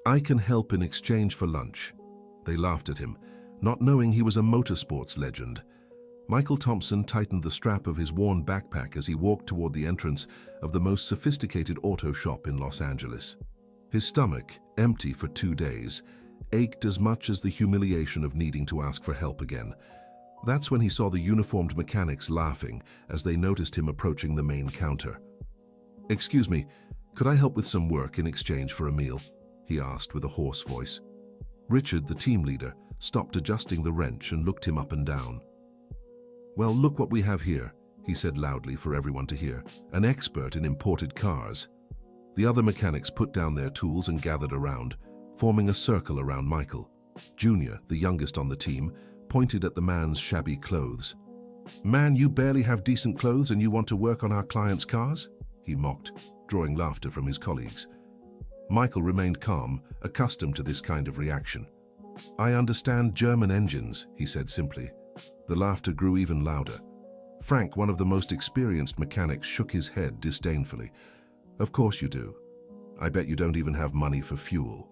"I can help in exchange for lunch." They laughed at him, not knowing he was a motorsports legend. Michael Thompson tightened the strap of his worn backpack as he walked toward the entrance of the most sophisticated auto shop in Los Angeles. His stomach, empty for 2 days, ached as much as the humiliation of needing to ask for help again. That's when he saw the uniformed mechanics laughing as they noticed him approaching the main counter. "Excuse me, could I help with some work in exchange for a meal?" he asked with a hoarse voice. Richard, the team leader, stopped adjusting the wrench and looked him up and down. "Well, look what we have here," he said loudly for everyone to hear, "an expert in imported cars." The other mechanics put down their tools and gathered around, forming a circle around Michael. Junior, the youngest on the team, pointed at the man's shabby clothes. "Man, you barely have decent clothes and you want to work on our clients' cars?" he mocked, drawing laughter from his colleagues. Michael remained calm, accustomed to this kind of reaction. "I understand German engines," he said simply. The laughter grew even louder. Frank, one of the most experienced mechanics, shook his head disdainfully. "Of course you do. I bet you don't even have money for fuel."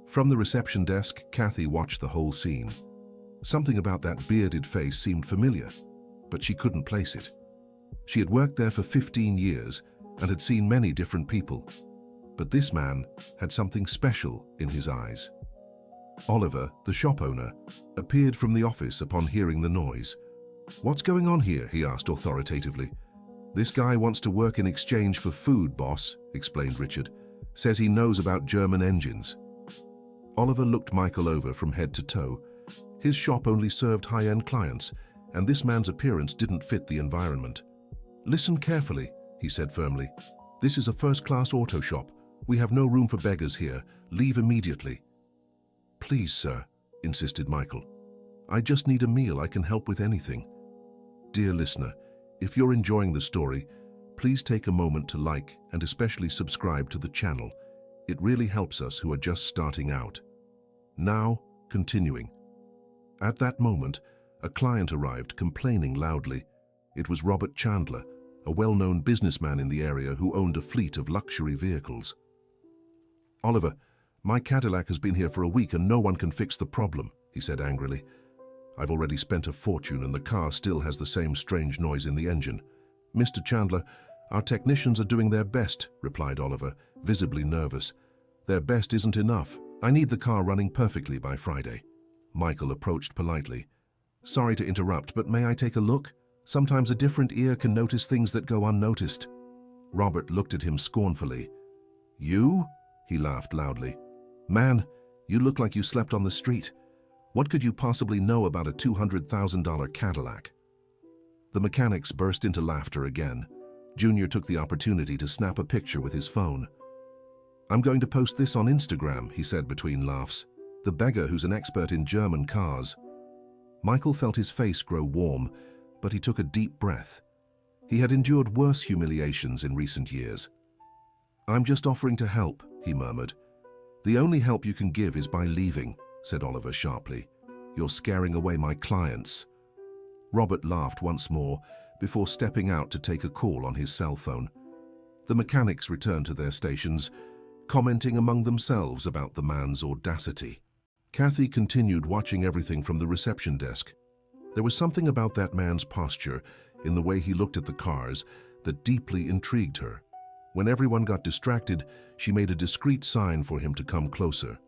From the reception desk, Kathy watched the whole scene. Something about that bearded face seemed familiar, but she couldn't place it. She had worked there for 15 years and had seen many different people, but this man had something special in his eyes. Oliver, the shop owner, appeared from the office upon hearing the noise. "What's going on here?" he asked authoritatively. "This guy wants to work in exchange for food, boss," explained Richard. "Says he knows about German engines." Oliver looked Michael over from head to toe. His shop only served high-end clients, and this man's appearance didn't fit the environment. "Listen carefully," he said firmly. "This is a first-class auto shop. We have no room for beggars here. Leave immediately." "Please, sir," insisted Michael. "I just need a meal. I can help with anything." Dear listener, if you're enjoying the story, please take a moment to like and especially subscribe to the channel. It really helps us who are just starting out. Now, continuing. At that moment, a client arrived complaining loudly. It was Robert Chandler, a well-known businessman in the area who owned a fleet of luxury vehicles. "Oliver, my Cadillac has been here for a week and no one can fix the problem," he said angrily. "I've already spent a fortune and the car still has the same strange noise in the engine." "Mr. Chandler, our technicians are doing their best," replied Oliver, visibly nervous. "Their best isn't enough. I need the car running perfectly by Friday." Michael approached politely. "Sorry to interrupt, but may I take a look? Sometimes a different ear can notice things that go unnoticed." Robert looked at him scornfully. "You?" he laughed loudly. "Man, you look like you slept on the street. What could you possibly know about a $200,000 Cadillac?" The mechanics burst into laughter again. Junior took the opportunity to snap a picture with his phone. "I'm going to post this on Instagram," he said between laughs. "The beggar who's an expert in German cars." Michael felt his face grow warm, but he took a deep breath. He had endured worse humiliations in recent years. "I'm just offering to help," he murmured. "The only help you can give is by leaving," said Oliver sharply. "You're scaring away my clients." Robert laughed once more before stepping out to take a call on his cell phone. The mechanics returned to their stations, commenting among themselves about the man's audacity. Kathy continued watching everything from the reception desk. There was something about that man's posture, in the way he looked at the cars, that deeply intrigued her. When everyone got distracted, she made a discreet sign for him to come closer.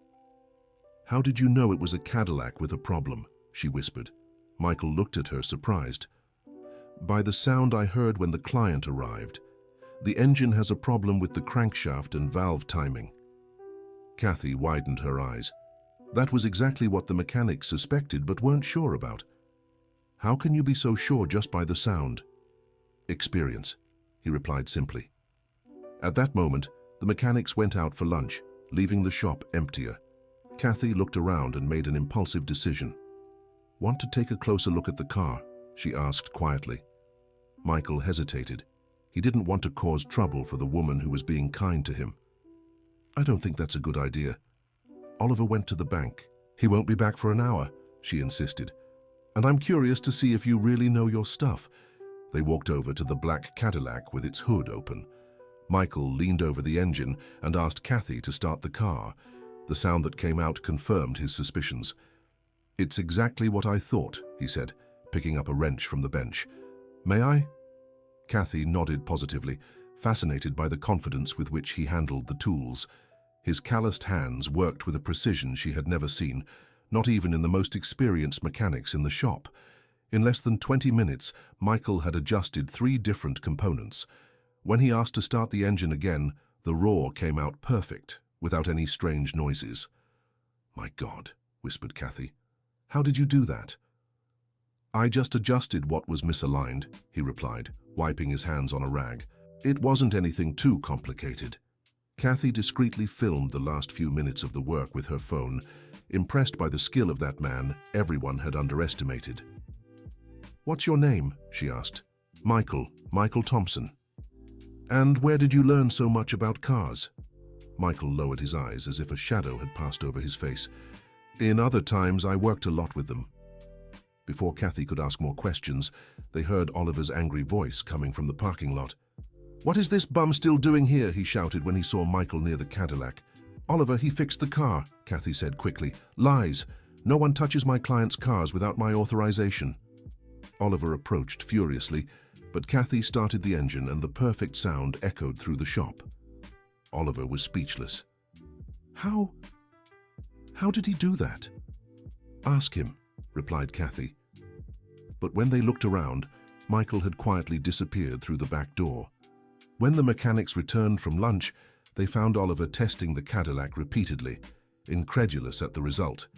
"How did you know it was a Cadillac with a problem?" she whispered. Michael looked at her, surprised. "By the sound I heard when the client arrived. The engine has a problem with the crankshaft and valve timing." Kathy widened her eyes. That was exactly what the mechanics suspected but weren't sure about. "How can you be so sure just by the sound?" "Experience," he replied simply. At that moment, the mechanics went out for lunch, leaving the shop emptier. Kathy looked around and made an impulsive decision. "Want to take a closer look at the car?" she asked quietly. Michael hesitated. He didn't want to cause trouble for the woman who was being kind to him. "I don't think that's a good idea." Oliver went to the bank. "He won't be back for an hour," she insisted. "And I'm curious to see if you really know your stuff." They walked over to the black Cadillac with its hood open. Michael leaned over the engine and asked Kathy to start the car. The sound that came out confirmed his suspicions. "It's exactly what I thought," he said, picking up a wrench from the bench. "May I?" Kathy nodded positively, fascinated by the confidence with which he handled the tools. His calloused hands worked with a precision she had never seen, not even in the most experienced mechanics in the shop. In less than 20 minutes, Michael had adjusted 3 different components. When he asked to start the engine again, the roar came out perfect, without any strange noises. "My God," whispered Kathy. "How did you do that?" "I just adjusted what was misaligned," he replied, wiping his hands on a rag. "It wasn't anything too complicated." Kathy discreetly filmed the last few minutes of the work with her phone, impressed by the skill of that man everyone had underestimated. "What's your name?" she asked. Michael Thompson." "And where did you learn so much about cars?" Michael lowered his eyes as if a shadow had passed over his face. "In other times, I worked a lot with them." Before Kathy could ask more questions, they heard Oliver's angry voice coming from the parking lot. "What is this bum still doing here?" he shouted when he saw Michael near the Cadillac. "Oliver, he fixed the car," Kathy said quickly. "Lies. No one touches my clients' cars without my authorization." Oliver approached furiously, but Kathy started the engine and the perfect sound echoed through the shop. Oliver was speechless. How did he do that?" "Ask him," replied Kathy. But when they looked around, Michael had quietly disappeared through the back door. When the mechanics returned from lunch, they found Oliver testing the Cadillac repeatedly, incredulous at the result.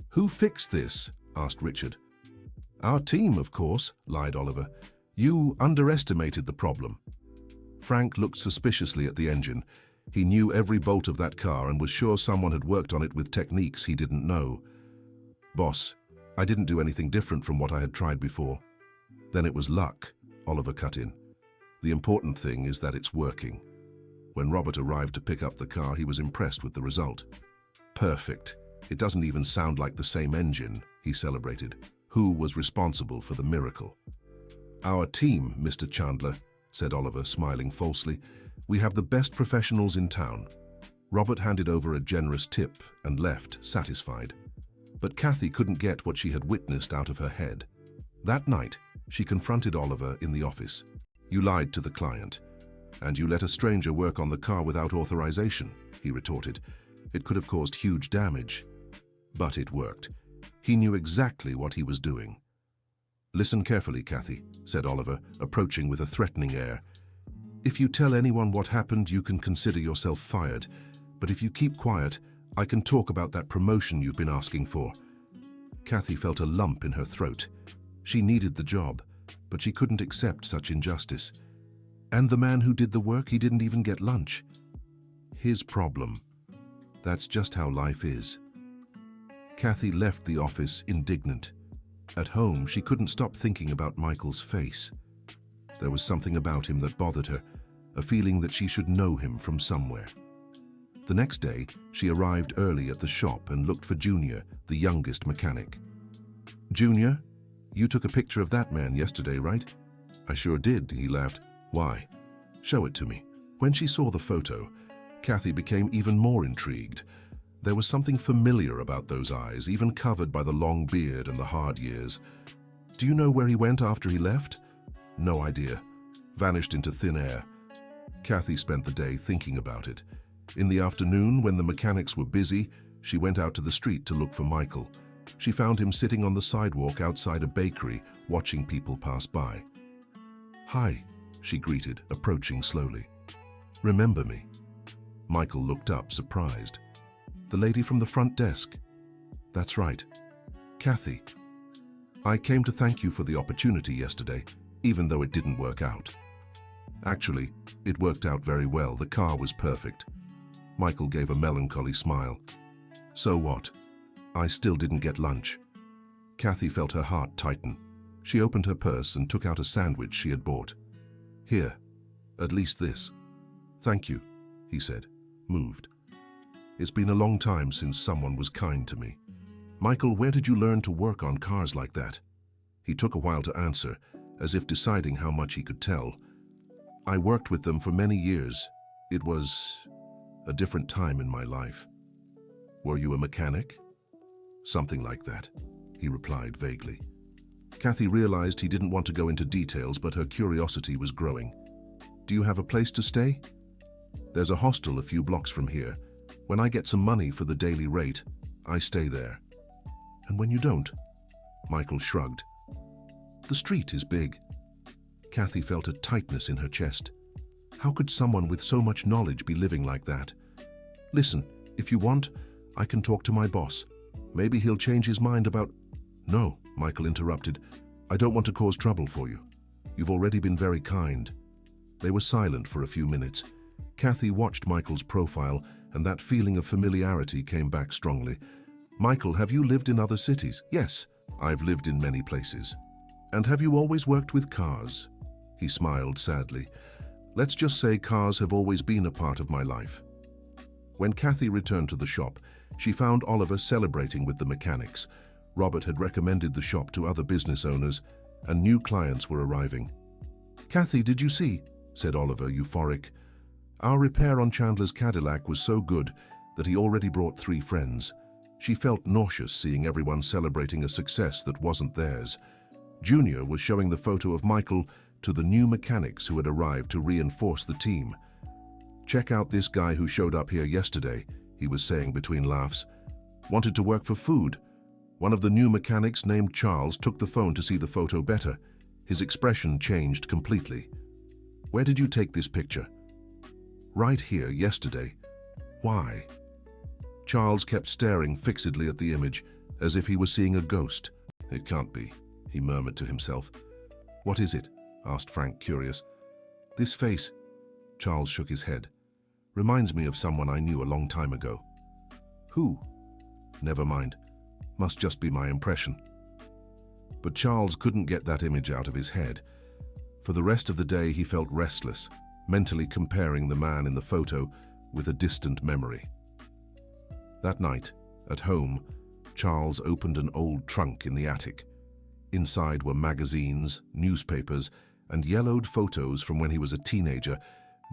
"Who fixed this?" asked Richard. "Our team, of course," lied Oliver. "You underestimated the problem." Frank looked suspiciously at the engine. He knew every bolt of that car and was sure someone had worked on it with techniques he didn't know. "Boss, I didn't do anything different from what I had tried before." "Then it was luck," Oliver cut in. "The important thing is that it's working." When Robert arrived to pick up the car, he was impressed with the result. "Perfect. It doesn't even sound like the same engine," he celebrated. "Who was responsible for the miracle?" "Our team, Mr. Chandler," said Oliver, smiling falsely. "We have the best professionals in town." Robert handed over a generous tip and left, satisfied. But Kathy couldn't get what she had witnessed out of her head. That night, she confronted Oliver in the office. "You lied to the client, and you let a stranger work on the car without authorization," he retorted. "It could have caused huge damage." But it worked. He knew exactly what he was doing. "Listen carefully, Kathy," said Oliver, approaching with a threatening air. "If you tell anyone what happened, you can consider yourself fired. But if you keep quiet, I can talk about that promotion you've been asking for." Kathy felt a lump in her throat. She needed the job, but she couldn't accept such injustice. And the man who did the work, he didn't even get lunch. His problem. That's just how life is. Kathy left the office indignant. At home, she couldn't stop thinking about Michael's face. There was something about him that bothered her, a feeling that she should know him from somewhere. The next day, she arrived early at the shop and looked for Junior, the youngest mechanic. "Junior, you took a picture of that man yesterday, right?" "I sure did," he laughed. "Why?" "Show it to me." When she saw the photo, Kathy became even more intrigued. There was something familiar about those eyes, even covered by the long beard and the hard years. "Do you know where he went after he left?" "No idea. Vanished into thin air." Kathy spent the day thinking about it. In the afternoon, when the mechanics were busy, she went out to the street to look for Michael. She found him sitting on the sidewalk outside a bakery, watching people pass by. "Hi," she greeted, approaching slowly. "Remember me?" Michael looked up, surprised. "The lady from the front desk." "That's right. Kathy. I came to thank you for the opportunity yesterday, even though it didn't work out." "Actually, it worked out very well. The car was perfect." Michael gave a melancholy smile. "So what? I still didn't get lunch." Kathy felt her heart tighten. She opened her purse and took out a sandwich she had bought. "Here, at least this." "Thank you," he said, moved. "It's been a long time since someone was kind to me." "Michael, where did you learn to work on cars like that?" He took a while to answer, as if deciding how much he could tell. I worked with them for many years. It was a different time in my life. Were you a mechanic? Something like that, he replied vaguely. Kathy realized he didn't want to go into details, but her curiosity was growing. Do you have a place to stay? There's a hostel a few blocks from here. When I get some money for the daily rate, I stay there. And when you don't? Michael shrugged. The street is big. Kathy felt a tightness in her chest. How could someone with so much knowledge be living like that? Listen, if you want, I can talk to my boss. Maybe he'll change his mind about... No, Michael interrupted. I don't want to cause trouble for you. You've already been very kind. They were silent for a few minutes. Kathy watched Michael's profile, and that feeling of familiarity came back strongly. Michael, have you lived in other cities? Yes, I've lived in many places. And have you always worked with cars? He smiled sadly. Let's just say cars have always been a part of my life. When Kathy returned to the shop, she found Oliver celebrating with the mechanics. Robert had recommended the shop to other business owners, and new clients were arriving. Kathy, did you see? Said Oliver, euphoric. Our repair on Chandler's Cadillac was so good that he already brought 3 friends. She felt nauseous seeing everyone celebrating a success that wasn't theirs. Junior was showing the photo of Michael to the new mechanics who had arrived to reinforce the team. Check out this guy who showed up here yesterday, he was saying between laughs. Wanted to work for food. One of the new mechanics named Charles took the phone to see the photo better. His expression changed completely. Where did you take this picture? Right here, yesterday. Why? Charles kept staring fixedly at the image, as if he were seeing a ghost. It can't be, he murmured to himself. What is it? Asked Frank, curious. This face, Charles shook his head. Reminds me of someone I knew a long time ago. Who? Never mind. Must just be my impression. But Charles couldn't get that image out of his head. For the rest of the day he felt restless, mentally comparing the man in the photo with a distant memory. That night, at home, Charles opened an old trunk in the attic. Inside were magazines, newspapers, and yellowed photos from when he was a teenager,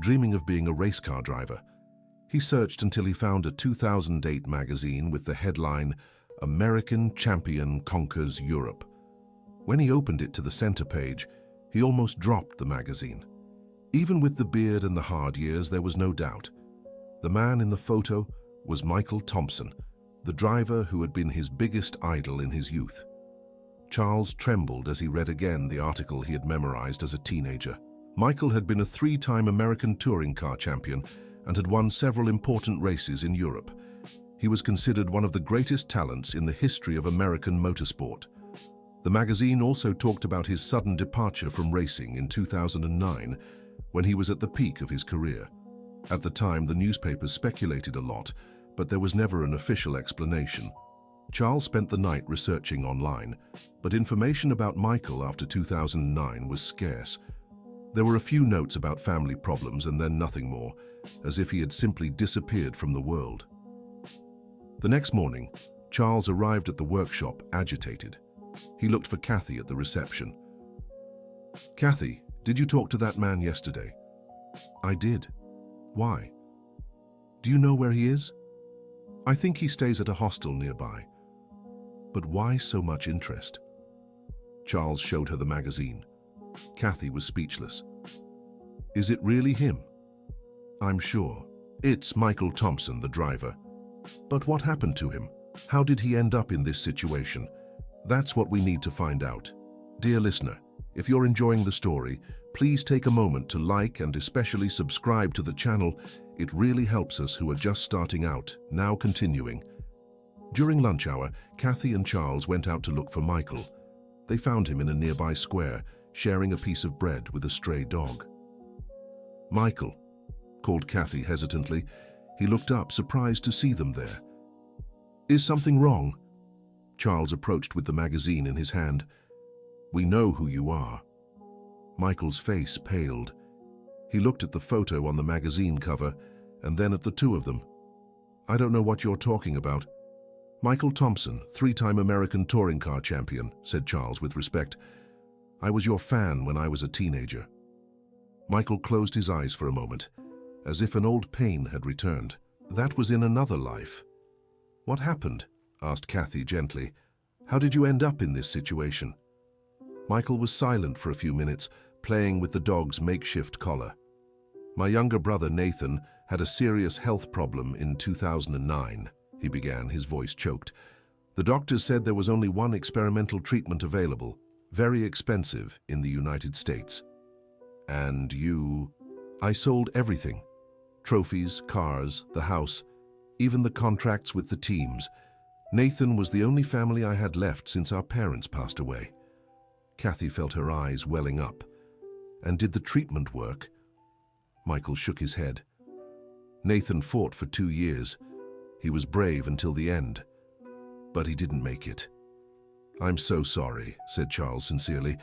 dreaming of being a race car driver. He searched until he found a 2008 magazine with the headline, American Champion Conquers Europe. When he opened it to the center page, he almost dropped the magazine. Even with the beard and the hard years, there was no doubt. The man in the photo was Michael Thompson, the driver who had been his biggest idol in his youth. Charles trembled as he read again the article he had memorized as a teenager. Michael had been a 3-time American touring car champion and had won several important races in Europe. He was considered one of the greatest talents in the history of American motorsport. The magazine also talked about his sudden departure from racing in 2009, when he was at the peak of his career. At the time, the newspapers speculated a lot, but there was never an official explanation. Charles spent the night researching online, but information about Michael after 2009 was scarce. There were a few notes about family problems and then nothing more, as if he had simply disappeared from the world. The next morning, Charles arrived at the workshop agitated. He looked for Kathy at the reception. Kathy, did you talk to that man yesterday? I did. Why? Do you know where he is? I think he stays at a hostel nearby. But why so much interest? Charles showed her the magazine. Kathy was speechless. Is it really him? I'm sure. It's Michael Thompson, the driver. But what happened to him? How did he end up in this situation? That's what we need to find out. Dear listener, if you're enjoying the story, please take a moment to like and especially subscribe to the channel. It really helps us who are just starting out. Now continuing. During lunch hour, Kathy and Charles went out to look for Michael. They found him in a nearby square, sharing a piece of bread with a stray dog. Michael, called Kathy hesitantly. He looked up, surprised to see them there. Is something wrong? Charles approached with the magazine in his hand. We know who you are. Michael's face paled. He looked at the photo on the magazine cover and then at the two of them. I don't know what you're talking about. Michael Thompson, 3-time American touring car champion, said Charles with respect. I was your fan when I was a teenager. Michael closed his eyes for a moment, as if an old pain had returned. That was in another life. "What happened?" asked Kathy gently. "How did you end up in this situation?" Michael was silent for a few minutes, playing with the dog's makeshift collar. "My younger brother Nathan had a serious health problem in 2009, he began, his voice choked. "The doctors said there was only one experimental treatment available, very expensive in the United States. And you..." "I sold everything. Trophies, cars, the house, even the contracts with the teams. Nathan was the only family I had left since our parents passed away." Kathy felt her eyes welling up. "And did the treatment work?" Michael shook his head. "Nathan fought for 2 years. He was brave until the end. But he didn't make it." "I'm so sorry," said Charles sincerely.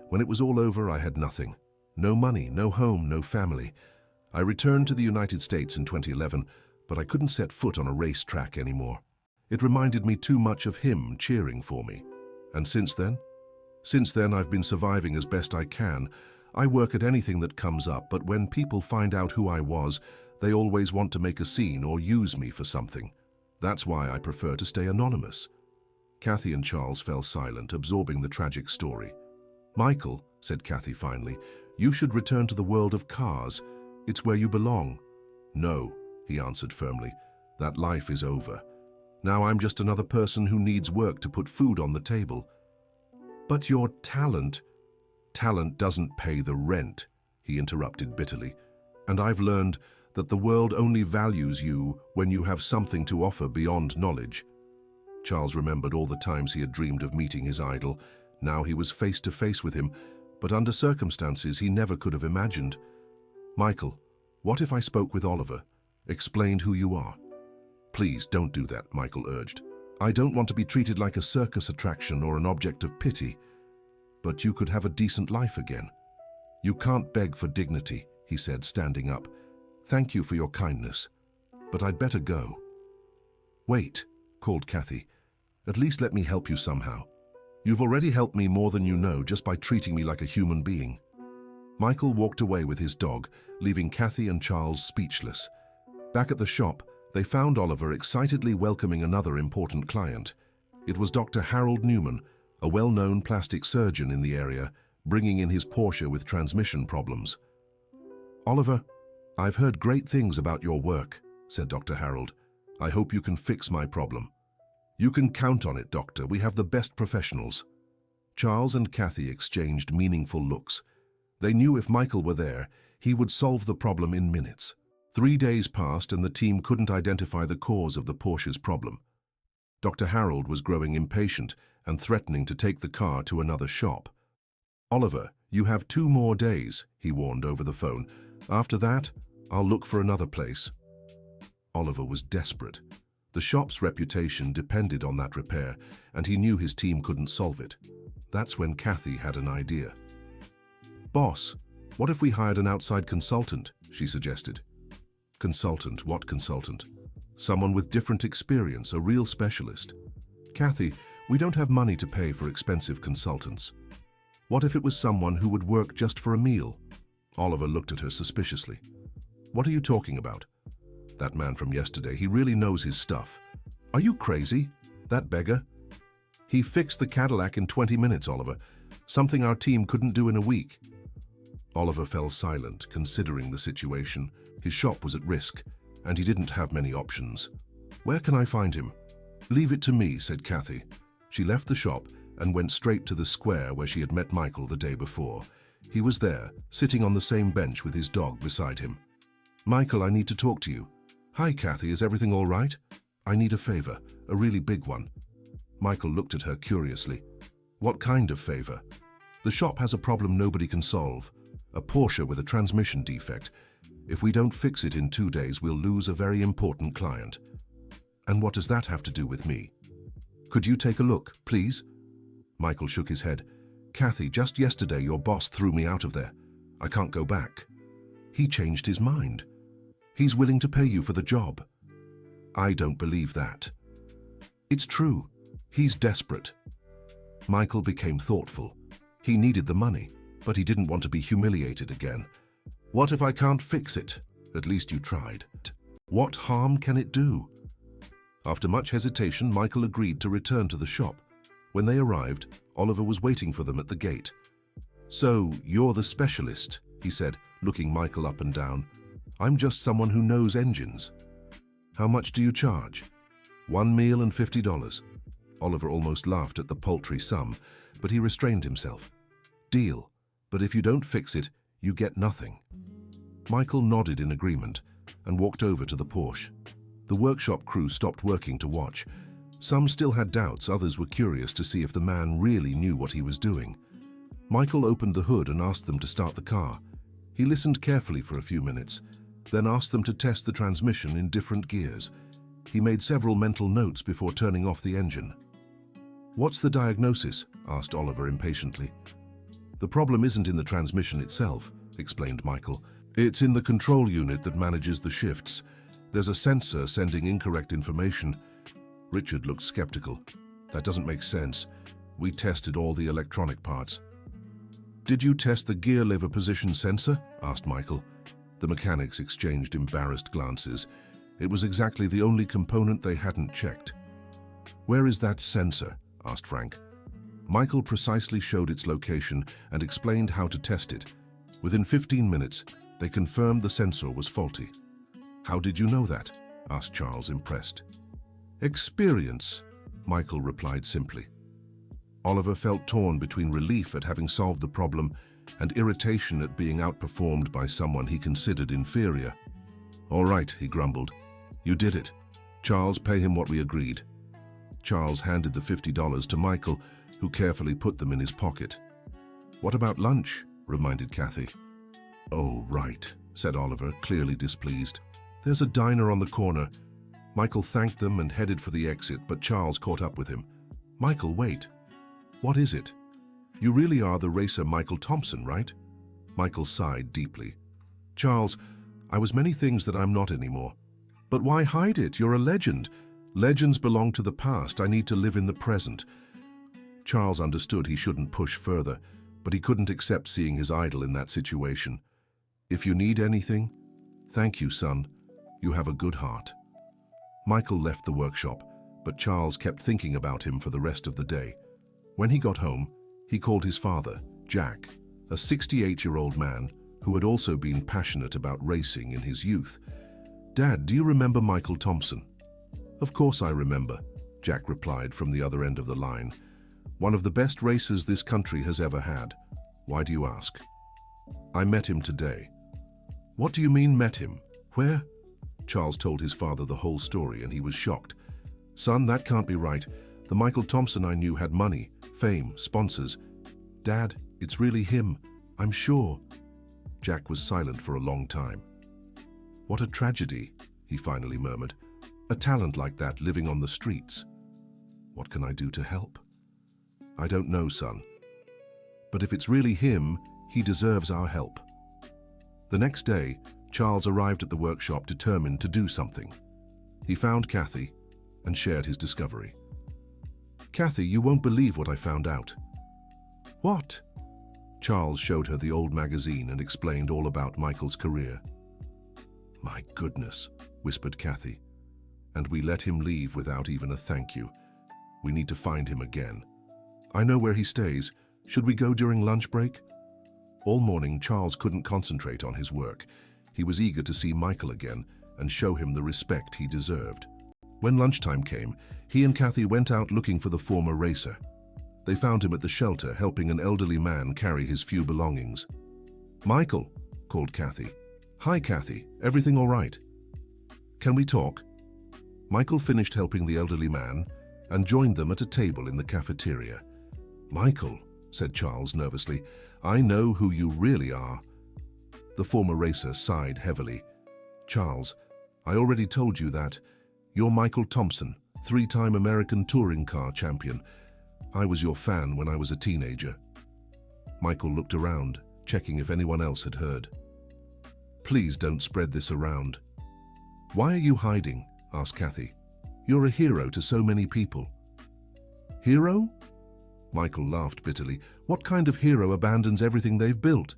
"When it was all over, I had nothing. No money, no home, no family. I returned to the United States in 2011, but I couldn't set foot on a racetrack anymore. It reminded me too much of him cheering for me. And since then? Since then, I've been surviving as best I can. I work at anything that comes up, but when people find out who I was, they always want to make a scene or use me for something. That's why I prefer to stay anonymous." Kathy and Charles fell silent, absorbing the tragic story. "Michael," said Kathy finally, "you should return to the world of cars. It's where you belong." "No," he answered firmly. "That life is over. Now I'm just another person who needs work to put food on the table." "But your talent..." "Talent doesn't pay the rent," he interrupted bitterly. "And I've learned that the world only values you when you have something to offer beyond knowledge." Charles remembered all the times he had dreamed of meeting his idol. Now he was face to face with him, but under circumstances he never could have imagined. "Michael, what if I spoke with Oliver, explained who you are?" "Please don't do that," Michael urged. "I don't want to be treated like a circus attraction or an object of pity. But you could have a decent life again." "You can't beg for dignity," he said, standing up. "Thank you for your kindness, but I'd better go." "Wait," called Kathy. "At least let me help you somehow. You've already helped me more than you know just by treating me like a human being." Michael walked away with his dog, leaving Kathy and Charles speechless. Back at the shop, they found Oliver excitedly welcoming another important client. It was Dr. Harold Newman, a well-known plastic surgeon in the area, bringing in his Porsche with transmission problems. "Oliver, I've heard great things about your work," said Dr. Harold. "I hope you can fix my problem." "You can count on it, Doctor. We have the best professionals." Charles and Kathy exchanged meaningful looks. They knew if Michael were there, he would solve the problem in minutes. 3 days passed and the team couldn't identify the cause of the Porsche's problem. Dr. Harold was growing impatient and threatening to take the car to another shop. "Oliver, you have 2 more days," he warned over the phone. "After that, I'll look for another place." Oliver was desperate. The shop's reputation depended on that repair, and he knew his team couldn't solve it. That's when Kathy had an idea. "Boss, what if we hired an outside consultant?" she suggested. "Consultant? What consultant?" "Someone with different experience, a real specialist." "Kathy, we don't have money to pay for expensive consultants." "What if it was someone who would work just for a meal?" Oliver looked at her suspiciously. "What are you talking about?" "That man from yesterday, he really knows his stuff." "Are you crazy? That beggar?" "He fixed the Cadillac in 20 minutes, Oliver. Something our team couldn't do in a week." Oliver fell silent, considering the situation. His shop was at risk, and he didn't have many options. "Where can I find him?" "Leave it to me," said Kathy. She left the shop and went straight to the square where she had met Michael the day before. He was there, sitting on the same bench with his dog beside him. "Michael, I need to talk to you." "Hi, Kathy, is everything all right?" "I need a favor, a really big one." Michael looked at her curiously. "What kind of favor?" "The shop has a problem nobody can solve. A Porsche with a transmission defect. If we don't fix it in 2 days, we'll lose a very important client." "And what does that have to do with me?" "Could you take a look, please?" Michael shook his head. "Kathy, just yesterday your boss threw me out of there. I can't go back." "He changed his mind. He's willing to pay you for the job." "I don't believe that." "It's true. He's desperate." Michael became thoughtful. He needed the money, but he didn't want to be humiliated again. What if I can't fix it? At least you tried. What harm can it do? After much hesitation, Michael agreed to return to the shop. When they arrived, Oliver was waiting for them at the gate. "So, you're the specialist," he said, looking Michael up and down. "I'm just someone who knows engines. How much do you charge?" "1 meal and $50. Oliver almost laughed at the paltry sum, but he restrained himself. "Deal, but if you don't fix it, you get nothing." Michael nodded in agreement and walked over to the Porsche. The workshop crew stopped working to watch. Some still had doubts, others were curious to see if the man really knew what he was doing. Michael opened the hood and asked them to start the car. He listened carefully for a few minutes, then asked them to test the transmission in different gears. He made several mental notes before turning off the engine. "What's the diagnosis?" asked Oliver impatiently. "The problem isn't in the transmission itself," explained Michael. "It's in the control unit that manages the shifts. There's a sensor sending incorrect information." Richard looked skeptical. "That doesn't make sense. We tested all the electronic parts." "Did you test the gear lever position sensor?" asked Michael. The mechanics exchanged embarrassed glances. It was exactly the only component they hadn't checked. "Where is that sensor?" asked Frank. Michael precisely showed its location and explained how to test it. Within 15 minutes, they confirmed the sensor was faulty. "How did you know that?" asked Charles, impressed. "Experience," Michael replied simply. Oliver felt torn between relief at having solved the problem and irritation at being outperformed by someone he considered inferior. "All right," he grumbled. "You did it. Charles, pay him what we agreed." Charles handed the $50 to Michael, who carefully put them in his pocket. "What about lunch?" reminded Kathy. "Oh, right," said Oliver, clearly displeased. "There's a diner on the corner." Michael thanked them and headed for the exit, but Charles caught up with him. "Michael, wait. What is it? You really are the racer Michael Thompson, right?" Michael sighed deeply. "Charles, I was many things that I'm not anymore." "But why hide it? You're a legend. Legends belong to the past. I need to live in the present." Charles understood he shouldn't push further, but he couldn't accept seeing his idol in that situation. "If you need anything, thank you, son. You have a good heart." Michael left the workshop, but Charles kept thinking about him for the rest of the day. When he got home, he called his father, Jack, a 68-year-old man who had also been passionate about racing in his youth. "Dad, do you remember Michael Thompson?" "Of course I remember," Jack replied from the other end of the line. "One of the best racers this country has ever had. Why do you ask?" "I met him today." "What do you mean met him? Where?" Charles told his father the whole story and he was shocked. "Son, that can't be right. The Michael Thompson I knew had money, fame, sponsors." "Dad, it's really him. I'm sure." Jack was silent for a long time. "What a tragedy," he finally murmured. "A talent like that living on the streets. What can I do to help?" "I don't know, son. But if it's really him, he deserves our help." The next day, Charles arrived at the workshop determined to do something. He found Kathy and shared his discovery. "Kathy, you won't believe what I found out." "What?" Charles showed her the old magazine and explained all about Michael's career. "My goodness," whispered Kathy. "And we let him leave without even a thank you. We need to find him again. I know where he stays. Should we go during lunch break?" All morning, Charles couldn't concentrate on his work. He was eager to see Michael again and show him the respect he deserved. When lunchtime came, he and Kathy went out looking for the former racer. They found him at the shelter helping an elderly man carry his few belongings. "Michael," called Kathy. "Hi, Kathy. Everything all right?" "Can we talk?" Michael finished helping the elderly man and joined them at a table in the cafeteria. "Michael," said Charles nervously, "I know who you really are." The former racer sighed heavily. "Charles, I already told you that. You're Michael Thompson, 3-time American touring car champion. I was your fan when I was a teenager." Michael looked around, checking if anyone else had heard. "Please don't spread this around." "Why are you hiding?" asked Kathy. "You're a hero to so many people." "Hero?" Michael laughed bitterly. "What kind of hero abandons everything they've built?"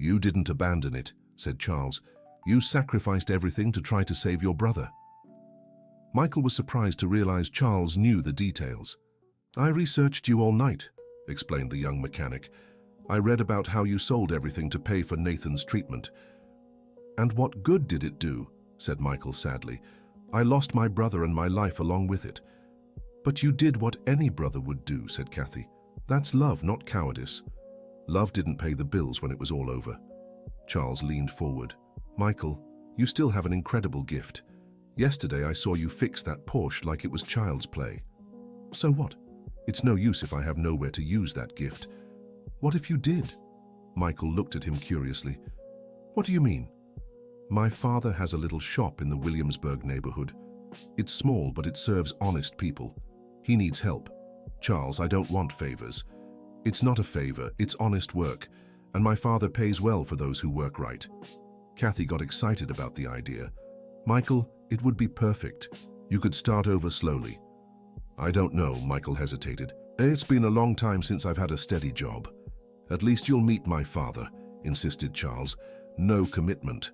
"You didn't abandon it," said Charles. "You sacrificed everything to try to save your brother." Michael was surprised to realize Charles knew the details. "I researched you all night," explained the young mechanic. "I read about how you sold everything to pay for Nathan's treatment." "And what good did it do?" said Michael sadly. "I lost my brother and my life along with it." "But you did what any brother would do," said Kathy. "That's love, not cowardice." "Love didn't pay the bills when it was all over." Charles leaned forward. "Michael, you still have an incredible gift. Yesterday I saw you fix that Porsche like it was child's play." "So what? It's no use if I have nowhere to use that gift." "What if you did?" Michael looked at him curiously. "What do you mean?" "My father has a little shop in the Williamsburg neighborhood. It's small, but it serves honest people. He needs help. Charles, I don't want favors. It's not a favor, it's honest work, and my father pays well for those who work right." Kathy got excited about the idea. "Michael, it would be perfect. You could start over slowly." "I don't know," Michael hesitated. "It's been a long time since I've had a steady job." "At least you'll meet my father," insisted Charles. "No commitment."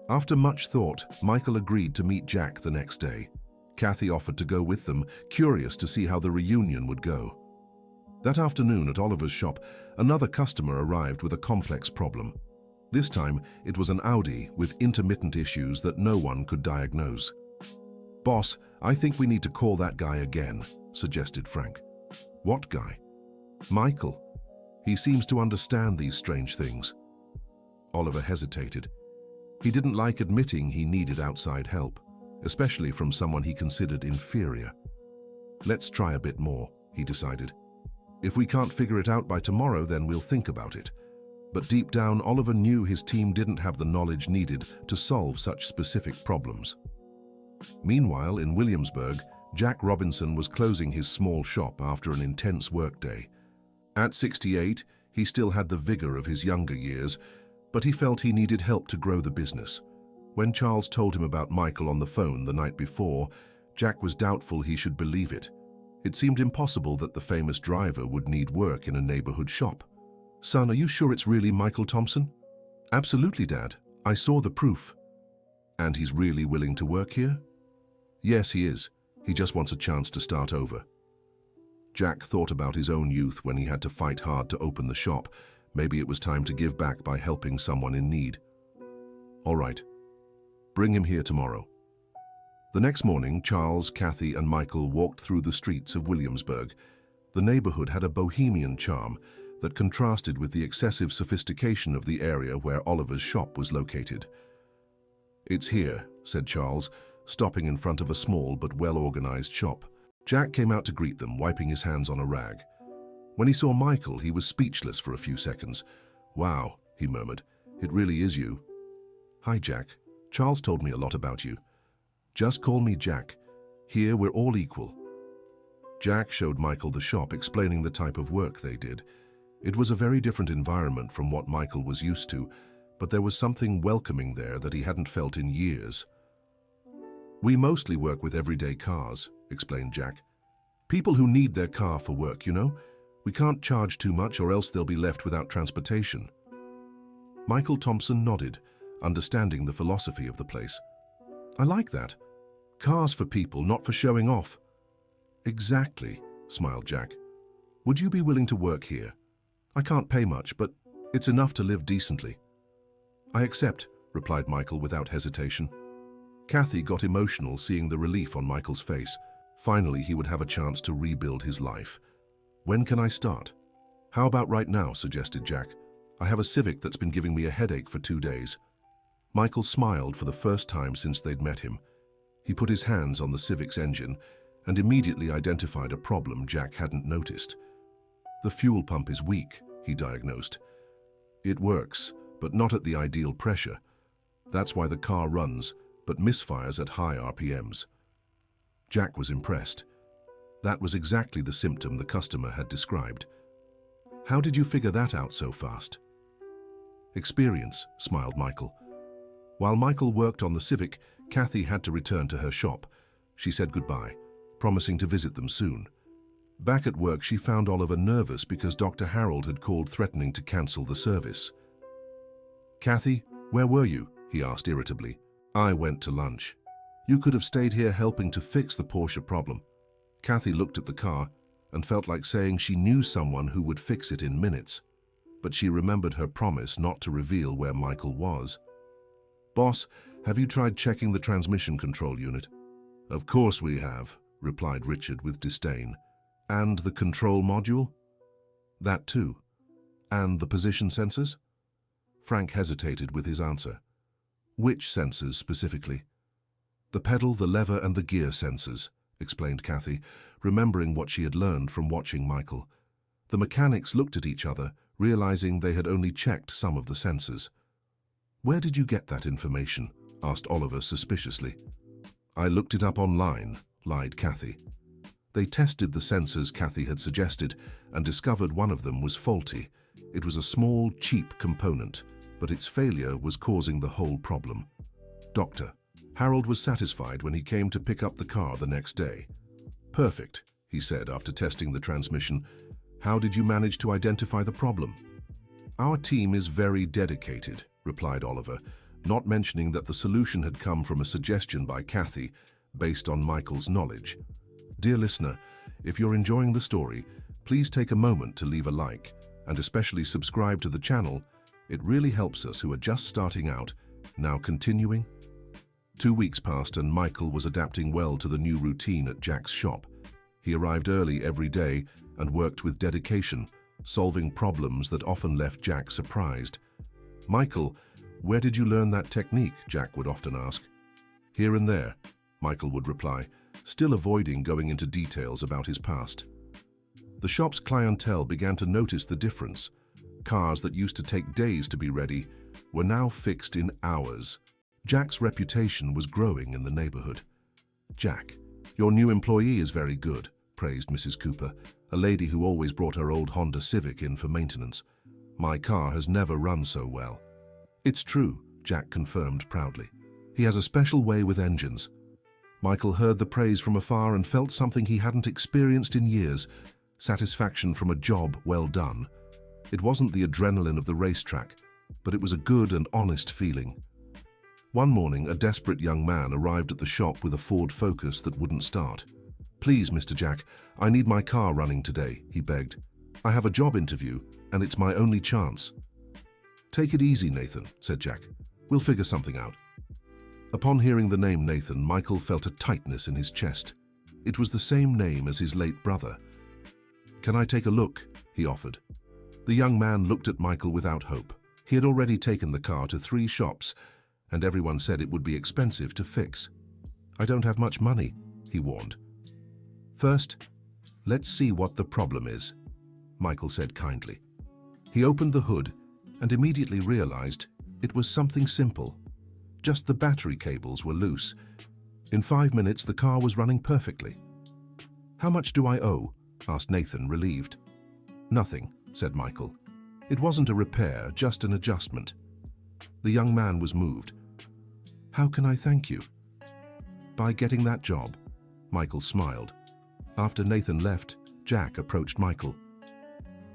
After much thought, Michael agreed to meet Jack the next day. Kathy offered to go with them, curious to see how the reunion would go. That afternoon at Oliver's shop, another customer arrived with a complex problem. This time, it was an Audi with intermittent issues that no one could diagnose. "Boss, I think we need to call that guy again," suggested Frank. "What guy?" "Michael. He seems to understand these strange things." Oliver hesitated. He didn't like admitting he needed outside help, especially from someone he considered inferior. "Let's try a bit more," he decided. "If we can't figure it out by tomorrow, then we'll think about it." But deep down, Oliver knew his team didn't have the knowledge needed to solve such specific problems. Meanwhile, in Williamsburg, Jack Robinson was closing his small shop after an intense workday. At 68, he still had the vigor of his younger years, but he felt he needed help to grow the business. When Charles told him about Michael on the phone the night before, Jack was doubtful he should believe it. It seemed impossible that the famous driver would need work in a neighborhood shop. "Son, are you sure it's really Michael Thompson?" "Absolutely, Dad. I saw the proof." "And he's really willing to work here?" "Yes, he is. He just wants a chance to start over." Jack thought about his own youth when he had to fight hard to open the shop. Maybe it was time to give back by helping someone in need. "All right. Bring him here tomorrow." The next morning, Charles, Kathy, and Michael walked through the streets of Williamsburg. The neighborhood had a bohemian charm that contrasted with the excessive sophistication of the area where Oliver's shop was located. "It's here," said Charles, stopping in front of a small but well-organized shop. Jack came out to greet them, wiping his hands on a rag. When he saw Michael, he was speechless for a few seconds. "Wow," he murmured, "it really is you." "Hi, Jack. Charles told me a lot about you." "Just call me Jack. Here, we're all equal." Jack showed Michael the shop, explaining the type of work they did. It was a very different environment from what Michael was used to, but there was something welcoming there that he hadn't felt in years. "We mostly work with everyday cars," explained Jack. "People who need their car for work, you know? We can't charge too much or else they'll be left without transportation." Michael Thompson nodded, understanding the philosophy of the place. "I like that. Cars for people, not for showing off." "Exactly," smiled Jack. "Would you be willing to work here? I can't pay much, but it's enough to live decently." "I accept," replied Michael without hesitation. Kathy got emotional seeing the relief on Michael's face. Finally, he would have a chance to rebuild his life. "When can I start?" "How about right now?" suggested Jack. "I have a Civic that's been giving me a headache for 2 days." Michael smiled for the first time since they'd met him. He put his hands on the Civic's engine and immediately identified a problem Jack hadn't noticed. "The fuel pump is weak," he diagnosed. "It works, but not at the ideal pressure. That's why the car runs, but misfires at high RPMs. Jack was impressed. That was exactly the symptom the customer had described. "How did you figure that out so fast?" "Experience," smiled Michael. While Michael worked on the Civic, Kathy had to return to her shop. She said goodbye, promising to visit them soon. Back at work, she found Oliver nervous because Dr. Harold had called threatening to cancel the service. "Kathy, where were you?" he asked irritably. "I went to lunch." "You could have stayed here helping to fix the Porsche problem." Kathy looked at the car and felt like saying she knew someone who would fix it in minutes. But she remembered her promise not to reveal where Michael was. "Boss, have you tried checking the transmission control unit?" "Of course we have," replied Richard with disdain. "And the control module?" "That too. And the position sensors?" Frank hesitated with his answer. "Which sensors specifically?" "The pedal, the lever, and the gear sensors," explained Kathy, remembering what she had learned from watching Michael. The mechanics looked at each other, realizing they had only checked some of the sensors. "Where did you get that information?" asked Oliver suspiciously. "I looked it up online," lied Kathy. They tested the sensors Kathy had suggested and discovered one of them was faulty. It was a small, cheap component, but its failure was causing the whole problem. "Doctor, Harold was satisfied when he came to pick up the car the next day." "Perfect," he said after testing the transmission. "How did you manage to identify the problem?" "Our team is very dedicated," replied Oliver, not mentioning that the solution had come from a suggestion by Kathy based on Michael's knowledge. Dear listener, if you're enjoying the story, please take a moment to leave a like and especially subscribe to the channel. It really helps us who are just starting out. Now continuing. 2 weeks passed and Michael was adapting well to the new routine at Jack's shop. He arrived early every day and worked with dedication, solving problems that often left Jack surprised. "Michael, where did you learn that technique?" Jack would often ask. "Here and there," Michael would reply, still avoiding going into details about his past. The shop's clientele began to notice the difference. Cars that used to take days to be ready were now fixed in hours. Jack's reputation was growing in the neighborhood. "Jack, your new employee is very good," praised Mrs. Cooper, a lady who always brought her old Honda Civic in for maintenance. "My car has never run so well." "It's true," Jack confirmed proudly. "He has a special way with engines." Michael heard the praise from afar and felt something he hadn't experienced in years, satisfaction from a job well done. It wasn't the adrenaline of the racetrack, but it was a good and honest feeling. One morning, a desperate young man arrived at the shop with a Ford Focus that wouldn't start. "Please, Mr. Jack, I need my car running today," he begged. "I have a job interview, and it's my only chance." "Take it easy, Nathan," said Jack. "We'll figure something out." Upon hearing the name Nathan, Michael felt a tightness in his chest. It was the same name as his late brother. "Can I take a look?" he offered. The young man looked at Michael without hope. He had already taken the car to 3 shops, and everyone said it would be expensive to fix. "I don't have much money," he warned. "First, let's see what the problem is," Michael said kindly. He opened the hood and immediately realized it was something simple. Just the battery cables were loose. In 5 minutes, the car was running perfectly. "How much do I owe?" asked Nathan, relieved. "Nothing," said Michael. "It wasn't a repair, just an adjustment." The young man was moved. "How can I thank you?" "By getting that job," Michael smiled. After Nathan left, Jack approached Michael.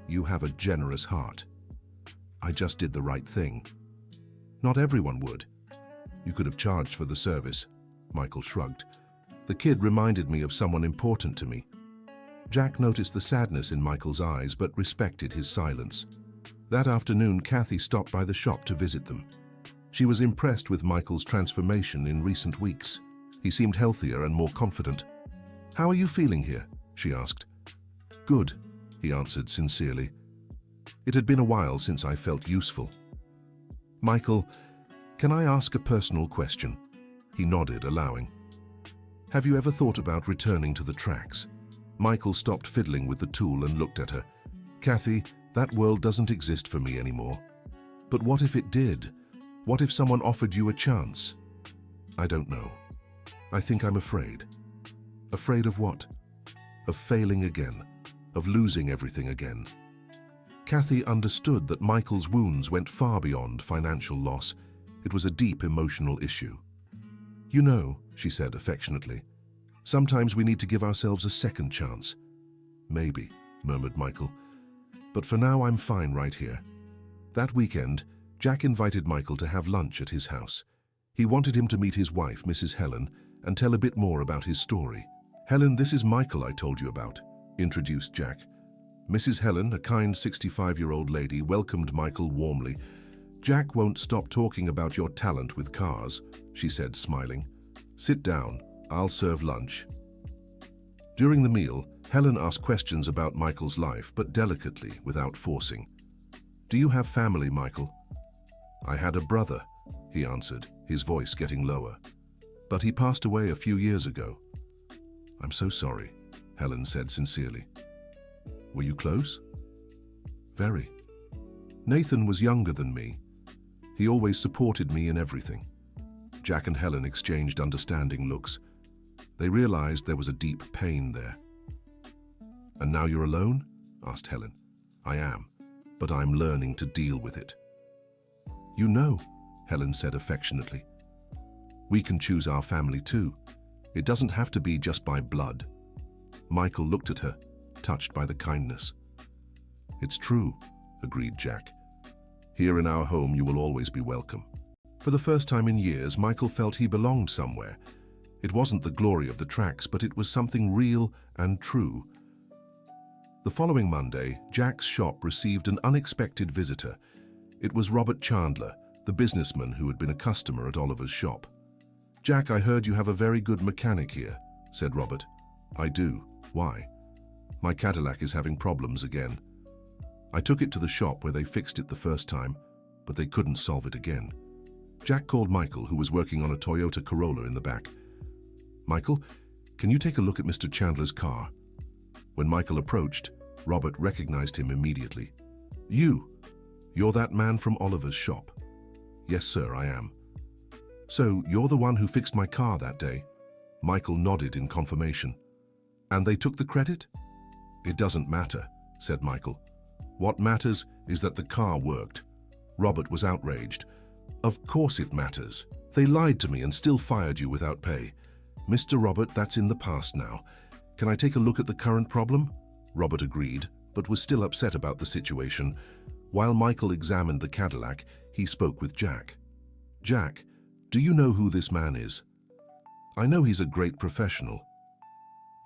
"You have a generous heart. I just did the right thing." "Not everyone would." "You could have charged for the service," Michael shrugged. "The kid reminded me of someone important to me." Jack noticed the sadness in Michael's eyes but respected his silence. That afternoon, Kathy stopped by the shop to visit them. She was impressed with Michael's transformation in recent weeks. He seemed healthier and more confident. "How are you feeling here?" she asked. "Good," he answered sincerely. "It had been a while since I felt useful." "Michael, can I ask a personal question?" He nodded, allowing. "Have you ever thought about returning to the tracks?" Michael stopped fiddling with the tool and looked at her. "Kathy, that world doesn't exist for me anymore." "But what if it did? What if someone offered you a chance?" "I don't know. I think I'm afraid." "Afraid of what?" "Of failing again, of losing everything again." Kathy understood that Michael's wounds went far beyond financial loss. It was a deep emotional issue. "You know," she said affectionately, "sometimes we need to give ourselves a second chance." "Maybe," murmured Michael. "But for now, I'm fine right here." That weekend, Jack invited Michael to have lunch at his house. He wanted him to meet his wife, Mrs. Helen, and tell a bit more about his story. "Helen, this is Michael I told you about," introduced Jack. Mrs. Helen, a kind 65-year-old lady, welcomed Michael warmly. "Jack won't stop talking about your talent with cars," she said, smiling. "Sit down, I'll serve lunch." During the meal, Helen asked questions about Michael's life, but delicately, without forcing. "Do you have family, Michael?" "I had a brother," he answered, his voice getting lower. "But he passed away a few years ago." "I'm so sorry," Helen said sincerely. "Were you close?" "Very. Nathan was younger than me. He always supported me in everything." Jack and Helen exchanged understanding looks. They realized there was a deep pain there. "And now you're alone?" asked Helen. "I am, but I'm learning to deal with it." "You know," Helen said affectionately, "we can choose our family too. It doesn't have to be just by blood." Michael looked at her, touched by the kindness. "It's true," agreed Jack. "Here in our home you will always be welcome." For the first time in years, Michael felt he belonged somewhere. It wasn't the glory of the tracks, but it was something real and true. The following Monday, Jack's shop received an unexpected visitor. It was Robert Chandler, the businessman who had been a customer at Oliver's shop. "Jack, I heard you have a very good mechanic here," said Robert. "I do. Why?" "My Cadillac is having problems again. I took it to the shop where they fixed it the first time, but they couldn't solve it again." Jack called Michael, who was working on a Toyota Corolla in the back. "Michael, can you take a look at Mr. Chandler's car?" When Michael approached, Robert recognized him immediately. You're that man from Oliver's shop." "Yes, sir, I am." "So, you're the one who fixed my car that day?" Michael nodded in confirmation. "And they took the credit?" "It doesn't matter," said Michael. "What matters is that the car worked." Robert was outraged. "Of course it matters. They lied to me and still fired you without pay." "Mr. Robert, that's in the past now. Can I take a look at the current problem?" Robert agreed, but was still upset about the situation. While Michael examined the Cadillac, he spoke with Jack. "Jack, do you know who this man is?" "I know he's a great professional."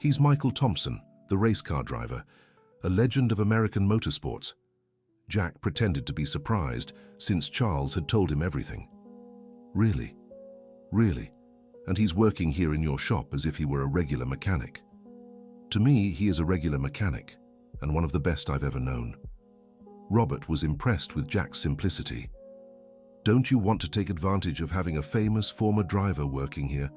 "He's Michael Thompson, the race car driver, a legend of American motorsports." Jack pretended to be surprised, since Charles had told him everything. "Really? Really? And he's working here in your shop as if he were a regular mechanic?" "To me, he is a regular mechanic, and one of the best I've ever known." Robert was impressed with Jack's simplicity. "Don't you want to take advantage of having a famous former driver working here?"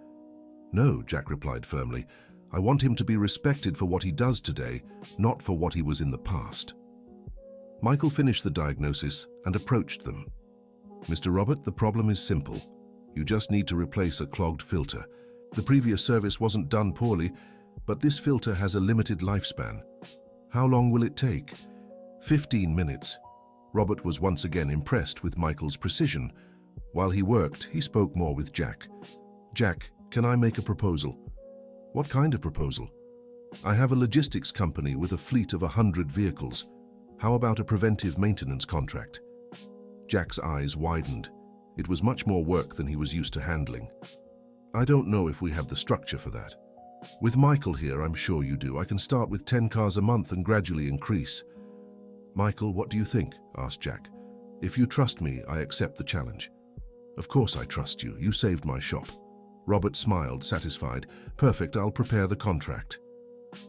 "No," Jack replied firmly. "I want him to be respected for what he does today, not for what he was in the past." Michael finished the diagnosis and approached them. "Mr. Robert, the problem is simple. You just need to replace a clogged filter. The previous service wasn't done poorly, but this filter has a limited lifespan." "How long will it take?" 15 minutes. Robert was once again impressed with Michael's precision. While he worked, he spoke more with Jack. "Jack, can I make a proposal?" "What kind of proposal?" "I have a logistics company with a fleet of 100 vehicles. How about a preventive maintenance contract?" Jack's eyes widened. It was much more work than he was used to handling. "I don't know if we have the structure for that." "With Michael here, I'm sure you do. I can start with 10 cars a month and gradually increase." "Michael, what do you think?" asked Jack. "If you trust me, I accept the challenge." "Of course I trust you. You saved my shop." Robert smiled, satisfied. "Perfect, I'll prepare the contract."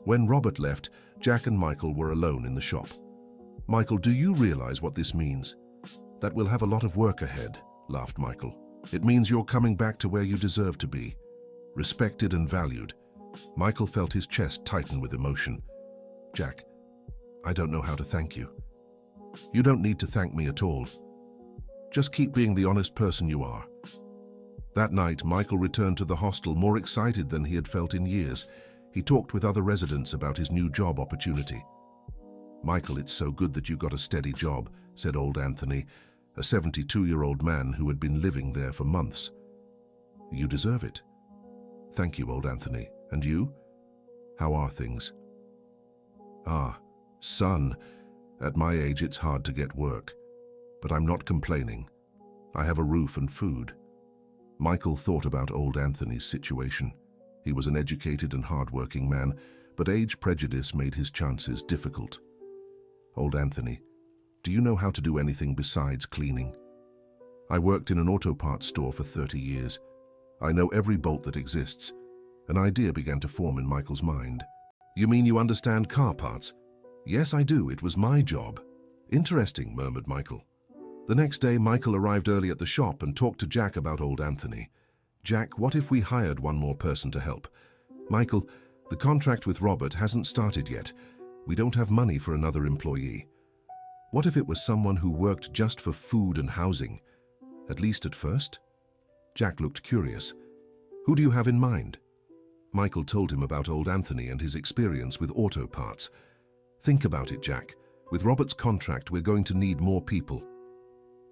When Robert left, Jack and Michael were alone in the shop. "Michael, do you realize what this means?" "That we'll have a lot of work ahead," laughed Michael. "It means you're coming back to where you deserve to be, respected and valued." Michael felt his chest tighten with emotion. "Jack, I don't know how to thank you." "You don't need to thank me at all. Just keep being the honest person you are." That night, Michael returned to the hostel more excited than he had felt in years. He talked with other residents about his new job opportunity. "Michael, it's so good that you got a steady job," said old Anthony, a 72-year-old man who had been living there for months. "You deserve it." "Thank you, old Anthony. And you? How are things?" "Ah, son, at my age it's hard to get work. but I'm not complaining. I have a roof and food. Michael thought about old Anthony's situation. He was an educated and hard-working man, but age prejudice made his chances difficult. Old Anthony, do you know how to do anything besides cleaning? I worked in an auto parts store for 30 years. I know every bolt that exists. An idea began to form in Michael's mind. You mean you understand car parts? Yes, I do. It was my job. Interesting, murmured Michael. The next day, Michael arrived early at the shop and talked to Jack about old Anthony. Jack, what if we hired one more person to help? Michael, the contract with Robert hasn't started yet. We don't have money for another employee. What if it was someone who worked just for food and housing? At least at first? Jack looked curious. Who do you have in mind? Michael told him about old Anthony and his experience with auto parts. Think about it, Jack. With Robert's contract, we're going to need more people.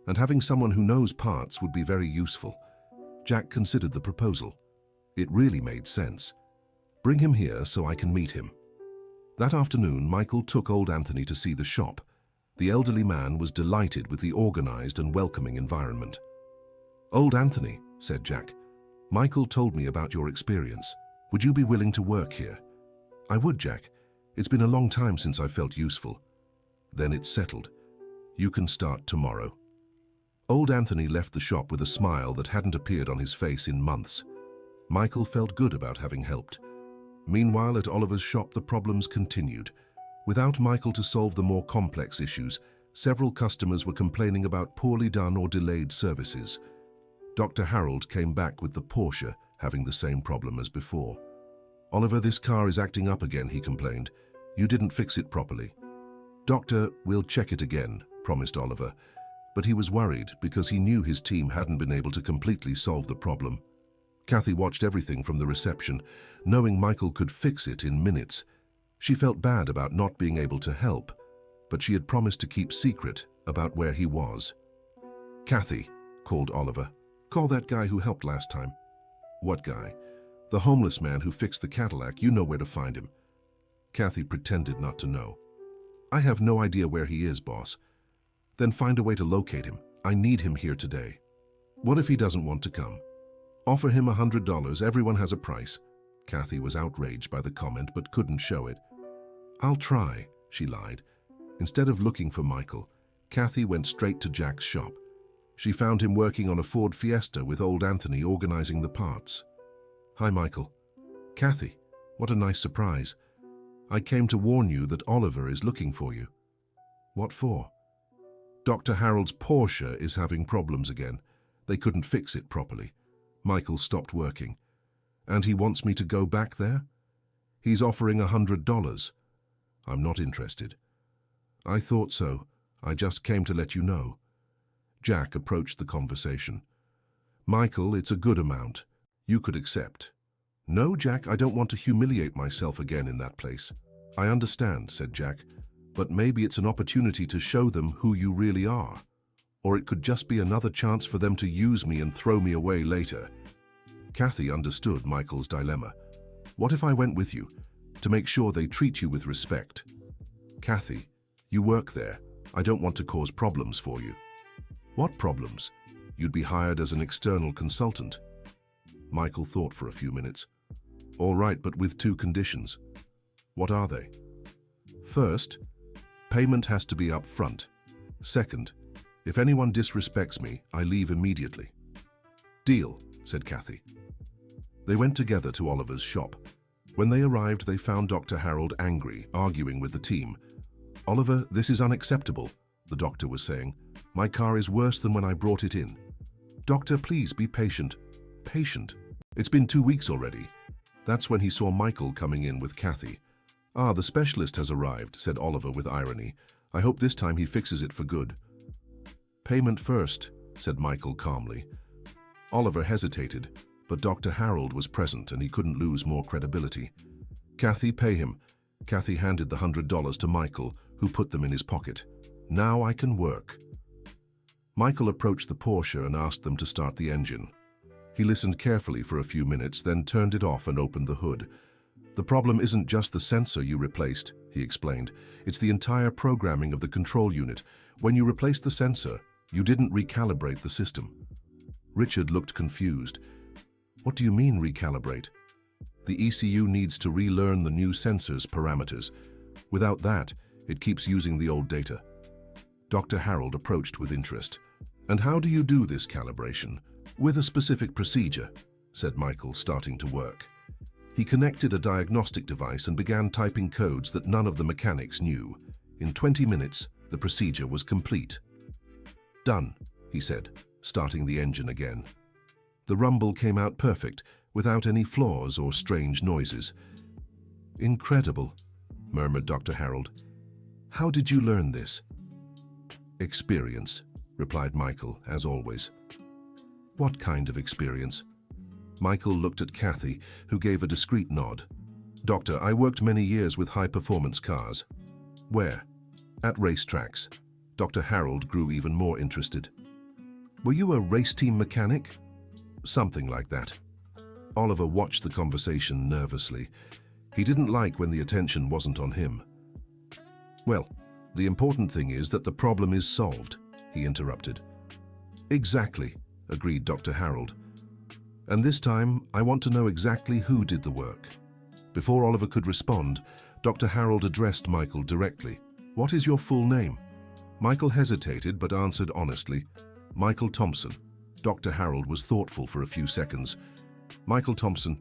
And having someone who knows parts would be very useful. Jack considered the proposal. It really made sense. Bring him here so I can meet him. That afternoon, Michael took old Anthony to see the shop. The elderly man was delighted with the organized and welcoming environment. Old Anthony, said Jack, Michael told me about your experience. Would you be willing to work here? I would, Jack. It's been a long time since I felt useful. Then it's settled. You can start tomorrow. Old Anthony left the shop with a smile that hadn't appeared on his face in months. Michael felt good about having helped. Meanwhile, at Oliver's shop, the problems continued. Without Michael to solve the more complex issues, several customers were complaining about poorly done or delayed services. Dr. Harold came back with the Porsche, having the same problem as before. Oliver, this car is acting up again, he complained. You didn't fix it properly. Doctor, we'll check it again, promised Oliver. But he was worried because he knew his team hadn't been able to completely solve the problem. Kathy watched everything from the reception, knowing Michael could fix it in minutes. She felt bad about not being able to help, but she had promised to keep secret about where he was. Kathy, called Oliver, call that guy who helped last time. What guy? The homeless man who fixed the Cadillac. You know where to find him. Kathy pretended not to know. I have no idea where he is, boss. Then find a way to locate him. I need him here today. What if he doesn't want to come? Offer him $100. Everyone has a price. Kathy was outraged by the comment but couldn't show it. I'll try, she lied. Instead of looking for Michael, Kathy went straight to Jack's shop. She found him working on a Ford Fiesta with old Anthony organizing the parts. Hi, Michael. Kathy, what a nice surprise. I came to warn you that Oliver is looking for you. What for? Dr. Harold's Porsche is having problems again. They couldn't fix it properly. Michael stopped working. And he wants me to go back there? He's offering $100. I'm not interested. I thought so. I just came to let you know. Jack approached the conversation. Michael, it's a good amount. You could accept. No, Jack, I don't want to humiliate myself again in that place. I understand, said Jack. But maybe it's an opportunity to show them who you really are. Or it could just be another chance for them to use me and throw me away later. Kathy understood Michael's dilemma. What if I went with you, to make sure they treat you with respect? Kathy, you work there. I don't want to cause problems for you. What problems? You'd be hired as an external consultant. Michael thought for a few minutes. All right, but with two conditions. What are they? First, payment has to be up front. Second, if anyone disrespects me, I leave immediately. Deal, said Kathy. They went together to Oliver's shop. When they arrived, they found Dr. Harold angry, arguing with the team. Oliver, this is unacceptable, the doctor was saying. My car is worse than when I brought it in. Doctor, please be patient. Patient? It's been 2 weeks already. That's when he saw Michael coming in with Kathy. Ah, the specialist has arrived, said Oliver with irony. I hope this time he fixes it for good. Payment first, said Michael calmly. Oliver hesitated, but Dr. Harold was present and he couldn't lose more credibility. Kathy, pay him. Kathy handed the $100 to Michael, who put them in his pocket. Now I can work. Michael approached the Porsche and asked them to start the engine. He listened carefully for a few minutes, then turned it off and opened the hood. The problem isn't just the sensor you replaced, he explained. It's the entire programming of the control unit. When you replace the sensor, You didn't recalibrate the system. Richard looked confused. What do you mean recalibrate? The ECU needs to relearn the new sensor's parameters. Without that, it keeps using the old data. Dr. Harold approached with interest. And how do you do this calibration? With a specific procedure, said Michael, starting to work. He connected a diagnostic device and began typing codes that none of the mechanics knew. In 20 minutes, the procedure was complete. Done, he said, starting the engine again. The rumble came out perfect, without any flaws or strange noises. Incredible, murmured Dr. Harold. How did you learn this? Experience, replied Michael, as always. What kind of experience? Michael looked at Kathy, who gave a discreet nod. Doctor, I worked many years with high-performance cars. Where? At racetracks. Dr. Harold grew even more interested. Were you a race team mechanic? Something like that. Oliver watched the conversation nervously. He didn't like when the attention wasn't on him. Well, the important thing is that the problem is solved, he interrupted. Exactly, agreed Dr. Harold. And this time, I want to know exactly who did the work. Before Oliver could respond, Dr. Harold addressed Michael directly. What is your full name? Michael hesitated but answered honestly. Michael Thompson. Dr. Harold was thoughtful for a few seconds. Michael Thompson,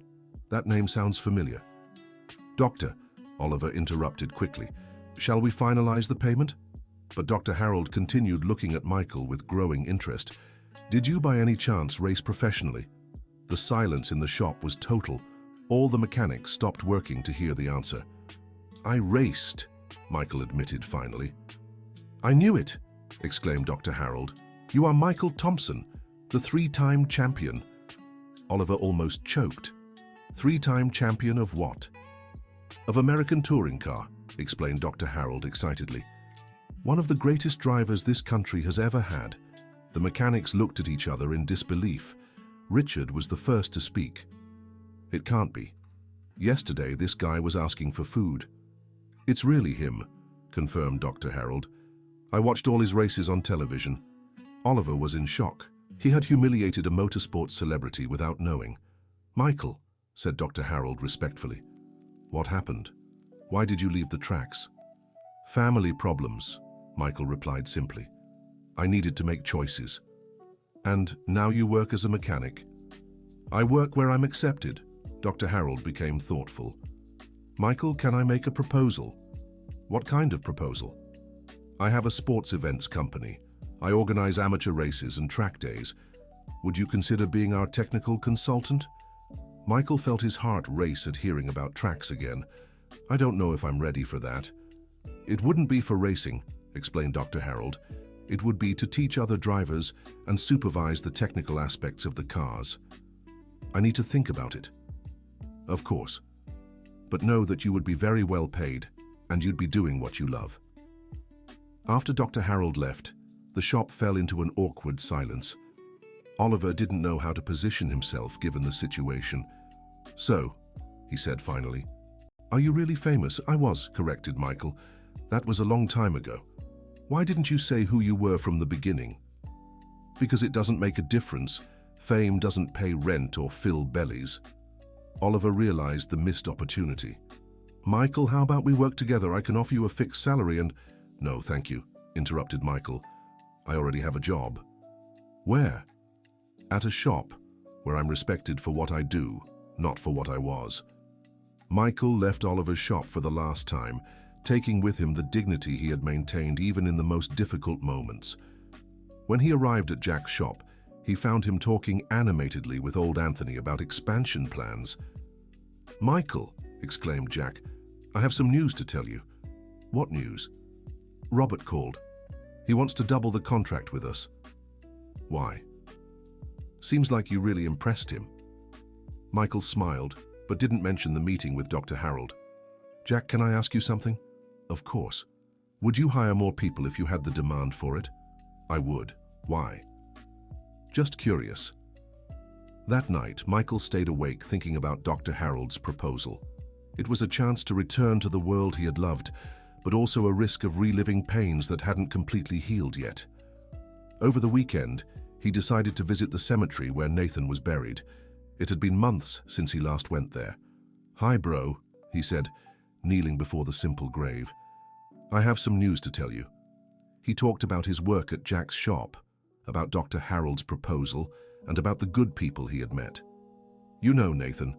that name sounds familiar. Doctor, Oliver interrupted quickly. Shall we finalize the payment? But Dr. Harold continued looking at Michael with growing interest. Did you by any chance race professionally? The silence in the shop was total. All the mechanics stopped working to hear the answer. I raced, Michael admitted finally. I knew it, exclaimed Dr. Harold. You are Michael Thompson, the three-time champion. Oliver almost choked. Three-time champion of what? Of American touring car, explained Dr. Harold excitedly. One of the greatest drivers this country has ever had. The mechanics looked at each other in disbelief. Richard was the first to speak. It can't be. Yesterday, this guy was asking for food. It's really him, confirmed Dr. Harold. I watched all his races on television. Oliver was in shock. He had humiliated a motorsport celebrity without knowing. Michael, said Dr. Harold respectfully. What happened? Why did you leave the tracks? Family problems, Michael replied simply. I needed to make choices. And now you work as a mechanic? I work where I'm accepted. Dr. Harold became thoughtful. Michael, can I make a proposal? What kind of proposal? I have a sports events company. I organize amateur races and track days. Would you consider being our technical consultant? Michael felt his heart race at hearing about tracks again. I don't know if I'm ready for that. It wouldn't be for racing, explained Dr. Harold. It would be to teach other drivers and supervise the technical aspects of the cars. I need to think about it. Of course. But know that you would be very well paid and you'd be doing what you love. After Dr. Harold left, the shop fell into an awkward silence. Oliver didn't know how to position himself given the situation. So, he said finally, are you really famous? I was, corrected Michael. That was a long time ago. Why didn't you say who you were from the beginning? Because it doesn't make a difference. Fame doesn't pay rent or fill bellies. Oliver realized the missed opportunity. Michael, how about we work together? I can offer you a fixed salary and... No, thank you, interrupted Michael. I already have a job. Where? At a shop, where I'm respected for what I do, not for what I was. Michael left Oliver's shop for the last time, taking with him the dignity he had maintained even in the most difficult moments. When he arrived at Jack's shop, he found him talking animatedly with old Anthony about expansion plans. Michael, exclaimed Jack, I have some news to tell you. What news? Robert called. He wants to double the contract with us. Why? Seems like you really impressed him. Michael smiled, but didn't mention the meeting with Dr. Harold. Jack, can I ask you something? Of course. Would you hire more people if you had the demand for it? I would. Why? Just curious. That night, Michael stayed awake thinking about Dr. Harold's proposal. It was a chance to return to the world he had loved, but also a risk of reliving pains that hadn't completely healed yet. Over the weekend, he decided to visit the cemetery where Nathan was buried. It had been months since he last went there. "Hi, bro," he said, kneeling before the simple grave. "I have some news to tell you." He talked about his work at Jack's shop, about Dr. Harold's proposal, and about the good people he had met. "You know, Nathan,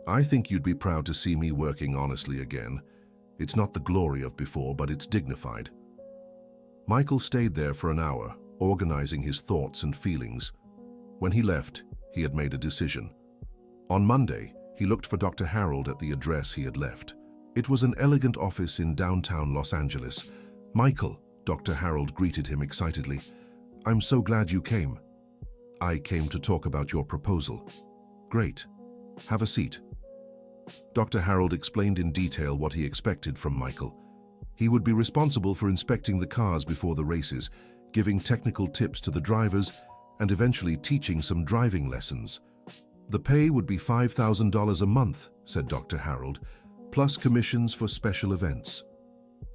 I think you'd be proud to see me working honestly again. It's not the glory of before, but it's dignified." Michael stayed there for an hour, organizing his thoughts and feelings. When he left, he had made a decision. On Monday, he looked for Dr. Harold at the address he had left. It was an elegant office in downtown Los Angeles. "Michael," Dr. Harold greeted him excitedly. "I'm so glad you came." "I came to talk about your proposal." "Great. Have a seat." Dr. Harold explained in detail what he expected from Michael. He would be responsible for inspecting the cars before the races, giving technical tips to the drivers, and eventually teaching some driving lessons. "The pay would be $5,000 a month," said Dr. Harold, "plus commissions for special events."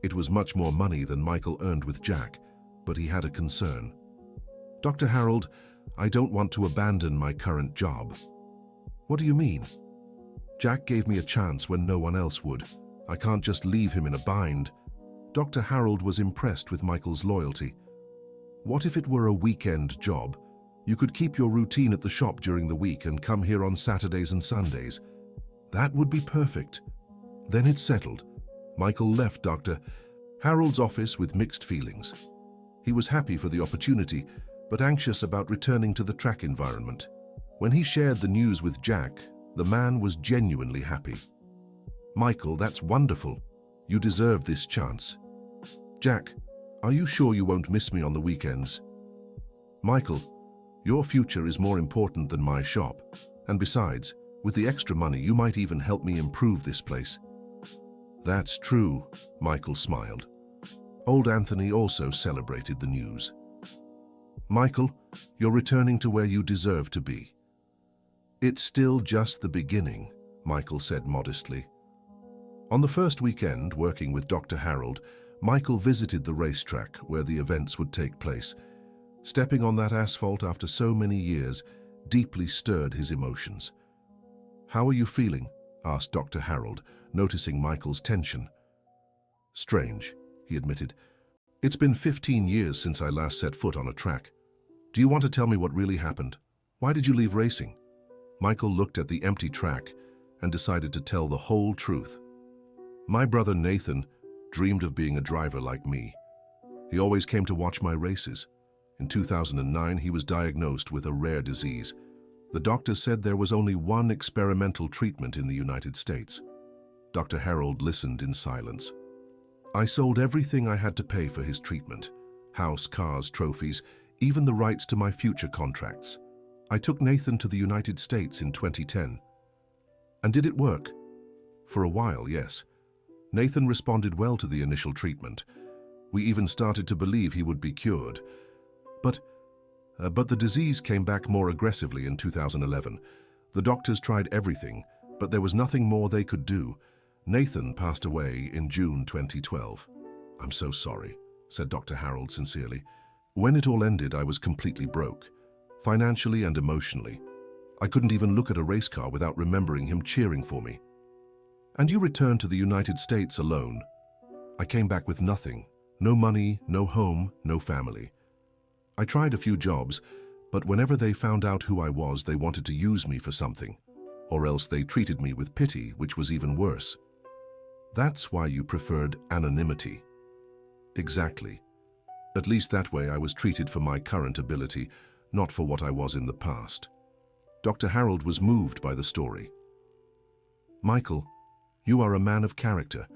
It was much more money than Michael earned with Jack, but he had a concern. "Dr. Harold, I don't want to abandon my current job." "What do you mean?" "Jack gave me a chance when no one else would. I can't just leave him in a bind." Dr. Harold was impressed with Michael's loyalty. "What if it were a weekend job? You could keep your routine at the shop during the week and come here on Saturdays and Sundays." "That would be perfect." Then it's settled. Michael left Dr. Harold's office with mixed feelings. He was happy for the opportunity, but anxious about returning to the track environment. When he shared the news with Jack, the man was genuinely happy. "Michael, that's wonderful. You deserve this chance." "Jack, are you sure you won't miss me on the weekends?" "Michael, your future is more important than my shop. And besides, with the extra money, you might even help me improve this place." "That's true," Michael smiled. Old Anthony also celebrated the news. "Michael, you're returning to where you deserve to be." "It's still just the beginning," Michael said modestly. On the first weekend, working with Dr. Harold, Michael visited the racetrack where the events would take place. Stepping on that asphalt after so many years deeply stirred his emotions. "How are you feeling?" asked Dr. Harold, noticing Michael's tension. "Strange," he admitted. "It's been 15 years since I last set foot on a track. Do you want to tell me what really happened? Why did you leave racing?" Michael looked at the empty track and decided to tell the whole truth. "My brother Nathan dreamed of being a driver like me. He always came to watch my races. In 2009, he was diagnosed with a rare disease. The doctor said there was only one experimental treatment in the United States." Dr. Harold listened in silence. "I sold everything I had to pay for his treatment. House, cars, trophies, even the rights to my future contracts. I took Nathan to the United States in 2010. And did it work? For a while, yes. Nathan responded well to the initial treatment. We even started to believe he would be cured. But the disease came back more aggressively in 2011. The doctors tried everything, but there was nothing more they could do. Nathan passed away in June 2012. "I'm so sorry," said Dr. Harold sincerely. "When it all ended, I was completely broke, financially and emotionally. I couldn't even look at a race car without remembering him cheering for me." "And you returned to the United States alone?" "I came back with nothing. No money, no home, no family. I tried a few jobs, but whenever they found out who I was, they wanted to use me for something. Or else they treated me with pity, which was even worse." "That's why you preferred anonymity." "Exactly. At least that way I was treated for my current ability, not for what I was in the past." Dr. Harold was moved by the story. "Michael, you are a man of character.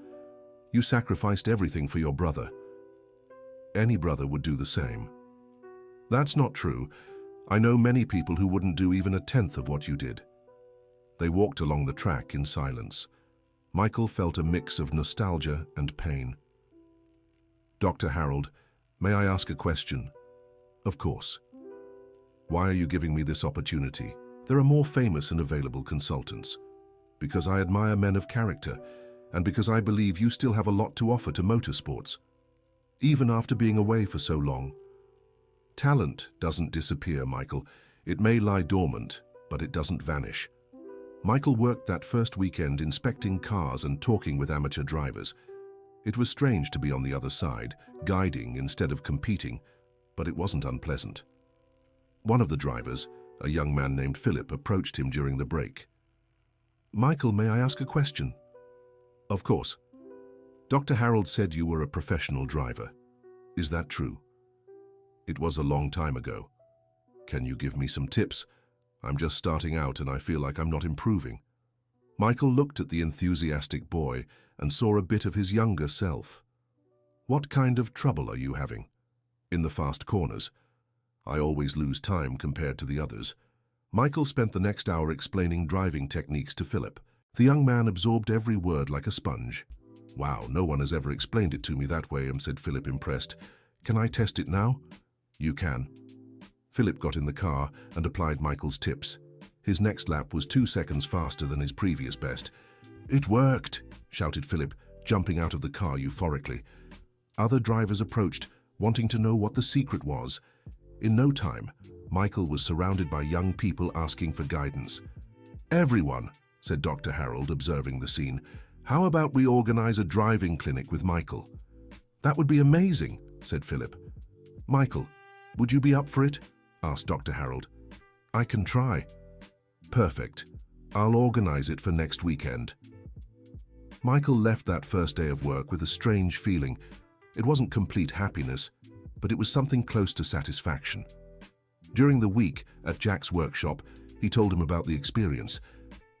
You sacrificed everything for your brother. Any brother would do the same." "That's not true. I know many people who wouldn't do even a tenth of what you did." They walked along the track in silence. Michael felt a mix of nostalgia and pain. "Dr. Harold, may I ask a question?" "Of course." "Why are you giving me this opportunity? There are more famous and available consultants." "Because I admire men of character, and because I believe you still have a lot to offer to motorsports, even after being away for so long." Talent doesn't disappear, Michael. It may lie dormant, but it doesn't vanish. Michael worked that first weekend inspecting cars and talking with amateur drivers. It was strange to be on the other side, guiding instead of competing, but it wasn't unpleasant. One of the drivers, a young man named Philip, approached him during the break. "Michael, may I ask a question?" "Of course." "Dr. Harold said you were a professional driver. Is that true?" "It was a long time ago. Can you give me some tips? I'm just starting out and I feel like I'm not improving." Michael looked at the enthusiastic boy and saw a bit of his younger self. "What kind of trouble are you having?" "In the fast corners. I always lose time compared to the others." Michael spent the next hour explaining driving techniques to Philip. The young man absorbed every word like a sponge. "Wow, no one has ever explained it to me that way," said Philip, impressed. "Can I test it now?" "You can." Philip got in the car and applied Michael's tips. His next lap was 2 seconds faster than his previous best. "It worked!" shouted Philip, jumping out of the car euphorically. Other drivers approached, wanting to know what the secret was. In no time, Michael was surrounded by young people asking for guidance. "Everyone," said Dr. Harold, observing the scene, "how about we organize a driving clinic with Michael?" "That would be amazing," said Philip. "Michael, would you be up for it?" asked Dr. Harold. "I can try." "Perfect. I'll organize it for next weekend." Michael left that first day of work with a strange feeling. It wasn't complete happiness, but it was something close to satisfaction. During the week at Jack's workshop, he told him about the experience.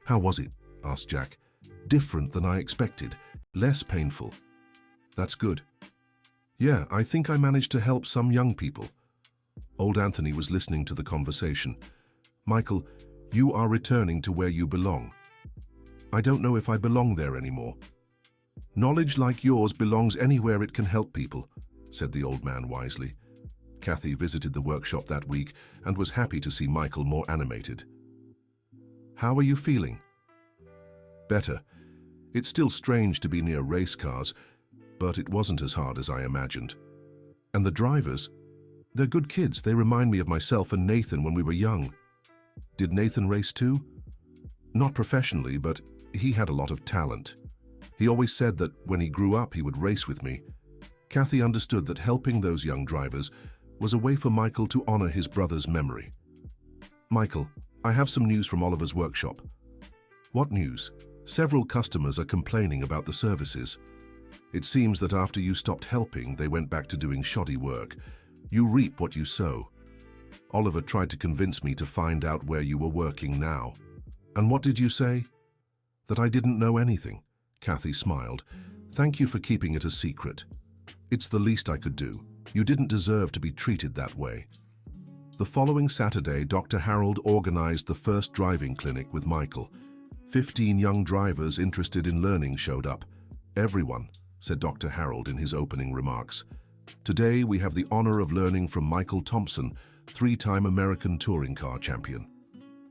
"How was it?" asked Jack. "Different than I expected. Less painful." "That's good." "Yeah, I think I managed to help some young people." Old Anthony was listening to the conversation. "Michael, you are returning to where you belong." "I don't know if I belong there anymore." "Knowledge like yours belongs anywhere it can help people," said the old man wisely. Kathy visited the workshop that week and was happy to see Michael more animated. "How are you feeling?" "Better. It's still strange to be near race cars, but it wasn't as hard as I imagined. And the drivers? They're good kids. They remind me of myself and Nathan when we were young." "Did Nathan race too?" "Not professionally, but he had a lot of talent. He always said that when he grew up he would race with me." Kathy understood that helping those young drivers was a way for Michael to honor his brother's memory. "Michael, I have some news from Oliver's workshop." "What news?" "Several customers are complaining about the services. It seems that after you stopped helping, they went back to doing shoddy work. You reap what you sow. Oliver tried to convince me to find out where you were working now." "And what did you say?" "That I didn't know anything." Kathy smiled. "Thank you for keeping it a secret. It's the least I could do. You didn't deserve to be treated that way." The following Saturday, Dr. Harold organized the first driving clinic with Michael. 15 young drivers interested in learning showed up. "Everyone," said Dr. Harold in his opening remarks. "Today we have the honor of learning from Michael Thompson, 3-time American touring car champion."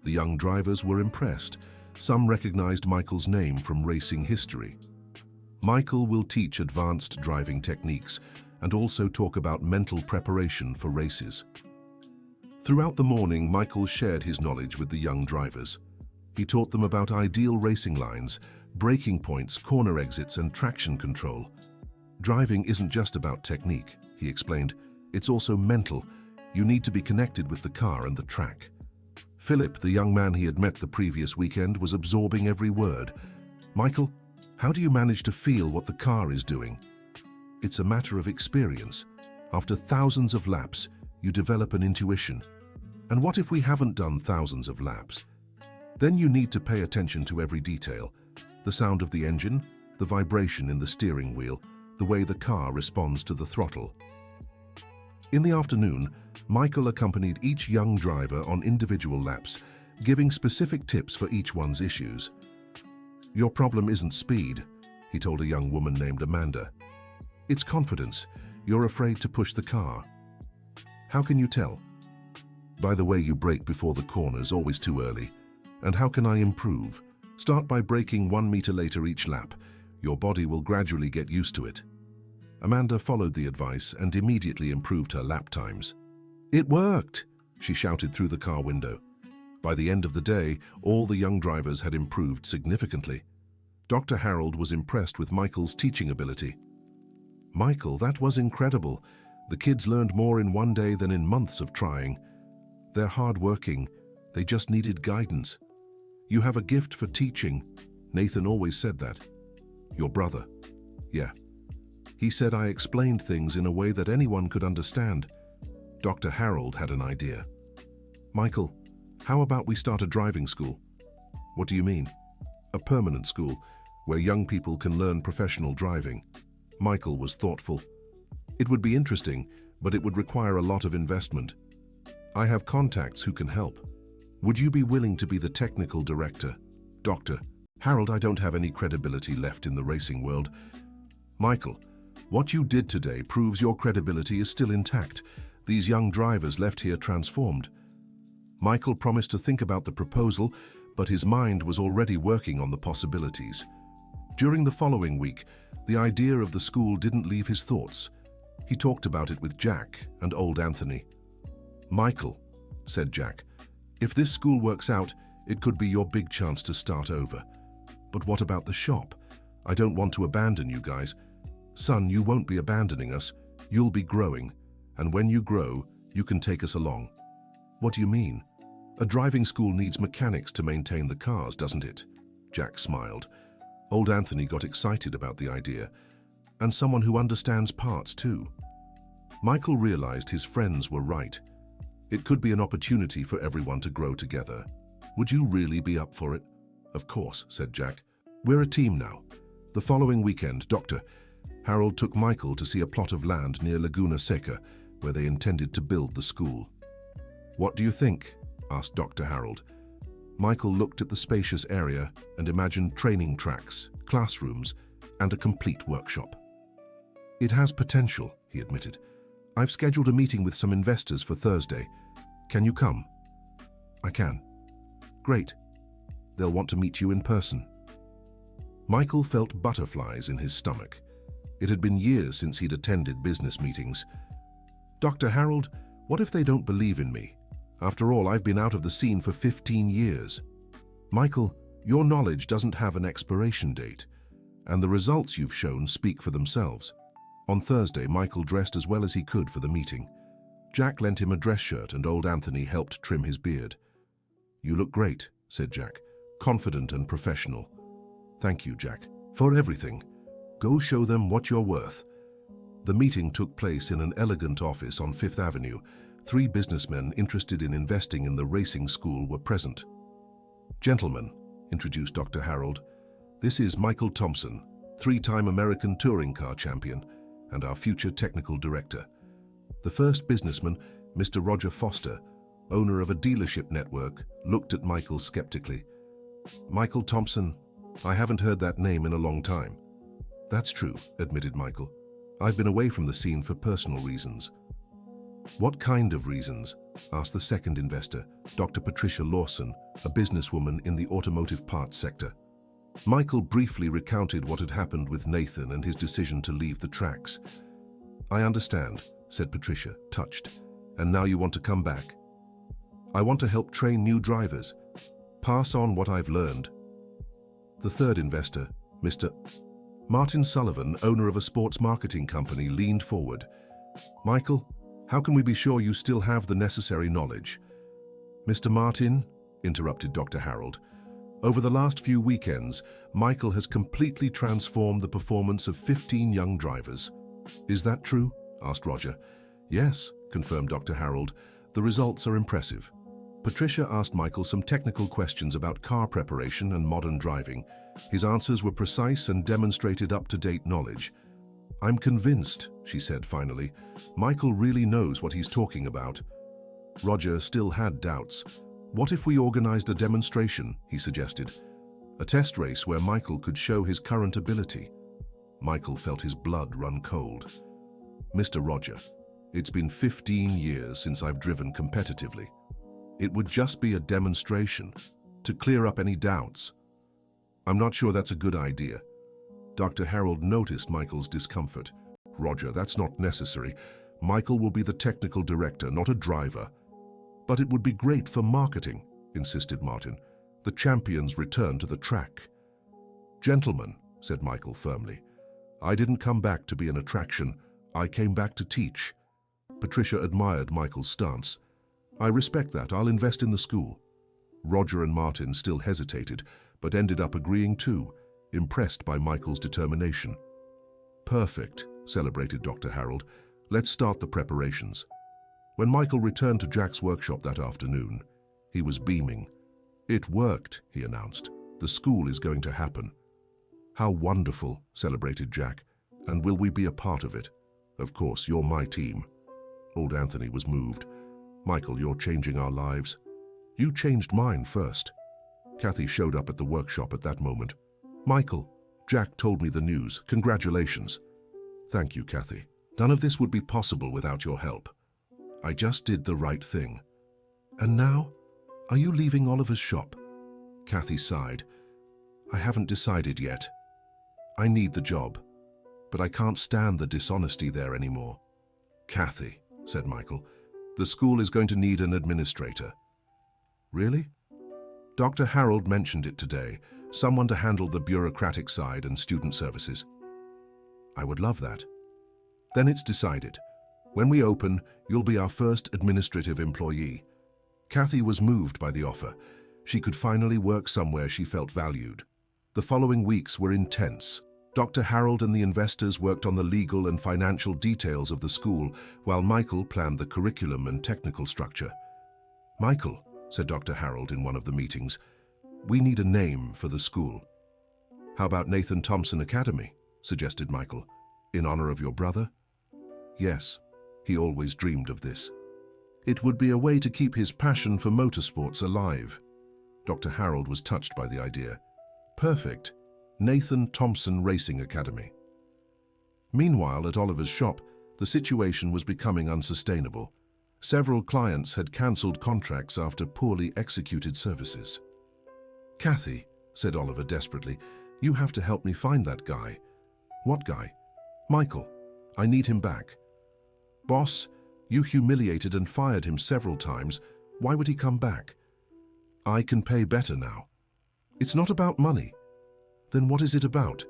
The young drivers were impressed. Some recognized Michael's name from racing history. Michael will teach advanced driving techniques and also talk about mental preparation for races. Throughout the morning, Michael shared his knowledge with the young drivers. He taught them about ideal racing lines, braking points, corner exits, and traction control. "Driving isn't just about technique," he explained. "It's also mental. You need to be connected with the car and the track." Philip, the young man he had met the previous weekend, was absorbing every word. "Michael, how do you manage to feel what the car is doing?" "It's a matter of experience. After thousands of laps, you develop an intuition. And what if we haven't done thousands of laps? Then you need to pay attention to every detail. The sound of the engine, the vibration in the steering wheel, the way the car responds to the throttle." In the afternoon, Michael accompanied each young driver on individual laps, giving specific tips for each one's issues. "Your problem isn't speed," he told a young woman named Amanda. "It's confidence. You're afraid to push the car." "How can you tell?" "By the way you brake before the corners, always too early." "And how can I improve?" "Start by braking 1 meter later each lap. Your body will gradually get used to it." Amanda followed the advice and immediately improved her lap times. "It worked!" she shouted through the car window. By the end of the day, all the young drivers had improved significantly. Dr. Harold was impressed with Michael's teaching ability. "Michael, that was incredible. The kids learned more in one day than in months of trying. They're hard-working. They just needed guidance. You have a gift for teaching. Nathan always said that." "Your brother?" "Yeah. He said I explained things in a way that anyone could understand." Dr. Harold had an idea. "Michael, how about we start a driving school?" "What do you mean?" "A permanent school, where young people can learn professional driving." Michael was thoughtful. "It would be interesting, but it would require a lot of investment. I have contacts who can help. Would you be willing to be the technical director?" "Dr. Harold, I don't have any credibility left in the racing world." "Michael, what you did today proves your credibility is still intact. These young drivers left here transformed." Michael promised to think about the proposal, but his mind was already working on the possibilities. During the following week, the idea of the school didn't leave his thoughts. He talked about it with Jack and old Anthony. "Michael," said Jack, "if this school works out, it could be your big chance to start over. But what about the shop? I don't want to abandon you guys." "Son, you won't be abandoning us. You'll be growing. And when you grow, you can take us along." "What do you mean? A driving school needs mechanics to maintain the cars, doesn't it?" Jack smiled. Old Anthony got excited about the idea. "And someone who understands parts too." Michael realized his friends were right. It could be an opportunity for everyone to grow together. "Would you really be up for it?" "Of course," said Jack. "We're a team now." The following weekend, Dr. Harold took Michael to see a plot of land near Laguna Seca, where they intended to build the school. "What do you think?" asked Dr. Harold. Michael looked at the spacious area and imagined training tracks, classrooms, and a complete workshop. "It has potential," he admitted. "I've scheduled a meeting with some investors for Thursday. Can you come?" "I can." "Great. They'll want to meet you in person." Michael felt butterflies in his stomach. It had been years since he'd attended business meetings. "Dr. Harold, what if they don't believe in me? After all, I've been out of the scene for 15 years. "Michael, your knowledge doesn't have an expiration date, and the results you've shown speak for themselves." On Thursday, Michael dressed as well as he could for the meeting. Jack lent him a dress shirt and old Anthony helped trim his beard. "You look great," said Jack, "confident and professional." "Thank you, Jack, for everything. Go show them what you're worth." The meeting took place in an elegant office on Fifth Avenue. 3 businessmen interested in investing in the racing school were present. "Gentlemen," introduced Dr. Harold, "this is Michael Thompson, 3-time American touring car champion, and our future technical director." The first businessman, Mr. Roger Foster, owner of a dealership network, looked at Michael skeptically. "Michael Thompson, I haven't heard that name in a long time." "That's true," admitted Michael. "I've been away from the scene for personal reasons." "What kind of reasons?" asked the second investor, Dr. Patricia Lawson, a businesswoman in the automotive parts sector. Michael briefly recounted what had happened with Nathan and his decision to leave the tracks. "I understand," said Patricia, touched. "And now you want to come back?" "I want to help train new drivers. Pass on what I've learned." The third investor, Mr. Martin Sullivan, owner of a sports marketing company, leaned forward. "Michael, how can we be sure you still have the necessary knowledge?" "Mr. Martin," interrupted Dr. Harold, "over the last few weekends, Michael has completely transformed the performance of 15 young drivers." "Is that true?" asked Roger. "Yes," confirmed Dr. Harold. "The results are impressive." Patricia asked Michael some technical questions about car preparation and modern driving. His answers were precise and demonstrated up-to-date knowledge. "I'm convinced," she said finally. "Michael really knows what he's talking about." Roger still had doubts. "What if we organized a demonstration?" he suggested. "A test race where Michael could show his current ability." Michael felt his blood run cold. "Mr. Roger, it's been 15 years since I've driven competitively. It would just be a demonstration, to clear up any doubts." "I'm not sure that's a good idea." Dr. Harold noticed Michael's discomfort. "Roger, that's not necessary. Michael will be the technical director, not a driver. But it would be great for marketing, insisted Martin. The champions return to the track. Gentlemen, said Michael firmly, I didn't come back to be an attraction. I came back to teach. Patricia admired Michael's stance. I respect that. I'll invest in the school. Roger and Martin still hesitated, but ended up agreeing too, impressed by Michael's determination. Perfect, celebrated Dr. Harold. Let's start the preparations. When Michael returned to Jack's workshop that afternoon, he was beaming. It worked, he announced. The school is going to happen. How wonderful, celebrated Jack. And will we be a part of it? Of course, you're my team. Old Anthony was moved. Michael, you're changing our lives. You changed mine first. Kathy showed up at the workshop at that moment. Michael, Jack told me the news. Congratulations. Thank you, Kathy. None of this would be possible without your help. I just did the right thing. And now, are you leaving Oliver's shop? Kathy sighed. I haven't decided yet. I need the job, but I can't stand the dishonesty there anymore. Kathy, said Michael, the school is going to need an administrator. Really? Dr. Harold mentioned it today, someone to handle the bureaucratic side and student services. I would love that. Then it's decided. When we open, you'll be our first administrative employee. Kathy was moved by the offer. She could finally work somewhere she felt valued. The following weeks were intense. Dr. Harold and the investors worked on the legal and financial details of the school, while Michael planned the curriculum and technical structure. Michael, said Dr. Harold in one of the meetings, we need a name for the school. How about Nathan Thompson Academy, suggested Michael, in honor of your brother? Yes, he always dreamed of this. It would be a way to keep his passion for motorsports alive. Dr. Harold was touched by the idea. Perfect. Nathan Thompson Racing Academy. Meanwhile, at Oliver's shop, the situation was becoming unsustainable. Several clients had cancelled contracts after poorly executed services. Kathy, said Oliver desperately, you have to help me find that guy. What guy? Michael. I need him back. Boss, you humiliated and fired him several times. Why would he come back? I can pay better now. It's not about money. Then what is it about?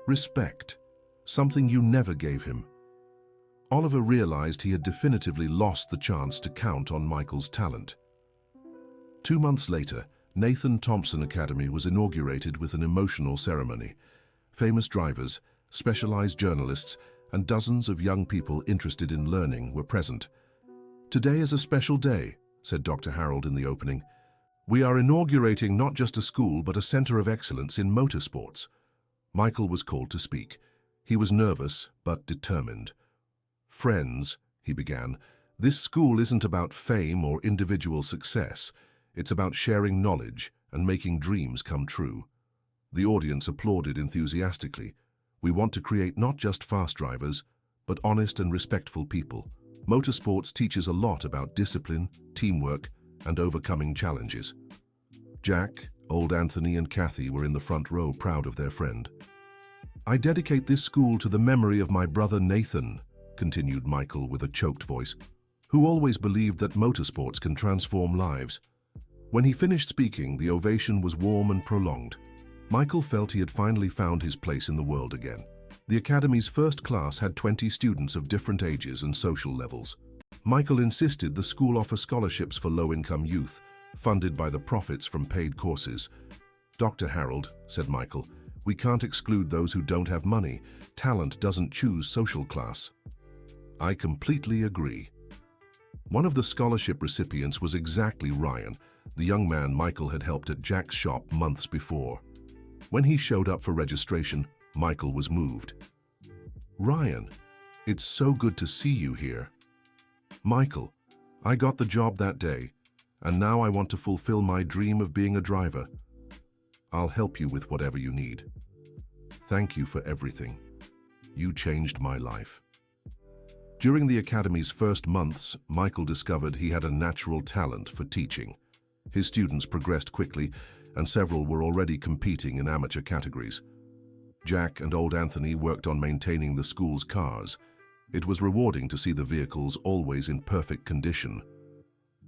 Respect. Something you never gave him. Oliver realized he had definitively lost the chance to count on Michael's talent. 2 months later, Nathan Thompson Academy was inaugurated with an emotional ceremony. Famous drivers, specialized journalists, and dozens of young people interested in learning were present. Today is a special day, said Dr. Harold in the opening. We are inaugurating not just a school, but a center of excellence in motorsports. Michael was called to speak. He was nervous, but determined. Friends, he began, this school isn't about fame or individual success. It's about sharing knowledge and making dreams come true. The audience applauded enthusiastically. We want to create not just fast drivers, but honest and respectful people. Motorsports teaches a lot about discipline, teamwork, and overcoming challenges. Jack, old Anthony, and Kathy were in the front row, proud of their friend. I dedicate this school to the memory of my brother Nathan, continued Michael with a choked voice, who always believed that motorsports can transform lives. When he finished speaking, the ovation was warm and prolonged. Michael felt he had finally found his place in the world again. The Academy's first class had 20 students of different ages and social levels. Michael insisted the school offer scholarships for low-income youth, funded by the profits from paid courses. Dr. Harold, said Michael, we can't exclude those who don't have money. Talent doesn't choose social class. I completely agree. One of the scholarship recipients was exactly Ryan, the young man Michael had helped at Jack's shop months before. When he showed up for registration, Michael was moved. Ryan, it's so good to see you here. Michael, I got the job that day, and now I want to fulfill my dream of being a driver. I'll help you with whatever you need. Thank you for everything. You changed my life. During the Academy's first months, Michael discovered he had a natural talent for teaching. His students progressed quickly, and several were already competing in amateur categories. Jack and old Anthony worked on maintaining the school's cars. It was rewarding to see the vehicles always in perfect condition.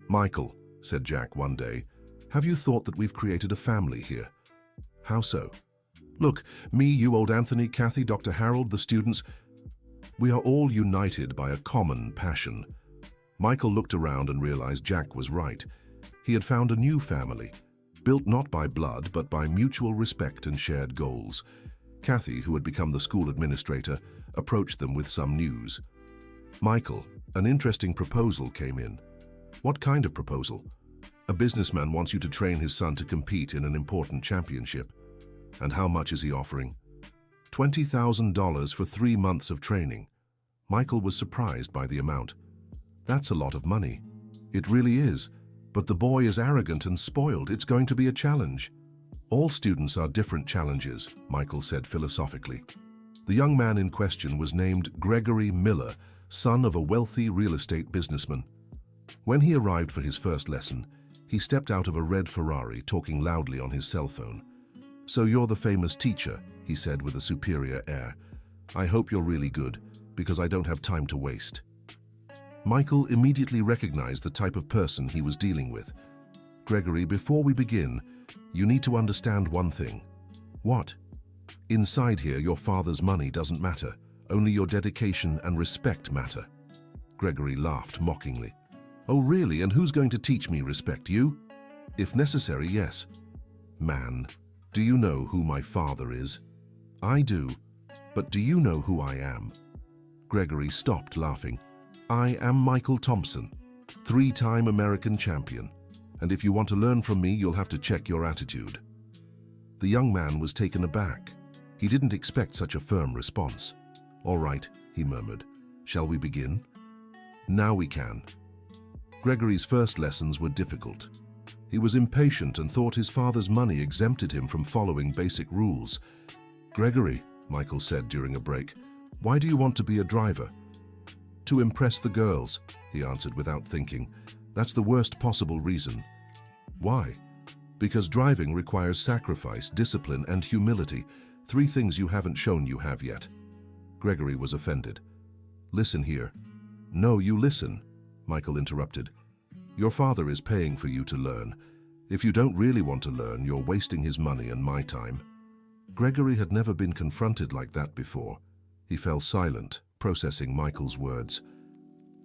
"Michael," said Jack one day, "have you thought that we've created a family here?" "How so?" "Look, me, you, old Anthony, Kathy, Dr. Harold, the students, we are all united by a common passion." Michael looked around and realized Jack was right. He had found a new family, built not by blood but by mutual respect and shared goals. Kathy, who had become the school administrator, approached them with some news. "Michael, an interesting proposal came in." "What kind of proposal?" "A businessman wants you to train his son to compete in an important championship." "And how much is he offering?" $20,000 for 3 months of training. Michael was surprised by the amount. "That's a lot of money." "It really is, but the boy is arrogant and spoiled. It's going to be a challenge." "All students are different challenges," Michael said philosophically. The young man in question was named Gregory Miller, son of a wealthy real estate businessman. When he arrived for his first lesson, he stepped out of a red Ferrari, talking loudly on his cell phone. "So you're the famous teacher," he said with a superior air. "I hope you're really good, because I don't have time to waste." Michael immediately recognized the type of person he was dealing with. "Gregory, before we begin, you need to understand one thing." "What?" "Inside here, your father's money doesn't matter. Only your dedication and respect matter." Gregory laughed mockingly. "Oh, really? And who's going to teach me respect? You?" "If necessary, yes." "Man, do you know who my father is?" "I do. But do you know who I am?" Gregory stopped laughing. "I am Michael Thompson, 3-time American champion. And if you want to learn from me, you'll have to check your attitude." The young man was taken aback. He didn't expect such a firm response. "All right," he murmured. "Shall we begin?" "Now we can." Gregory's first lessons were difficult. He was impatient and thought his father's money exempted him from following basic rules. "Gregory," Michael said during a break, "why do you want to be a driver?" "To impress the girls," he answered without thinking. "That's the worst possible reason." "Why?" "Because driving requires sacrifice, discipline, and humility, 3 things you haven't shown you have yet." Gregory was offended. "Listen here." "No, you listen," Michael interrupted. "Your father is paying for you to learn. If you don't really want to learn, you're wasting his money and my time." Gregory had never been confronted like that before. He fell silent, processing Michael's words.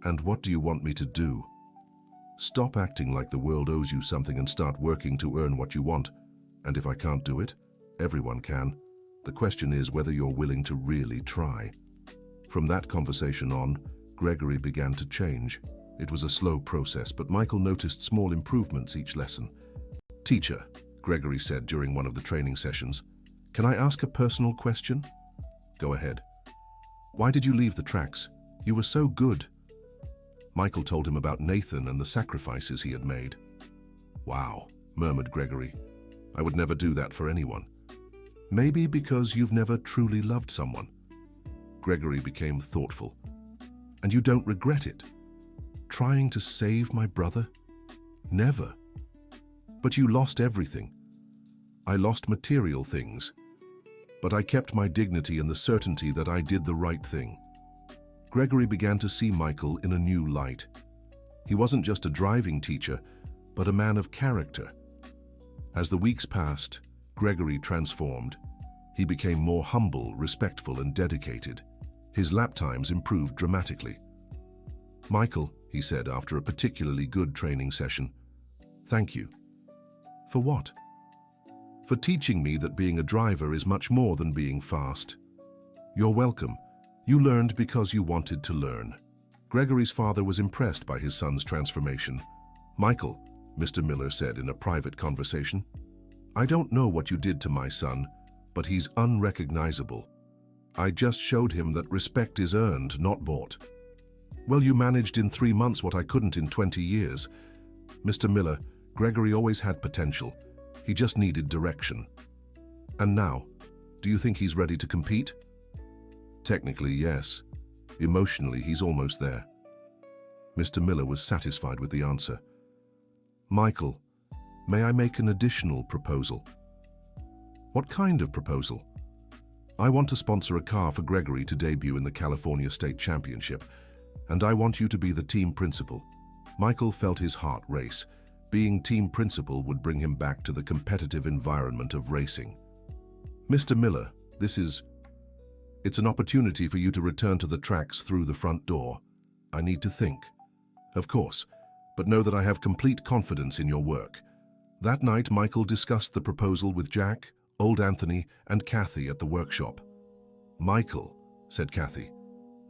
"And what do you want me to do?" "Stop acting like the world owes you something and start working to earn what you want. And if I can't do it, everyone can. The question is whether you're willing to really try." From that conversation on, Gregory began to change. It was a slow process, but Michael noticed small improvements each lesson. "Teacher," Gregory said during one of the training sessions, "can I ask a personal question?" "Go ahead." "Why did you leave the tracks? You were so good." Michael told him about Nathan and the sacrifices he had made. "Wow," murmured Gregory. "I would never do that for anyone." "Maybe because you've never truly loved someone." Gregory became thoughtful. "And you don't regret it? Trying to save my brother? Never. But you lost everything." "I lost material things. But I kept my dignity and the certainty that I did the right thing." Gregory began to see Michael in a new light. He wasn't just a driving teacher, but a man of character. As the weeks passed, Gregory transformed. He became more humble, respectful, and dedicated. His lap times improved dramatically. "Michael," he said after a particularly good training session, "thank you." "For what?" "For teaching me that being a driver is much more than being fast." "You're welcome. You learned because you wanted to learn." Gregory's father was impressed by his son's transformation. "Michael," Mr. Miller said in a private conversation, "I don't know what you did to my son, but he's unrecognizable. I just showed him that respect is earned, not bought." "Well, you managed in 3 months what I couldn't in 20 years. Mr. Miller, Gregory always had potential. He just needed direction." "And now, do you think he's ready to compete?" "Technically, yes. Emotionally, he's almost there." Mr. Miller was satisfied with the answer. "Michael, may I make an additional proposal?" "What kind of proposal?" I want to sponsor a car for Gregory to debut in the California State Championship, and I want you to be the team principal. Michael felt his heart race. Being team principal would bring him back to the competitive environment of racing. Mr. Miller, it's an opportunity for you to return to the tracks through the front door. I need to think. Of course, but know that I have complete confidence in your work. That night, Michael discussed the proposal with Jack, old Anthony, and Kathy at the workshop. Michael, said Kathy,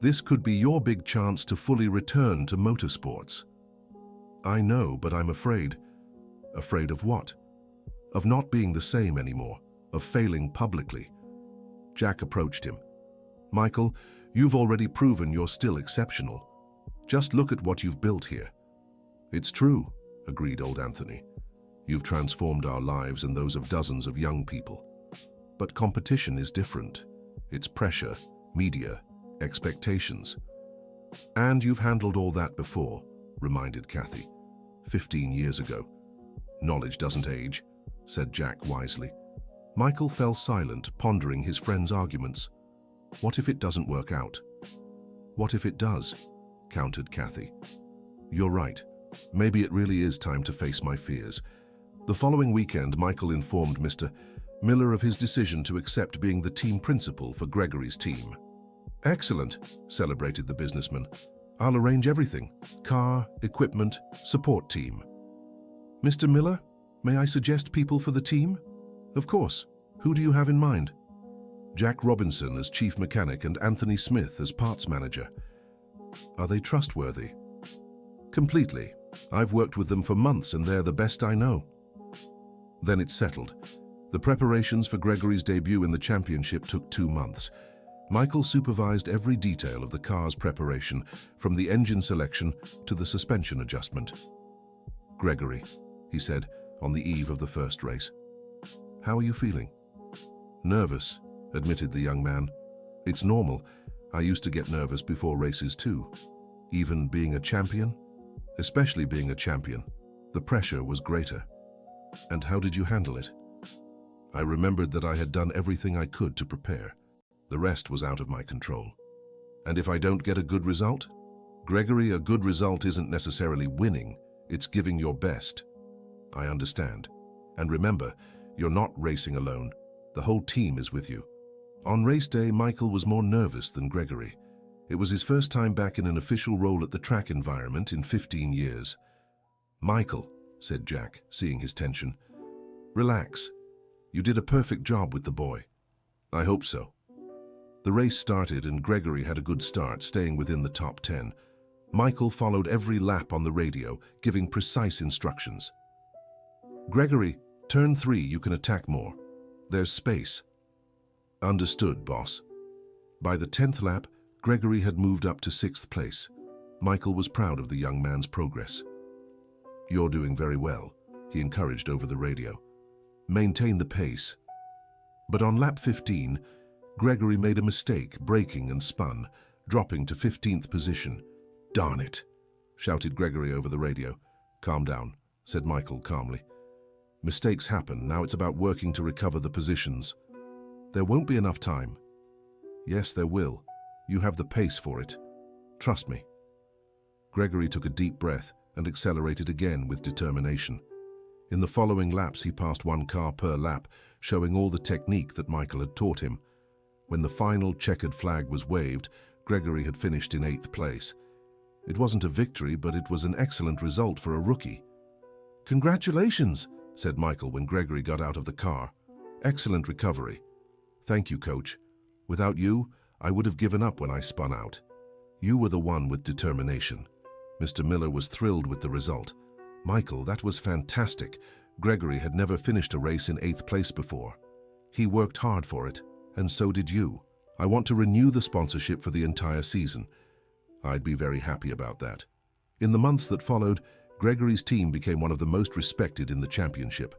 this could be your big chance to fully return to motorsports. I know, but I'm afraid. Afraid of what? Of not being the same anymore, of failing publicly. Jack approached him. Michael, you've already proven you're still exceptional. Just look at what you've built here. It's true, agreed old Anthony. You've transformed our lives and those of dozens of young people. But competition is different. It's pressure, media, expectations. And you've handled all that before, reminded Kathy. 15 years ago. Knowledge doesn't age, said Jack wisely. Michael fell silent, pondering his friend's arguments. What if it doesn't work out? What if it does? Countered Kathy. You're right. Maybe it really is time to face my fears. The following weekend, Michael informed Mr. Miller of his decision to accept being the team principal for Gregory's team. Excellent, celebrated the businessman. I'll arrange everything. Car, equipment, support team. Mr. Miller, may I suggest people for the team? Of course. Who do you have in mind? Jack Robinson as chief mechanic and Anthony Smith as parts manager. Are they trustworthy? Completely. I've worked with them for months and they're the best I know. Then it's settled. The preparations for Gregory's debut in the championship took 2 months. Michael supervised every detail of the car's preparation, from the engine selection to the suspension adjustment. Gregory, he said, on the eve of the first race. How are you feeling? Nervous, admitted the young man. It's normal. I used to get nervous before races too. Even being a champion? Especially being a champion. The pressure was greater. And how did you handle it? I remembered that I had done everything I could to prepare. The rest was out of my control. And if I don't get a good result? Gregory, a good result isn't necessarily winning. It's giving your best. I understand. And remember, you're not racing alone. The whole team is with you. On race day, Michael was more nervous than Gregory. It was his first time back in an official role at the track environment in 15 years. Michael, said Jack, seeing his tension. Relax. You did a perfect job with the boy. I hope so. The race started and Gregory had a good start, staying within the top 10. Michael followed every lap on the radio, giving precise instructions. Gregory, turn 3, you can attack more. There's space. Understood, boss. By the 10th lap, Gregory had moved up to 6th place. Michael was proud of the young man's progress. You're doing very well, he encouraged over the radio. Maintain the pace. But on lap 15, Gregory made a mistake, braking and spun, dropping to 15th position. Darn it, shouted Gregory over the radio. Calm down, said Michael calmly. Mistakes happen, now it's about working to recover the positions. There won't be enough time. Yes, there will. You have the pace for it. Trust me. Gregory took a deep breath and accelerated again with determination. In the following laps, he passed 1 car per lap, showing all the technique that Michael had taught him. When the final checkered flag was waved, Gregory had finished in 8th place. It wasn't a victory, but it was an excellent result for a rookie. Congratulations, said Michael when Gregory got out of the car. Excellent recovery. Thank you, coach. Without you, I would have given up when I spun out. You were the one with determination. Mr. Miller was thrilled with the result. Michael, that was fantastic. Gregory had never finished a race in 8th place before. He worked hard for it, and so did you. I want to renew the sponsorship for the entire season. I'd be very happy about that. In the months that followed, Gregory's team became one of the most respected in the championship,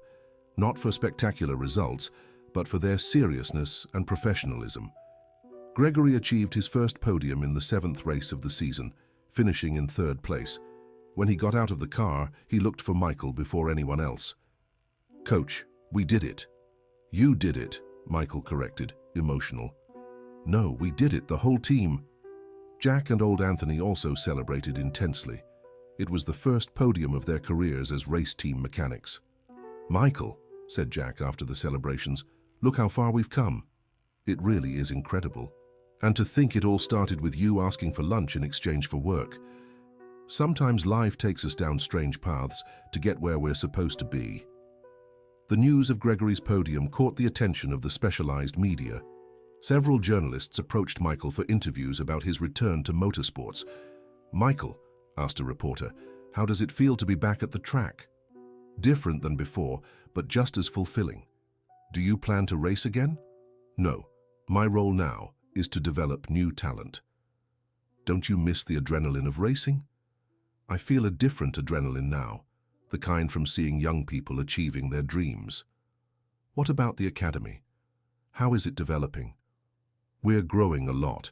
not for spectacular results, but for their seriousness and professionalism. Gregory achieved his first podium in the 7th race of the season, finishing in 3rd place. When he got out of the car, he looked for Michael before anyone else. Coach, we did it. You did it, Michael corrected. emotional. "No, we did it, the whole team." Jack and old Anthony also celebrated intensely. It was the first podium of their careers as race team mechanics. "Michael," said Jack after the celebrations, "look how far we've come. It really is incredible. And to think it all started with you asking for lunch in exchange for work. Sometimes life takes us down strange paths to get where we're supposed to be." The news of Gregory's podium caught the attention of the specialized media. Several journalists approached Michael for interviews about his return to motorsports. "Michael," asked a reporter, "how does it feel to be back at the track?" "Different than before, but just as fulfilling." "Do you plan to race again?" "No. My role now is to develop new talent." "Don't you miss the adrenaline of racing?" "I feel a different adrenaline now, the kind from seeing young people achieving their dreams." "What about the academy? How is it developing?" "We're growing a lot.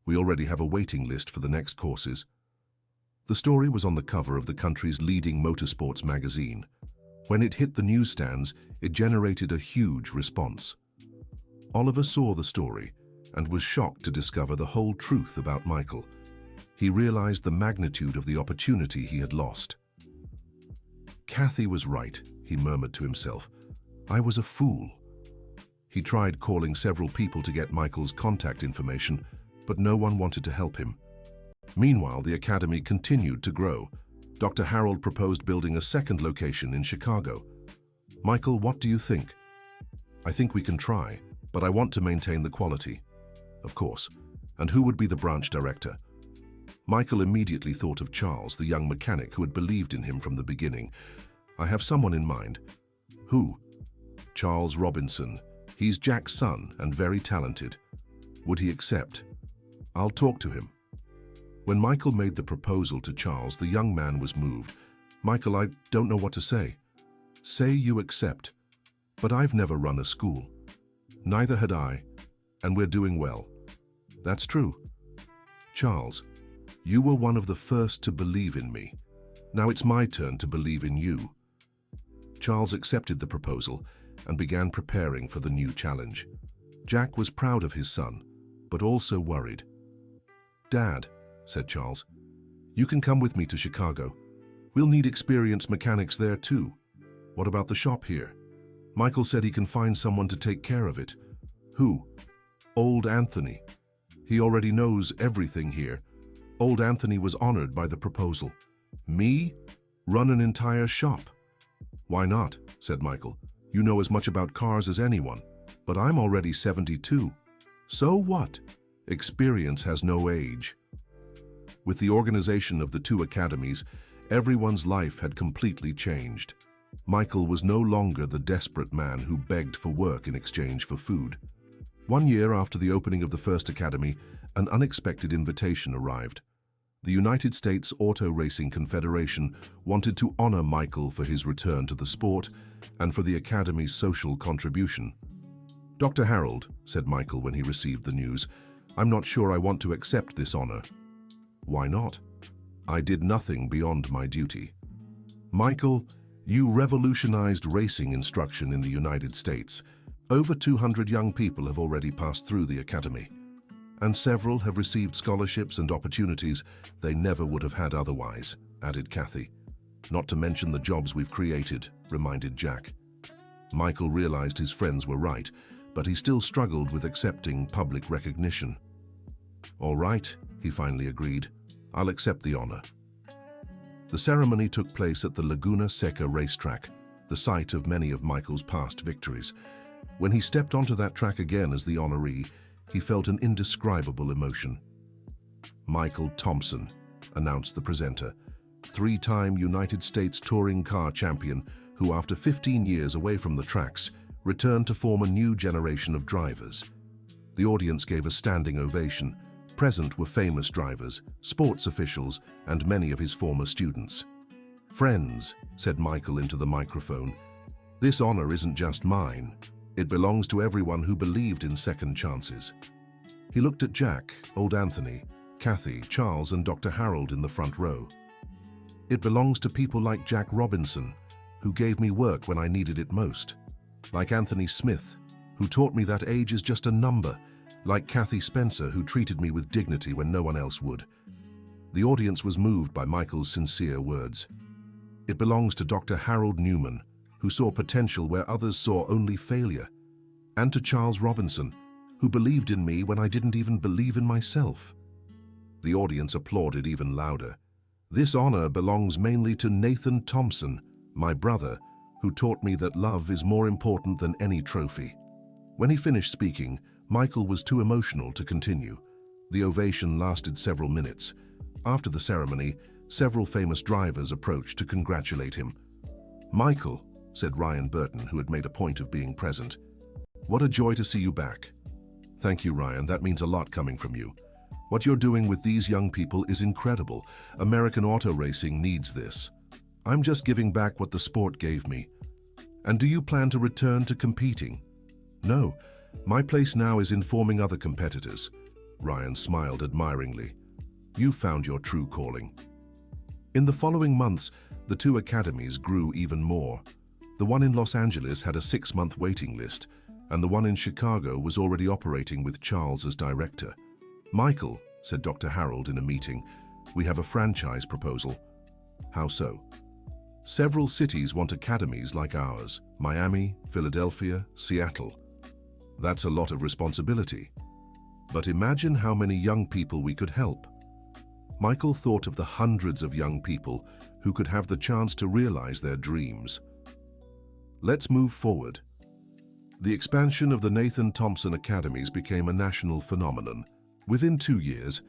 We already have a waiting list for the next courses." The story was on the cover of the country's leading motorsports magazine. When it hit the newsstands, it generated a huge response. Oliver saw the story and was shocked to discover the whole truth about Michael. He realized the magnitude of the opportunity he had lost. "Kathy was right," he murmured to himself. "I was a fool." He tried calling several people to get Michael's contact information, but no one wanted to help him. Meanwhile, the academy continued to grow. Dr. Harold proposed building a second location in Chicago. "Michael, what do you think?" "I think we can try, but I want to maintain the quality." "Of course. And who would be the branch director?" Michael immediately thought of Charles, the young mechanic who had believed in him from the beginning. "I have someone in mind." "Who?" "Charles Robinson. He's Jack's son and very talented." "Would he accept?" "I'll talk to him." When Michael made the proposal to Charles, the young man was moved. "Michael, I don't know what to say." "Say you accept." "But I've never run a school." "Neither had I, and we're doing well." "That's true." "Charles, you were one of the first to believe in me. Now it's my turn to believe in you." Charles accepted the proposal and began preparing for the new challenge. Jack was proud of his son, but also worried. "Dad," said Charles, "you can come with me to Chicago. We'll need experienced mechanics there too. What about the shop here?" Michael said he can find someone to take care of it. "Who?" "Old Anthony. He already knows everything here." Old Anthony was honored by the proposal. "Me? Run an entire shop?" "Why not?" said Michael. "You know as much about cars as anyone." "But I'm already 72. "So what? Experience has no age." With the organization of the two academies, everyone's life had completely changed. Michael was no longer the desperate man who begged for work in exchange for food. 1 year after the opening of the first academy, an unexpected invitation arrived. The United States Auto Racing Confederation wanted to honor Michael for his return to the sport and for the academy's social contribution. "Dr. Harold," said Michael when he received the news, "I'm not sure I want to accept this honor." "Why not?" "I did nothing beyond my duty." "Michael, you revolutionized racing instruction in the United States. Over 200 young people have already passed through the academy, and several have received scholarships and opportunities they never would have had otherwise," added Kathy. "Not to mention the jobs we've created," reminded Jack. Michael realized his friends were right, but he still struggled with accepting public recognition. "All right," he finally agreed. "I'll accept the honor." The ceremony took place at the Laguna Seca racetrack, the site of many of Michael's past victories. When he stepped onto that track again as the honoree, he felt an indescribable emotion. "Michael Thompson," announced the presenter, three-time United States touring car champion who, after 15 years away from the tracks, returned to form a new generation of drivers. The audience gave a standing ovation. Present were famous drivers, sports officials, and many of his former students. "Friends," said Michael into the microphone, "this honor isn't just mine. It belongs to everyone who believed in second chances." He looked at Jack, old Anthony, Kathy, Charles, and Dr. Harold in the front row. "It belongs to people like Jack Robinson, who gave me work when I needed it most. Like Anthony Smith, who taught me that age is just a number, like Kathy Spencer, who treated me with dignity when no one else would. The audience was moved by Michael's sincere words. It belongs to Dr. Harold Newman, who saw potential where others saw only failure, and to Charles Robinson, who believed in me when I didn't even believe in myself. The audience applauded even louder. This honor belongs mainly to Nathan Thompson, my brother, who taught me that love is more important than any trophy. When he finished speaking, Michael was too emotional to continue. The ovation lasted several minutes. After the ceremony, several famous drivers approached to congratulate him. "Michael," said Ryan Burton, who had made a point of being present, "what a joy to see you back." "Thank you, Ryan. That means a lot coming from you. What you're doing with these young people is incredible. American auto racing needs this. I'm just giving back what the sport gave me." "And do you plan to return to competing?" "No. My place now is informing other competitors." Ryan smiled admiringly. "You found your true calling." In the following months, the two academies grew even more. The one in Los Angeles had a 6-month waiting list, and the one in Chicago was already operating with Charles as director. "Michael," said Dr. Harold in a meeting, "we have a franchise proposal." "How so?" "Several cities want academies like ours: Miami, Philadelphia, Seattle. That's a lot of responsibility. But imagine how many young people we could help." Michael thought of the hundreds of young people who could have the chance to realize their dreams. Let's move forward. The expansion of the Nathan Thompson Academies became a national phenomenon. Within 2 years,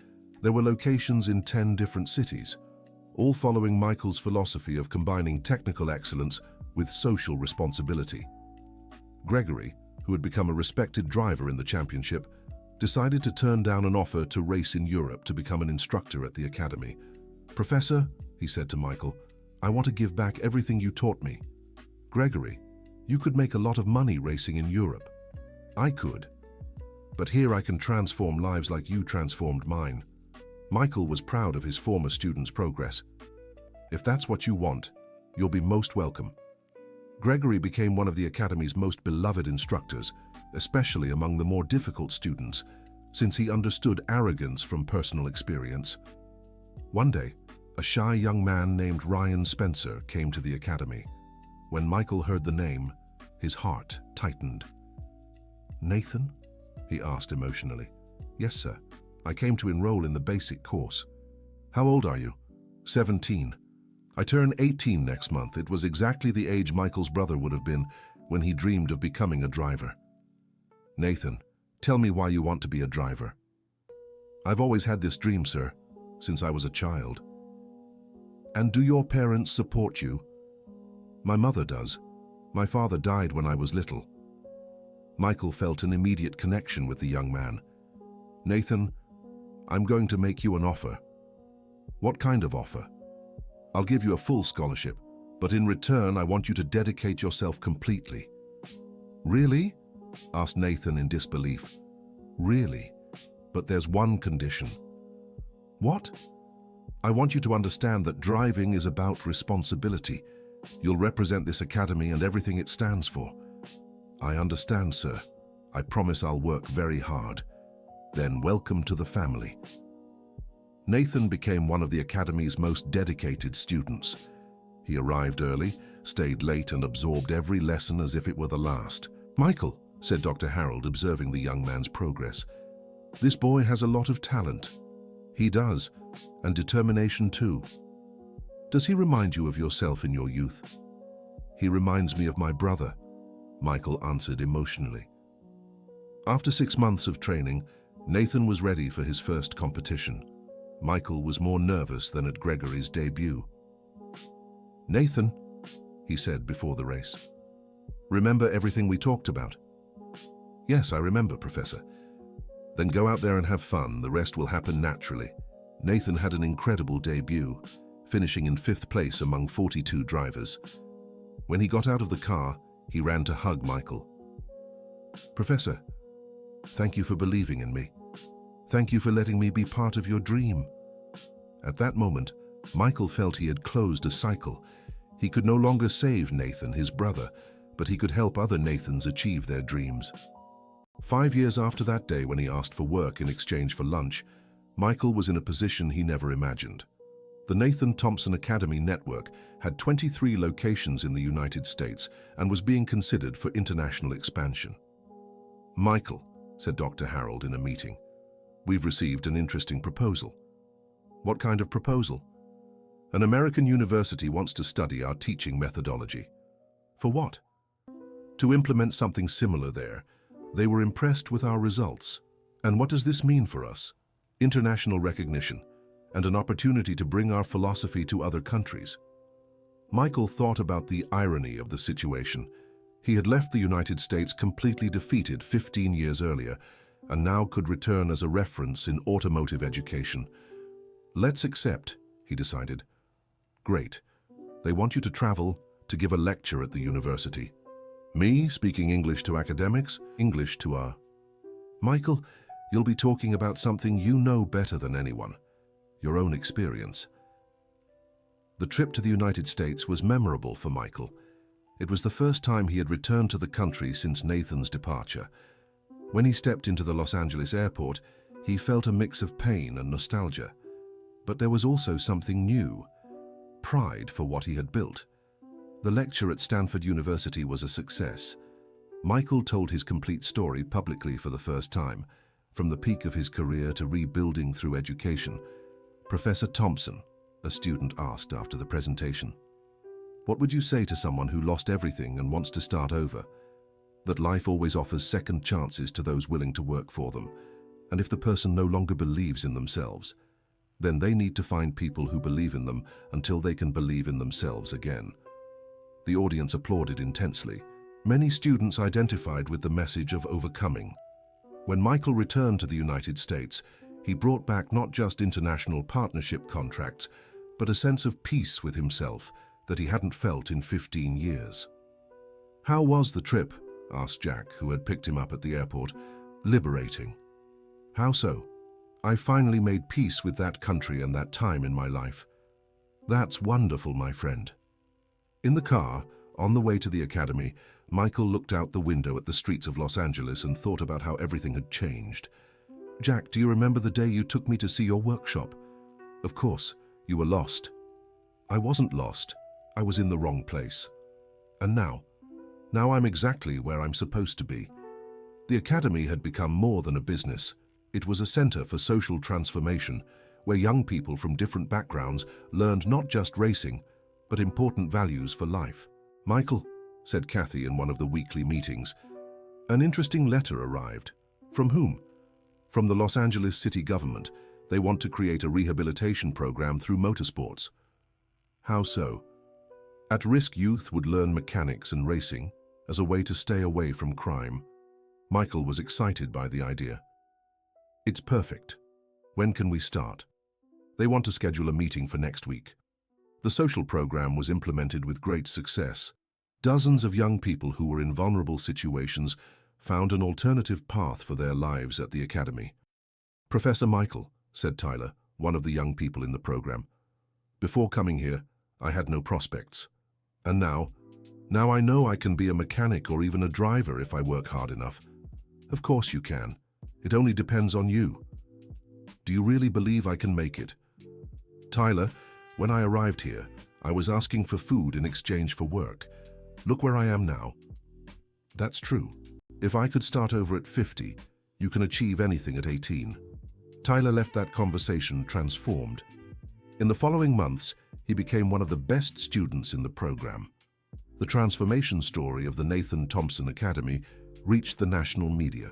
there were locations in 10 different cities, all following Michael's philosophy of combining technical excellence with social responsibility. Gregory, who had become a respected driver in the championship, decided to turn down an offer to race in Europe to become an instructor at the academy. "Professor," he said to Michael, "I want to give back everything you taught me." "Gregory, you could make a lot of money racing in Europe." "I could. But here I can transform lives like you transformed mine." Michael was proud of his former students' progress. "If that's what you want, you'll be most welcome." Gregory became one of the Academy's most beloved instructors, especially among the more difficult students, since he understood arrogance from personal experience. One day, a shy young man named Ryan Spencer came to the Academy. When Michael heard the name, his heart tightened. "Nathan?" he asked emotionally. "Yes, sir. I came to enroll in the basic course." "How old are you?" 17. "I turn 18 next month." It was exactly the age Michael's brother would have been when he dreamed of becoming a driver. "Nathan, tell me why you want to be a driver." "I've always had this dream, sir, since I was a child." "And do your parents support you?" "My mother does. My father died when I was little." Michael felt an immediate connection with the young man. "Nathan, I'm going to make you an offer." "What kind of offer?" "I'll give you a full scholarship, but in return I want you to dedicate yourself completely." "Really?" asked Nathan in disbelief. "Really, but there's one condition." "What?" "I want you to understand that driving is about responsibility. You'll represent this academy and everything it stands for." "I understand, sir. I promise I'll work very hard." "Then welcome to the family." Nathan became one of the Academy's most dedicated students. He arrived early, stayed late, and absorbed every lesson as if it were the last. "Michael," said Dr. Harold, observing the young man's progress, "this boy has a lot of talent." "He does, and determination too." "Does he remind you of yourself in your youth?" "He reminds me of my brother," Michael answered emotionally. After 6 months of training, Nathan was ready for his first competition. Michael was more nervous than at Gregory's debut. "Nathan," he said before the race, "remember everything we talked about?" "Yes, I remember, Professor." "Then go out there and have fun. The rest will happen naturally." Nathan had an incredible debut, finishing in 5th place among 42 drivers. When he got out of the car, he ran to hug Michael. "Professor, thank you for believing in me. Thank you for letting me be part of your dream." At that moment, Michael felt he had closed a cycle. He could no longer save Nathan, his brother, but he could help other Nathans achieve their dreams. 5 years after that day when he asked for work in exchange for lunch, Michael was in a position he never imagined. The Nathan Thompson Academy network had 23 locations in the United States and was being considered for international expansion. "Michael," said Dr. Harold in a meeting, "we've received an interesting proposal." "What kind of proposal?" "An American university wants to study our teaching methodology." "For what?" "To implement something similar there. They were impressed with our results." "And what does this mean for us?" "International recognition and an opportunity to bring our philosophy to other countries." Michael thought about the irony of the situation. He had left the United States completely defeated 15 years earlier and now could return as a reference in automotive education. "Let's accept," he decided. "Great. They want you to travel to give a lecture at the university. Me speaking English to academics, English to our..." "Michael, you'll be talking about something you know better than anyone, your own experience." The trip to the United States was memorable for Michael. It was the first time he had returned to the country since Nathan's departure. When he stepped into the Los Angeles airport, he felt a mix of pain and nostalgia. But there was also something new: pride for what he had built. The lecture at Stanford University was a success. Michael told his complete story publicly for the first time, from the peak of his career to rebuilding through education. "Professor Thompson," a student asked after the presentation, "what would you say to someone who lost everything and wants to start over? That life always offers second chances to those willing to work for them, and if the person no longer believes in themselves, then they need to find people who believe in them until they can believe in themselves again." The audience applauded intensely. Many students identified with the message of overcoming. When Michael returned to the United States, he brought back not just international partnership contracts, but a sense of peace with himself that he hadn't felt in 15 years. "How was the trip?" asked Jack, who had picked him up at the airport. "Liberating." "How so?" "I finally made peace with that country and that time in my life." "That's wonderful, my friend." In the car, on the way to the academy, Michael looked out the window at the streets of Los Angeles and thought about how everything had changed. "Jack, do you remember the day you took me to see your workshop?" "Of course, you were lost." "I wasn't lost. I was in the wrong place. And now I'm exactly where I'm supposed to be." The academy had become more than a business. It was a center for social transformation, where young people from different backgrounds learned not just racing, but important values for life. "Michael," said Kathy in one of the weekly meetings, "an interesting letter arrived." "From whom?" "From the Los Angeles city government. They want to create a rehabilitation program through motorsports." "How so?" "At-risk youth would learn mechanics and racing as a way to stay away from crime." Michael was excited by the idea. "It's perfect. When can we start?" "They want to schedule a meeting for next week." The social program was implemented with great success. Dozens of young people who were in vulnerable situations found an alternative path for their lives at the academy. "Professor Michael," said Tyler, one of the young people in the program, "before coming here, I had no prospects. And now I know I can be a mechanic or even a driver if I work hard enough." "Of course you can. It only depends on you." "Do you really believe I can make it?" "Tyler, when I arrived here, I was asking for food in exchange for work. Look where I am now." "That's true. If I could start over at 50, you can achieve anything at 18. Tyler left that conversation transformed. In the following months, he became one of the best students in the program. The transformation story of the Nathan Thompson Academy reached the national media.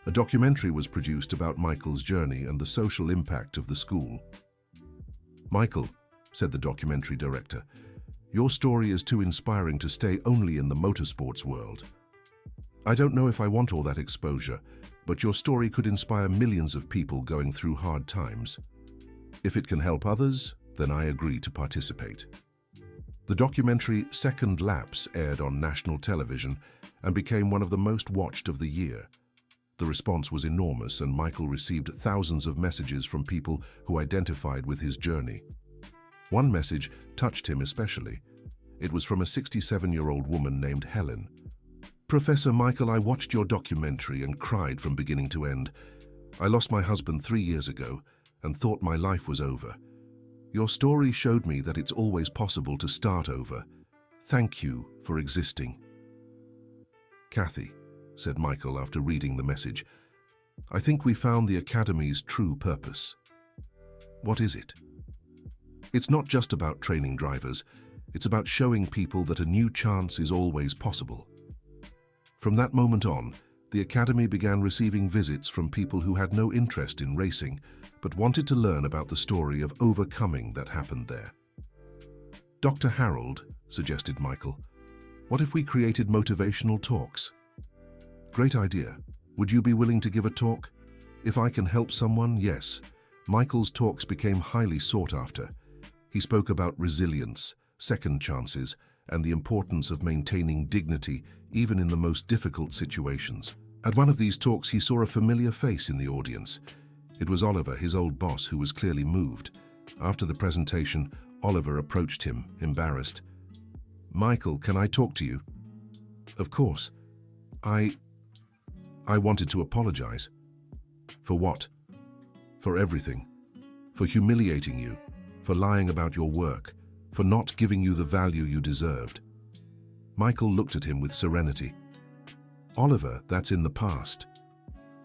A documentary was produced about Michael's journey and the social impact of the school. "Michael," said the documentary director, "your story is too inspiring to stay only in the motorsports world. I don't know if I want all that exposure, but your story could inspire millions of people going through hard times. If it can help others, then I agree to participate." The documentary Second Laps aired on national television and became one of the most watched of the year. The response was enormous, and Michael received thousands of messages from people who identified with his journey. One message touched him especially. It was from a 67-year-old woman named Helen. Professor Michael, I watched your documentary and cried from beginning to end. I lost my husband 3 years ago and thought my life was over. Your story showed me that it's always possible to start over. Thank you for existing. Kathy, said Michael after reading the message, I think we found the Academy's true purpose. What is it? It's not just about training drivers, it's about showing people that a new chance is always possible. From that moment on, the Academy began receiving visits from people who had no interest in racing, but wanted to learn about the story of overcoming that happened there. Dr. Harold, suggested Michael, what if we created motivational talks? Great idea. Would you be willing to give a talk? If I can help someone, yes. Michael's talks became highly sought after. He spoke about resilience, second chances, and the importance of maintaining dignity even in the most difficult situations. At one of these talks, he saw a familiar face in the audience. It was Oliver, his old boss, who was clearly moved. After the presentation, Oliver approached him, embarrassed. Michael, can I talk to you? Of course. I wanted to apologize. For what? For everything. For humiliating you, for lying about your work, for not giving you the value you deserved. Michael looked at him with serenity. Oliver, that's in the past.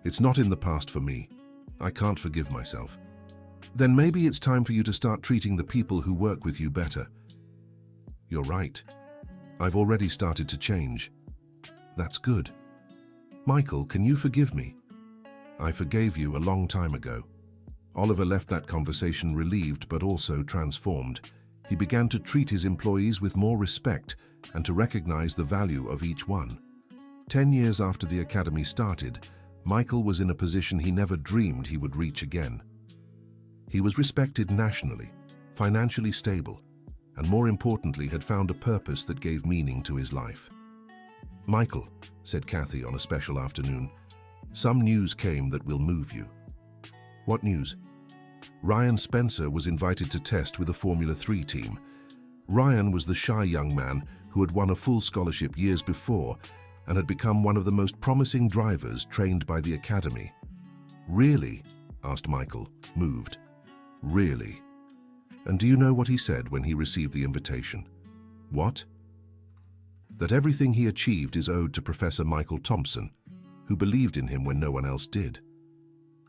It's not in the past for me. I can't forgive myself. Then maybe it's time for you to start treating the people who work with you better. You're right. I've already started to change. That's good. Michael, can you forgive me? I forgave you a long time ago. Oliver left that conversation relieved but also transformed. He began to treat his employees with more respect and to recognize the value of each one. 10 years after the Academy started, Michael was in a position he never dreamed he would reach again. He was respected nationally, financially stable, and more importantly had found a purpose that gave meaning to his life. Michael, said Kathy on a special afternoon, some news came that will move you. What news? Ryan Spencer was invited to test with a Formula 3 team. Ryan was the shy young man who had won a full scholarship years before and had become one of the most promising drivers trained by the Academy. Really? Asked Michael, moved. Really? And do you know what he said when he received the invitation? What? That everything he achieved is owed to Professor Michael Thompson, who believed in him when no one else did.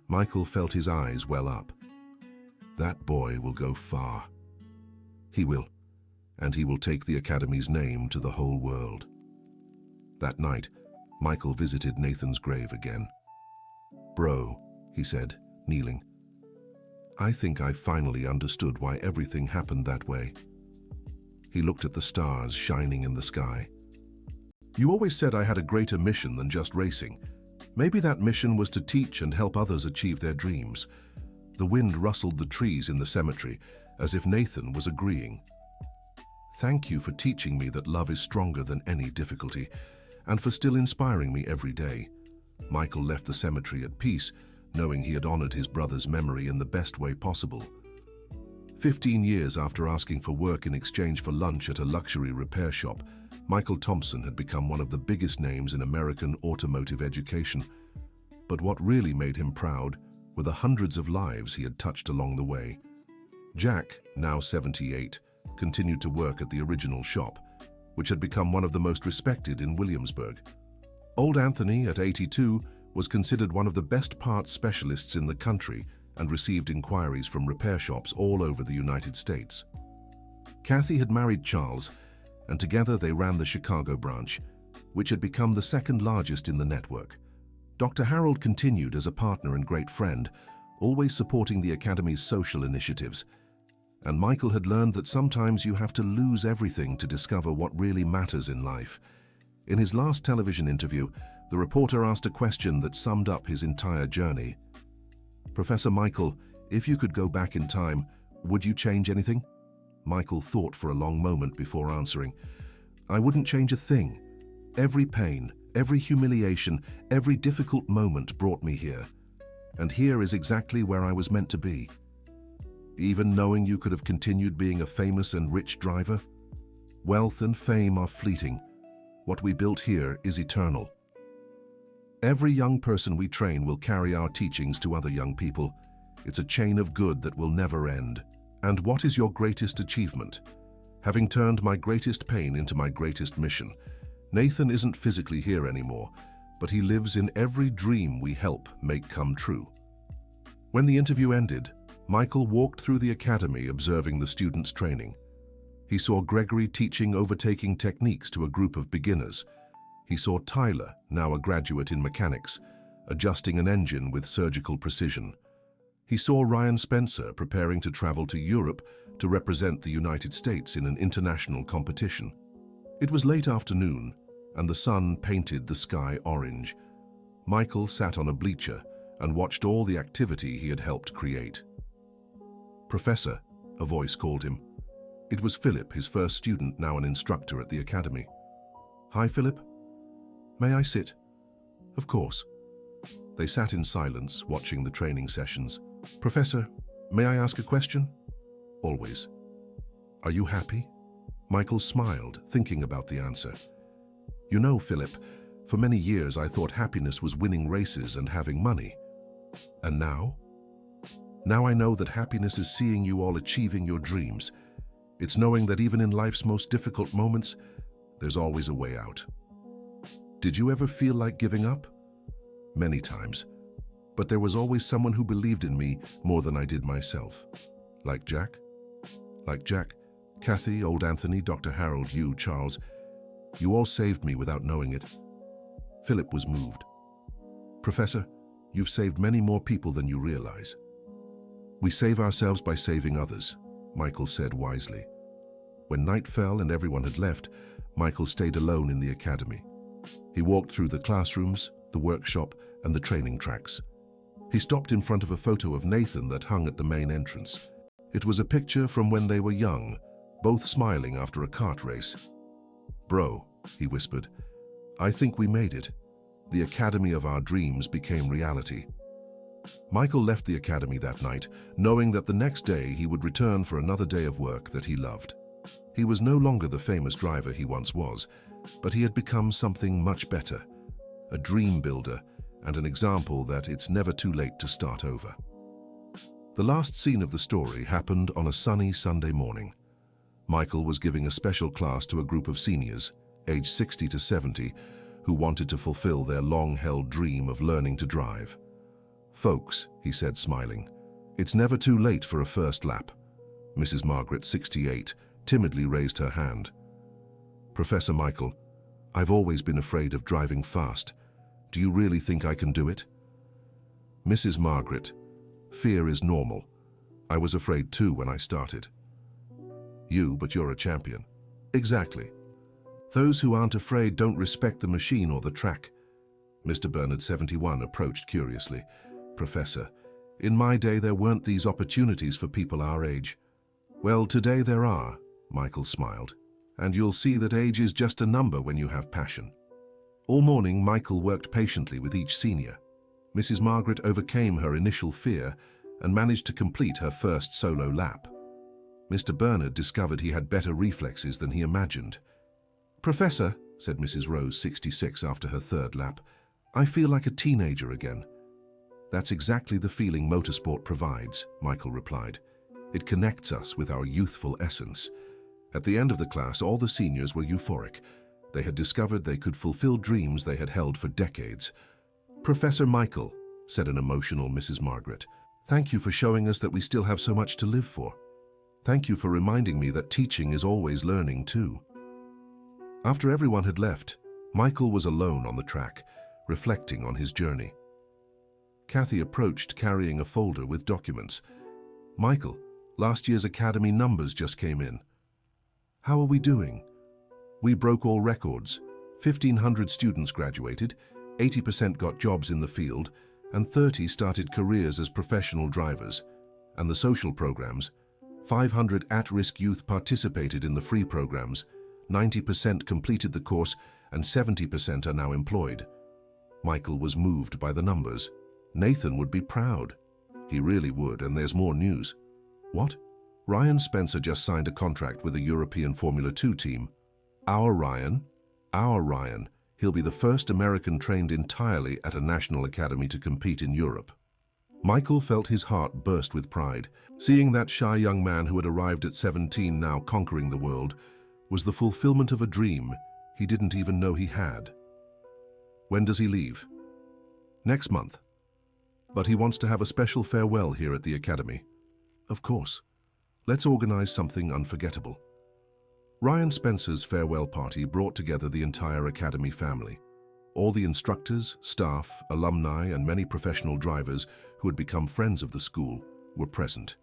Michael felt his eyes well up. That boy will go far. He will, and he will take the Academy's name to the whole world. That night, Michael visited Nathan's grave again. Bro, he said, kneeling. I think I finally understood why everything happened that way. He looked at the stars shining in the sky. You always said I had a greater mission than just racing. Maybe that mission was to teach and help others achieve their dreams. The wind rustled the trees in the cemetery, as if Nathan was agreeing. Thank you for teaching me that love is stronger than any difficulty, and for still inspiring me every day. Michael left the cemetery at peace, knowing he had honored his brother's memory in the best way possible. 15 years after asking for work in exchange for lunch at a luxury repair shop, Michael Thompson had become one of the biggest names in American automotive education. But what really made him proud were the hundreds of lives he had touched along the way. Jack, now 78, continued to work at the original shop, which had become one of the most respected in Williamsburg. Old Anthony, at 82, was considered one of the best parts specialists in the country and received inquiries from repair shops all over the United States. Kathy had married Charles, and together they ran the Chicago branch, which had become the second largest in the network. Dr. Harold continued as a partner and great friend, always supporting the Academy's social initiatives. And Michael had learned that sometimes you have to lose everything to discover what really matters in life. In his last television interview, the reporter asked a question that summed up his entire journey. Professor Michael, if you could go back in time, would you change anything? Michael thought for a long moment before answering. I wouldn't change a thing. Every pain, every humiliation, every difficult moment brought me here. And here is exactly where I was meant to be. Even knowing you could have continued being a famous and rich driver? Wealth and fame are fleeting. What we built here is eternal. Every young person we train will carry our teachings to other young people. It's a chain of good that will never end. And what is your greatest achievement? Having turned my greatest pain into my greatest mission. Nathan isn't physically here anymore, but he lives in every dream we help make come true. When the interview ended, Michael walked through the academy observing the students' training. He saw Gregory teaching overtaking techniques to a group of beginners. He saw Tyler, now a graduate in mechanics, adjusting an engine with surgical precision. He saw Ryan Spencer preparing to travel to Europe to represent the United States in an international competition. It was late afternoon, and the sun painted the sky orange. Michael sat on a bleacher and watched all the activity he had helped create. "Professor," a voice called him. It was Philip, his first student, now an instructor at the academy. "Hi, Philip. May I sit?" "Of course." They sat in silence, watching the training sessions. "Professor, may I ask a question?" "Always." "Are you happy?" Michael smiled, thinking about the answer. "You know, Philip, for many years I thought happiness was winning races and having money. And now? Now I know that happiness is seeing you all achieving your dreams. It's knowing that even in life's most difficult moments, there's always a way out." "Did you ever feel like giving up?" "Many times. But there was always someone who believed in me more than I did myself." "Like Jack?" "Like Jack, Kathy, old Anthony, Dr. Harold, you, Charles. You all saved me without knowing it." Philip was moved. "Professor, you've saved many more people than you realize." "We save ourselves by saving others," Michael said wisely. When night fell and everyone had left, Michael stayed alone in the academy. He walked through the classrooms, the workshop, and the training tracks. He stopped in front of a photo of Nathan that hung at the main entrance. It was a picture from when they were young, both smiling after a kart race. "Bro," he whispered, "I think we made it. The academy of our dreams became reality." Michael left the academy that night, knowing that the next day he would return for another day of work that he loved. He was no longer the famous driver he once was, but he had become something much better, a dream builder and an example that it's never too late to start over. The last scene of the story happened on a sunny Sunday morning. Michael was giving a special class to a group of seniors, aged 60 to 70, who wanted to fulfill their long-held dream of learning to drive. "Folks," he said, smiling, "it's never too late for a first lap." Mrs. Margaret, 68, timidly raised her hand. "Professor Michael, I've always been afraid of driving fast. Do you really think I can do it?" "Mrs. Margaret, fear is normal. I was afraid too when I started." But you're a champion." "Exactly. Those who aren't afraid don't respect the machine or the track." Mr. Bernard, 71, approached curiously. "Professor, in my day there weren't these opportunities for people our age." "Well, today there are," Michael smiled. "And you'll see that age is just a number when you have passion." All morning, Michael worked patiently with each senior. Mrs. Margaret overcame her initial fear and managed to complete her first solo lap. Mr. Bernard discovered he had better reflexes than he imagined. "Professor," said Mrs. Rose, 66, after her third lap, "I feel like a teenager again." "That's exactly the feeling motorsport provides," Michael replied. "It connects us with our youthful essence." At the end of the class, all the seniors were euphoric. They had discovered they could fulfill dreams they had held for decades. "Professor Michael," said an emotional Mrs. Margaret, "thank you for showing us that we still have so much to live for. Thank you for reminding me that teaching is always learning too." After everyone had left, Michael was alone on the track, reflecting on his journey. Kathy approached carrying a folder with documents. "Michael, last year's academy numbers just came in." "How are we doing?" "We broke all records. 1,500 students graduated, 80% got jobs in the field, and 30 started careers as professional drivers. And the social programs, 500 at-risk youth participated in the free programs, 90% completed the course, and 70% are now employed." Michael was moved by the numbers. Nathan would be proud. He really would, and there's more news. "What?" "Ryan Spencer just signed a contract with a European Formula 2 team." "Our Ryan?" Our Ryan, he'll be the first American trained entirely at a national academy to compete in Europe. Michael felt his heart burst with pride. Seeing that shy young man who had arrived at 17 now conquering the world was the fulfillment of a dream he didn't even know he had. When does he leave? Next month. But he wants to have a special farewell here at the academy. Of course. Let's organize something unforgettable. Ryan Spencer's farewell party brought together the entire academy family. All the instructors, staff, alumni, and many professional drivers who had become friends of the school were present.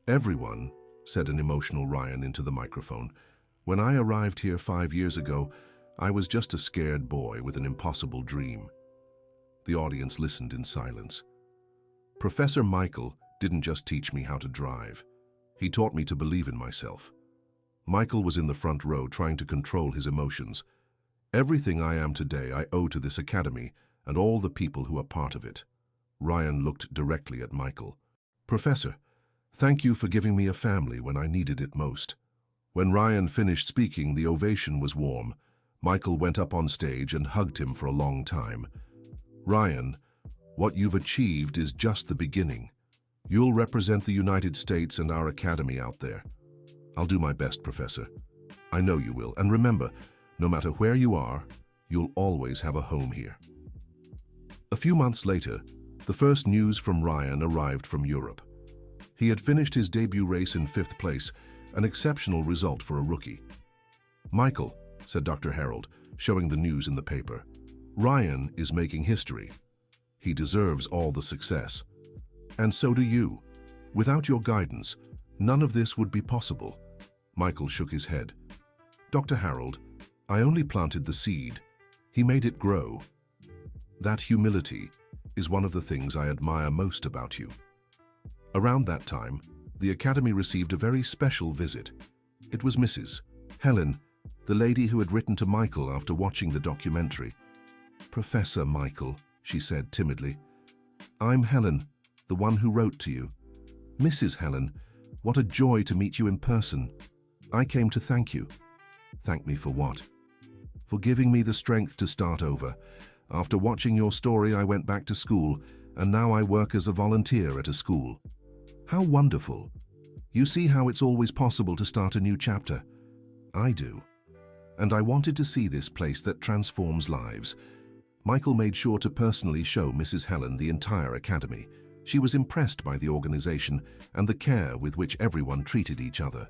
Everyone, said an emotional Ryan into the microphone, when I arrived here 5 years ago, I was just a scared boy with an impossible dream. The audience listened in silence. Professor Michael didn't just teach me how to drive. He taught me to believe in myself. Michael was in the front row trying to control his emotions. Everything I am today I owe to this academy and all the people who are part of it. Ryan looked directly at Michael. Professor, thank you for giving me a family when I needed it most. When Ryan finished speaking, the ovation was warm. Michael went up on stage and hugged him for a long time. Ryan, what you've achieved is just the beginning. You'll represent the United States and our academy out there. I'll do my best, Professor. I know you will. And remember, no matter where you are, you'll always have a home here. A few months later, the first news from Ryan arrived from Europe. He had finished his debut race in 5th place, an exceptional result for a rookie. Michael, said Dr. Harold, showing the news in the paper, Ryan is making history. He deserves all the success. And so do you. Without your guidance, none of this would be possible. Michael shook his head. Dr. Harold, I only planted the seed. He made it grow. That humility is one of the things I admire most about you. Around that time, the Academy received a very special visit. It was Mrs. Helen, the lady who had written to Michael after watching the documentary. Professor Michael, she said timidly. I'm Helen, the one who wrote to you. Mrs. Helen, what a joy to meet you in person. I came to thank you. Thank me for what? For giving me the strength to start over. After watching your story, I went back to school, and now I work as a volunteer at a school. How wonderful. You see how it's always possible to start a new chapter. I do. And I wanted to see this place that transforms lives. Michael made sure to personally show Mrs. Helen the entire academy. She was impressed by the organization and the care with which everyone treated each other.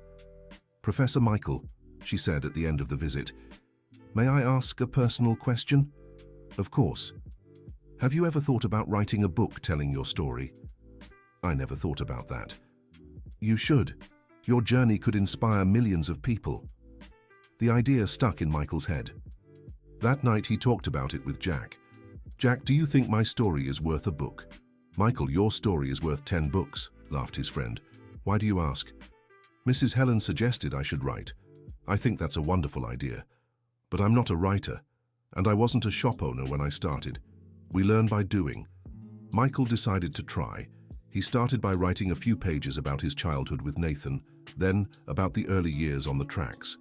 Professor Michael, she said at the end of the visit, may I ask a personal question? Of course. Have you ever thought about writing a book telling your story? I never thought about that. You should. Your journey could inspire millions of people. The idea stuck in Michael's head. That night he talked about it with Jack. Jack, do you think my story is worth a book? Michael, your story is worth 10 books, laughed his friend. Why do you ask? Mrs. Helen suggested I should write. I think that's a wonderful idea. But I'm not a writer, and I wasn't a shop owner when I started. We learn by doing. Michael decided to try. He started by writing a few pages about his childhood with Nathan, then about the early years on the tracks.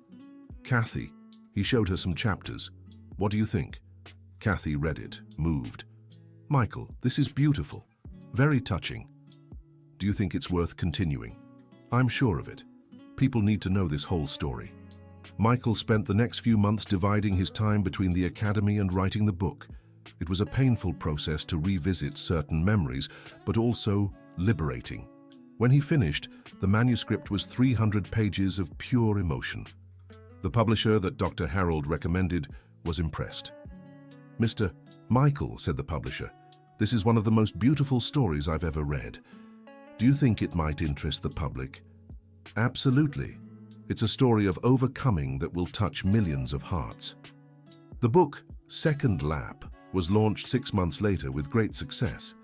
Kathy, he showed her some chapters. What do you think? Kathy read it, moved. Michael, this is beautiful. Very touching. Do you think it's worth continuing? I'm sure of it. People need to know this whole story. Michael spent the next few months dividing his time between the academy and writing the book. It was a painful process to revisit certain memories, but also liberating. When he finished, the manuscript was 300 pages of pure emotion. The publisher that Dr. Harold recommended was impressed. Mr. Michael, said the publisher, this is one of the most beautiful stories I've ever read. Do you think it might interest the public? Absolutely. It's a story of overcoming that will touch millions of hearts. The book, Second Lap, was launched 6 months later with great success.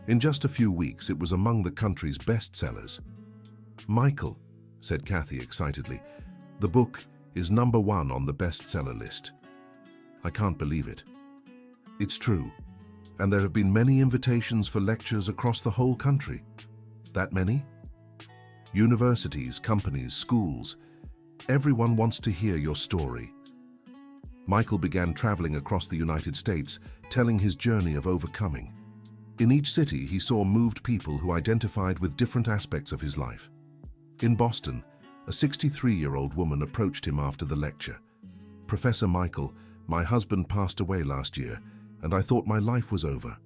In just a few weeks, it was among the country's bestsellers. Michael, said Kathy excitedly, the book is #1 on the bestseller list. I can't believe it. It's true, and there have been many invitations for lectures across the whole country. That many? Universities, companies, schools, everyone wants to hear your story. Michael began traveling across the United States, telling his journey of overcoming. In each city, he saw moved people who identified with different aspects of his life. In Boston, a 63-year-old woman approached him after the lecture. "Professor Michael, my husband passed away last year, and I thought my life was over.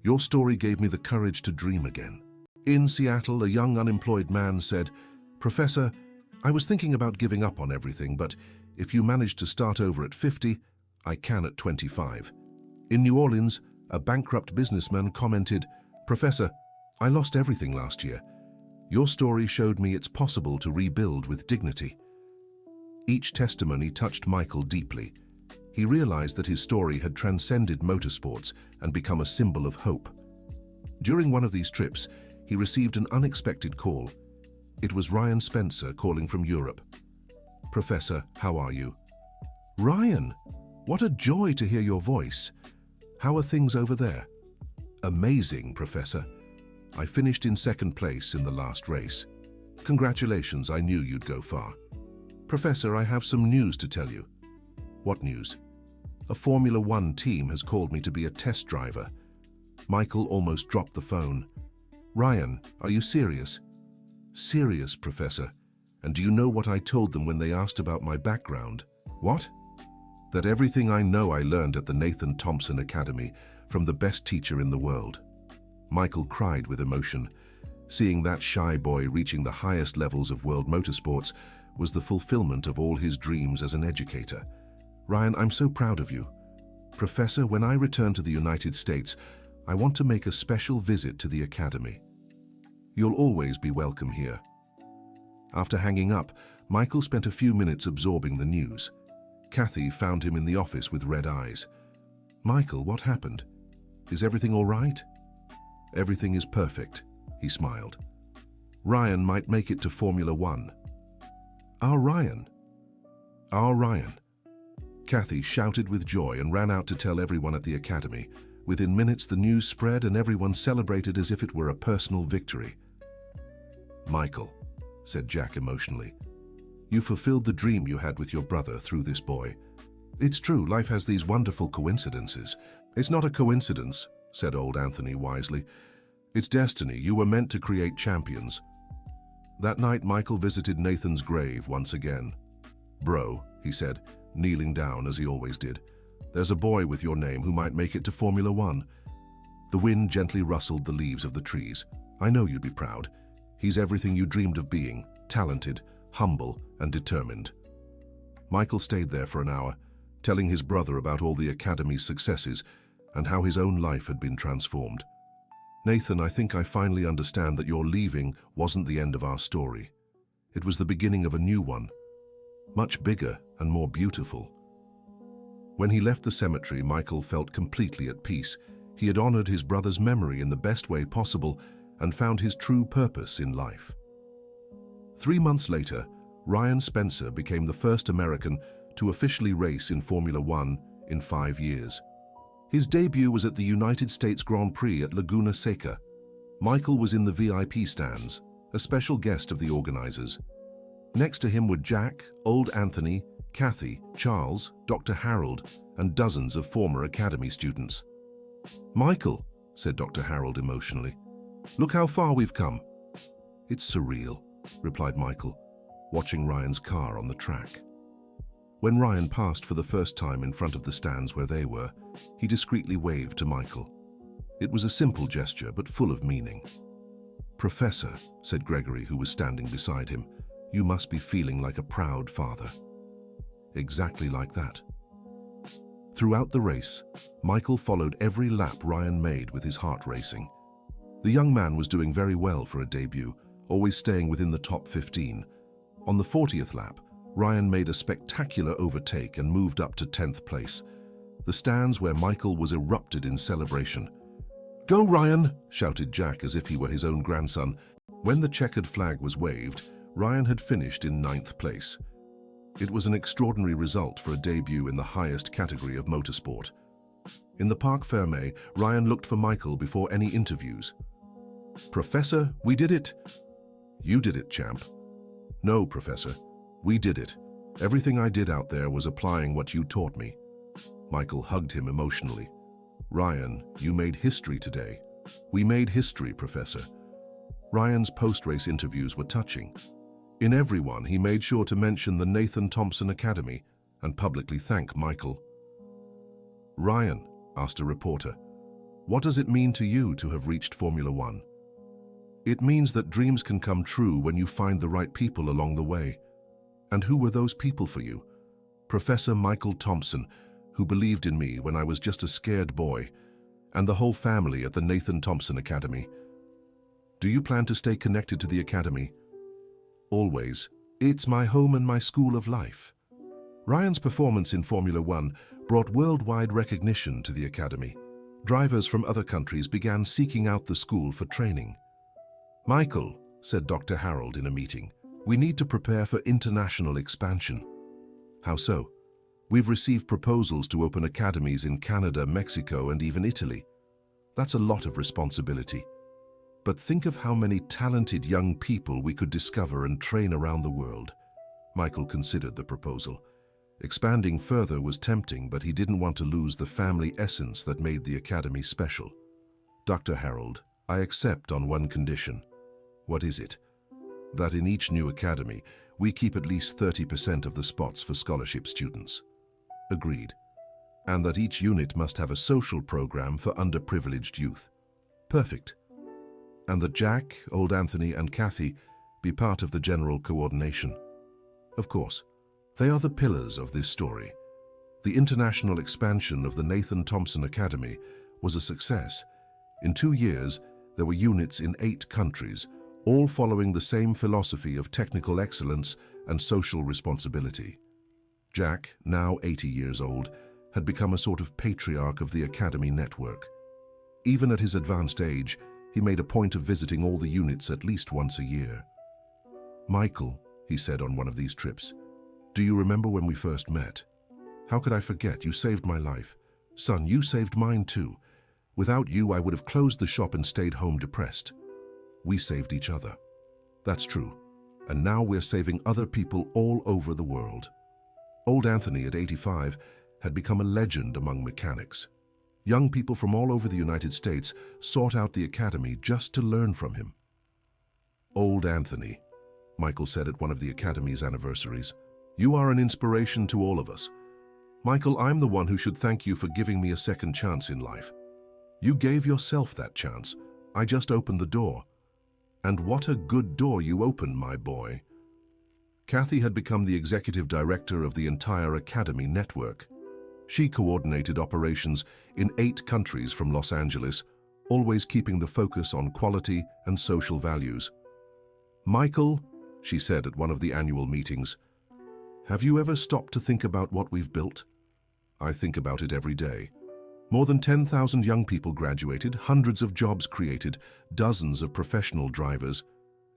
Your story gave me the courage to dream again." In Seattle, a young unemployed man said, "Professor, I was thinking about giving up on everything, but if you manage to start over at 50, I can at 25. In New Orleans, a bankrupt businessman commented, "Professor, I lost everything last year. Your story showed me it's possible to rebuild with dignity." Each testimony touched Michael deeply. He realized that his story had transcended motorsports and become a symbol of hope. During one of these trips, he received an unexpected call. It was Ryan Spencer calling from Europe. "Professor, how are you?" "Ryan, what a joy to hear your voice. How are things over there?" "Amazing, Professor. I finished in second place in the last race. Congratulations, I knew you'd go far." "Professor, I have some news to tell you." "What news?" "A Formula One team has called me to be a test driver." Michael almost dropped the phone. "Ryan, are you serious?" "Serious, Professor. And do you know what I told them when they asked about my background?" "What?" "That everything I know I learned at the Nathan Thompson Academy from the best teacher in the world." Michael cried with emotion. Seeing that shy boy reaching the highest levels of world motorsports was the fulfillment of all his dreams as an educator. "Ryan, I'm so proud of you. Professor, when I return to the United States, I want to make a special visit to the Academy. You'll always be welcome here." After hanging up, Michael spent a few minutes absorbing the news. Kathy found him in the office with red eyes. "Michael, what happened? Is everything all right?" "Everything is perfect," he smiled. "Ryan might make it to Formula One." "Our Ryan? Our Ryan?" Kathy shouted with joy and ran out to tell everyone at the Academy. Within minutes, the news spread and everyone celebrated as if it were a personal victory. "Michael," said Jack emotionally, "you fulfilled the dream you had with your brother through this boy. It's true, life has these wonderful coincidences." "It's not a coincidence," said old Anthony wisely. "It's destiny. You were meant to create champions." That night, Michael visited Nathan's grave once again. "Bro," he said, kneeling down as he always did, "there's a boy with your name who might make it to Formula One." The wind gently rustled the leaves of the trees. "I know you'd be proud. He's everything you dreamed of being, talented, humble, and determined." Michael stayed there for an hour, telling his brother about all the Academy's successes and how his own life had been transformed. "Nathan, I think I finally understand that your leaving wasn't the end of our story. It was the beginning of a new one, much bigger and more beautiful." When he left the cemetery, Michael felt completely at peace. He had honored his brother's memory in the best way possible and found his true purpose in life. 3 months later, Ryan Spencer became the first American to officially race in Formula One in 5 years. His debut was at the United States Grand Prix at Laguna Seca. Michael was in the VIP stands, a special guest of the organizers. Next to him were Jack, old Anthony, Kathy, Charles, Dr. Harold, and dozens of former Academy students. "Michael," said Dr. Harold emotionally, "look how far we've come." "It's surreal," replied Michael, watching Ryan's car on the track. When Ryan passed for the first time in front of the stands where they were, he discreetly waved to Michael. It was a simple gesture, but full of meaning. "Professor," said Gregory, who was standing beside him, "you must be feeling like a proud father." Exactly like that. Throughout the race, Michael followed every lap Ryan made with his heart racing. The young man was doing very well for a debut, always staying within the top 15. On the 40th lap, Ryan made a spectacular overtake and moved up to 10th place. The stands where Michael was erupted in celebration. "Go, Ryan!" shouted Jack as if he were his own grandson. When the checkered flag was waved, Ryan had finished in 9th place. It was an extraordinary result for a debut in the highest category of motorsport. In the Parc Fermé, Ryan looked for Michael before any interviews. "Professor, we did it." "You did it, champ." "No, Professor, we did it. Everything I did out there was applying what you taught me. Michael hugged him emotionally. Ryan, you made history today. We made history, Professor. Ryan's post-race interviews were touching. In every one, he made sure to mention the Nathan Thompson Academy and publicly thank Michael. Ryan, asked a reporter, what does it mean to you to have reached Formula One? It means that dreams can come true when you find the right people along the way. And who were those people for you? Professor Michael Thompson, who believed in me when I was just a scared boy, and the whole family at the Nathan Thompson Academy. Do you plan to stay connected to the Academy? Always. It's my home and my school of life. Ryan's performance in Formula One brought worldwide recognition to the Academy. Drivers from other countries began seeking out the school for training. Michael, said Dr. Harold in a meeting, we need to prepare for international expansion. How so? We've received proposals to open academies in Canada, Mexico, and even Italy. That's a lot of responsibility. But think of how many talented young people we could discover and train around the world. Michael considered the proposal. Expanding further was tempting, but he didn't want to lose the family essence that made the academy special. Dr. Harold, I accept on one condition. What is it? That in each new academy, we keep at least 30% of the spots for scholarship students. Agreed. And that each unit must have a social program for underprivileged youth. Perfect. And that Jack, Old Anthony, and Kathy be part of the general coordination. Of course, they are the pillars of this story. The international expansion of the Nathan Thompson Academy was a success. In 2 years, there were units in 8 countries, all following the same philosophy of technical excellence and social responsibility. Jack, now 80 years old, had become a sort of patriarch of the Academy network. Even at his advanced age, he made a point of visiting all the units at least once a year. Michael, he said on one of these trips, do you remember when we first met? How could I forget? You saved my life. Son, you saved mine too. Without you, I would have closed the shop and stayed home depressed. We saved each other. That's true. And now we're saving other people all over the world. Old Anthony, at 85, had become a legend among mechanics. Young people from all over the United States sought out the academy just to learn from him. Old Anthony, Michael said at one of the academy's anniversaries, you are an inspiration to all of us. Michael, I'm the one who should thank you for giving me a second chance in life. You gave yourself that chance. I just opened the door. And what a good door you opened, my boy. Kathy had become the executive director of the entire Academy network. She coordinated operations in 8 countries from Los Angeles, always keeping the focus on quality and social values. Michael, she said at one of the annual meetings, have you ever stopped to think about what we've built? I think about it every day. More than 10,000 young people graduated, hundreds of jobs created, dozens of professional drivers,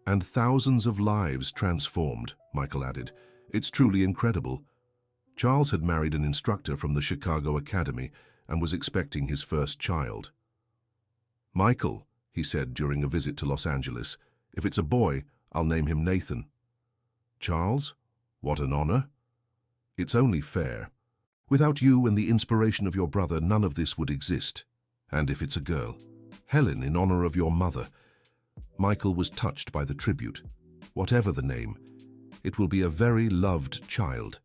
and thousands of lives transformed, Michael added. It's truly incredible. Charles had married an instructor from the Chicago Academy and was expecting his first child. Michael, he said during a visit to Los Angeles, if it's a boy, I'll name him Nathan. Charles, what an honor. It's only fair. Without you and the inspiration of your brother, none of this would exist. And if it's a girl, Helen, in honor of your mother. Michael was touched by the tribute. Whatever the name, it will be a very loved child.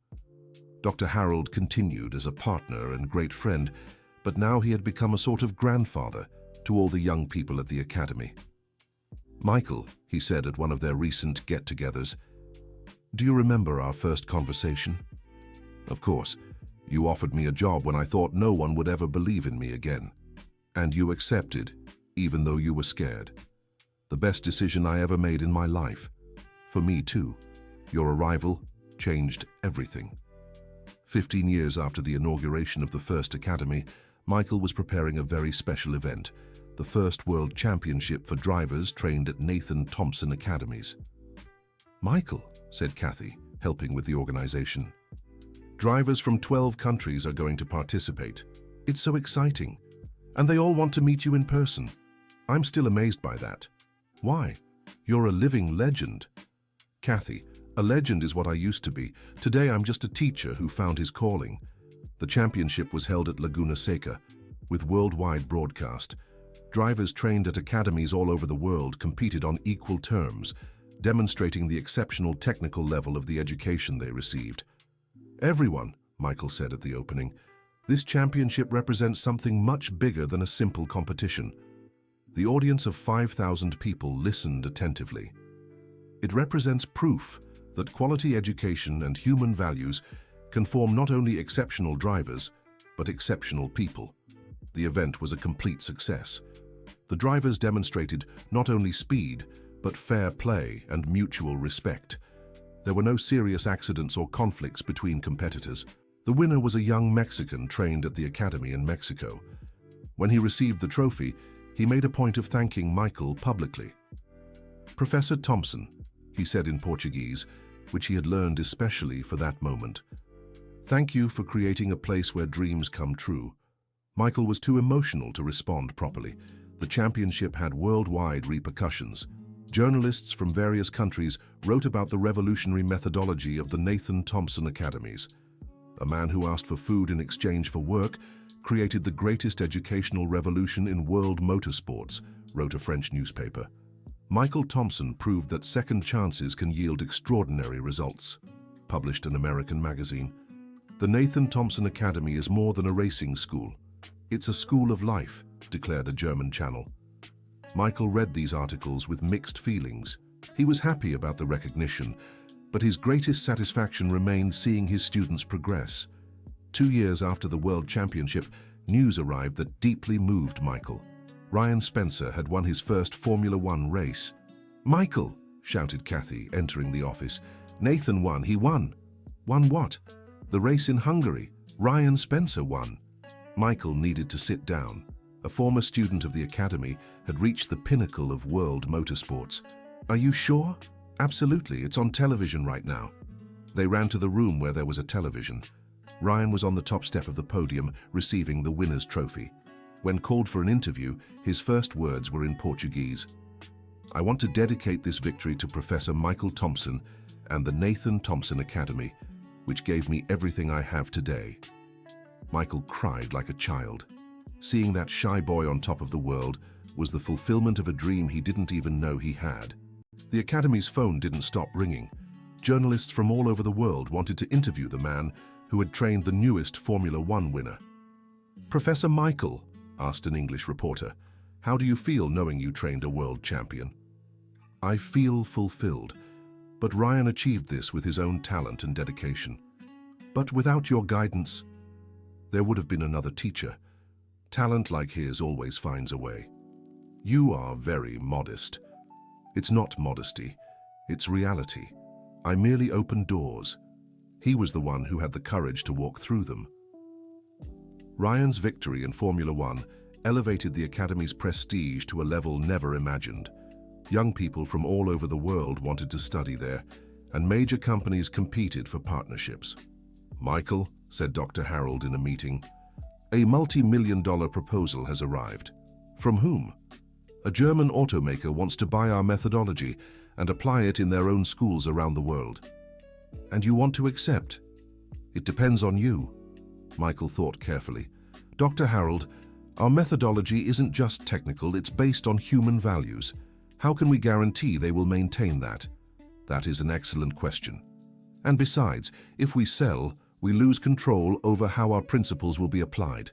Dr. Harold continued as a partner and great friend, but now he had become a sort of grandfather to all the young people at the academy. Michael, he said at one of their recent get-togethers, do you remember our first conversation? Of course. You offered me a job when I thought no one would ever believe in me again. And you accepted, even though you were scared. The best decision I ever made in my life. For me too. Your arrival changed everything. 15 years after the inauguration of the first academy, Michael was preparing a very special event, the first World Championship for drivers trained at Nathan Thompson Academies. Michael, said Kathy, helping with the organization. Drivers from 12 countries are going to participate. It's so exciting. And they all want to meet you in person. I'm still amazed by that. Why? You're a living legend. Kathy, A legend is what I used to be. Today I'm just a teacher who found his calling. The championship was held at Laguna Seca, with worldwide broadcast. Drivers trained at academies all over the world competed on equal terms, demonstrating the exceptional technical level of the education they received. "Everyone," Michael said at the opening, "this championship represents something much bigger than a simple competition." The audience of 5,000 people listened attentively. It represents proof that quality education and human values can form not only exceptional drivers, but exceptional people. The event was a complete success. The drivers demonstrated not only speed, but fair play and mutual respect. There were no serious accidents or conflicts between competitors. The winner was a young Mexican trained at the academy in Mexico. When he received the trophy, he made a point of thanking Michael publicly. "Professor Thompson," he said in Portuguese, which he had learned especially for that moment, "thank you for creating a place where dreams come true." Michael was too emotional to respond properly. The championship had worldwide repercussions. Journalists from various countries wrote about the revolutionary methodology of the Nathan Thompson Academies. A man who asked for food in exchange for work created the greatest educational revolution in world motorsports, wrote a French newspaper. Michael Thompson proved that second chances can yield extraordinary results, published an American magazine. The Nathan Thompson Academy is more than a racing school. It's a school of life, declared a German channel. Michael read these articles with mixed feelings. He was happy about the recognition, but his greatest satisfaction remained seeing his students progress. 2 years after the World Championship, news arrived that deeply moved Michael. Ryan Spencer had won his first Formula One race. "Michael!" shouted Kathy, entering the office. "Nathan won. He won." "Won what?" "The race in Hungary. Ryan Spencer won." Michael needed to sit down. A former student of the academy had reached the pinnacle of world motorsports. "Are you sure?" "Absolutely. It's on television right now." They ran to the room where there was a television. Ryan was on the top step of the podium, receiving the winner's trophy. When called for an interview, his first words were in Portuguese. "I want to dedicate this victory to Professor Michael Thompson and the Nathan Thompson Academy, which gave me everything I have today." Michael cried like a child. Seeing that shy boy on top of the world was the fulfillment of a dream he didn't even know he had. The Academy's phone didn't stop ringing. Journalists from all over the world wanted to interview the man who had trained the newest Formula One winner. "Professor Michael," asked an English reporter, "how do you feel knowing you trained a world champion?" "I feel fulfilled, but Ryan achieved this with his own talent and dedication. But without your guidance, there would have been another teacher. Talent like his always finds a way. You are very modest." "It's not modesty, it's reality. I merely opened doors. He was the one who had the courage to walk through them." Ryan's victory in Formula One elevated the Academy's prestige to a level never imagined. Young people from all over the world wanted to study there, and major companies competed for partnerships. "Michael," said Dr. Harold in a meeting, "a multi-million-dollar proposal has arrived." "From whom?" "A German automaker wants to buy our methodology and apply it in their own schools around the world." "And you want to accept?" "It depends on you." Michael thought carefully. "Dr. Harold, our methodology isn't just technical, it's based on human values. How can we guarantee they will maintain that?" "That is an excellent question. And besides, if we sell, we lose control over how our principles will be applied."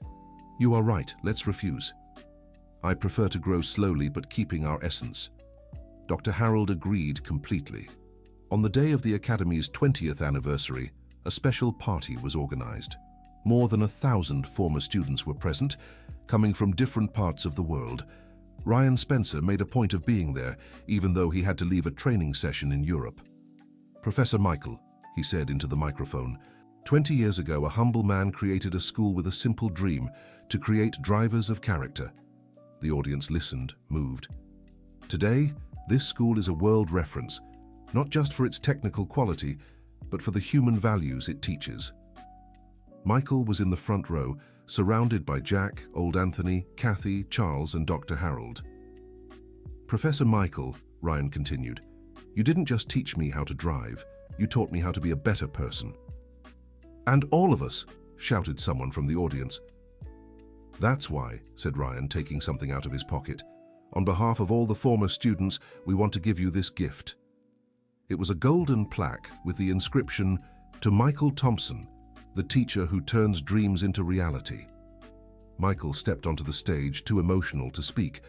"You are right, let's refuse." "I prefer to grow slowly but keeping our essence." Dr. Harold agreed completely. On the day of the Academy's 20th anniversary, a special party was organized. More than 1,000 former students were present, coming from different parts of the world. Ryan Spencer made a point of being there, even though he had to leave a training session in Europe. "Professor Michael," he said into the microphone, 20 years ago, a humble man created a school with a simple dream, to create drivers of character." The audience listened, moved. "Today, this school is a world reference, not just for its technical quality, but for the human values it teaches." Michael was in the front row, surrounded by Jack, Old Anthony, Kathy, Charles, and Dr. Harold. "Professor Michael," Ryan continued, "you didn't just teach me how to drive, You taught me how to be a better person." "And all of us," shouted someone from the audience. "That's why," said Ryan, taking something out of his pocket. "On behalf of all the former students, we want to give you this gift." It was a golden plaque with the inscription, "To Michael Thompson, the teacher who turns dreams into reality." Michael stepped onto the stage, too emotional to speak.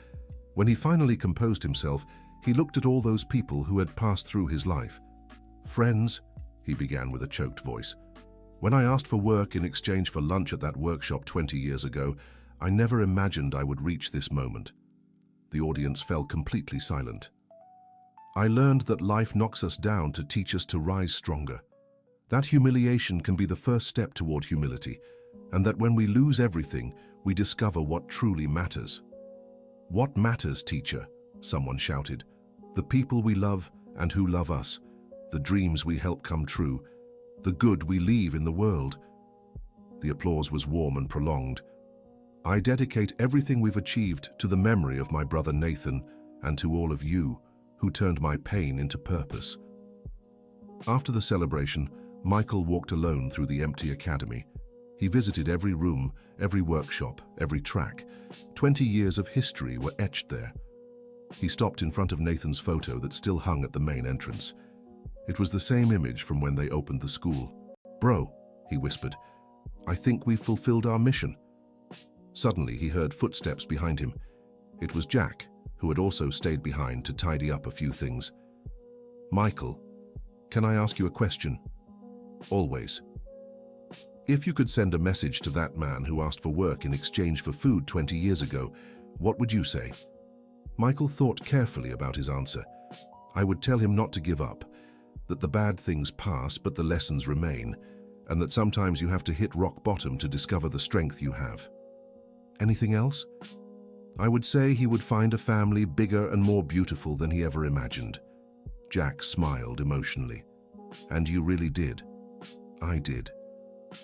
When he finally composed himself, he looked at all those people who had passed through his life. "Friends," he began with a choked voice, "when I asked for work in exchange for lunch at that workshop 20 years ago, I never imagined I would reach this moment." The audience fell completely silent. "I learned that life knocks us down to teach us to rise stronger. That humiliation can be the first step toward humility, and that when we lose everything, we discover what truly matters." "What matters, teacher?" someone shouted. "The people we love and who love us, the dreams we help come true, the good we leave in the world." The applause was warm and prolonged. "I dedicate everything we've achieved to the memory of my brother Nathan and to all of you who turned my pain into purpose." After the celebration, Michael walked alone through the empty academy. He visited every room, every workshop, every track. 20 years of history were etched there. He stopped in front of Nathan's photo that still hung at the main entrance. It was the same image from when they opened the school. "Bro," he whispered, "I think we've fulfilled our mission." Suddenly, he heard footsteps behind him. It was Jack, who had also stayed behind to tidy up a few things. "Michael, can I ask you a question?" "Always." "If you could send a message to that man who asked for work in exchange for food 20 years ago, what would you say?" Michael thought carefully about his answer. "I would tell him not to give up, that the bad things pass but the lessons remain, and that sometimes you have to hit rock bottom to discover the strength you have." "Anything else?" "I would say he would find a family bigger and more beautiful than he ever imagined." Jack smiled emotionally. "And you really did." "I did.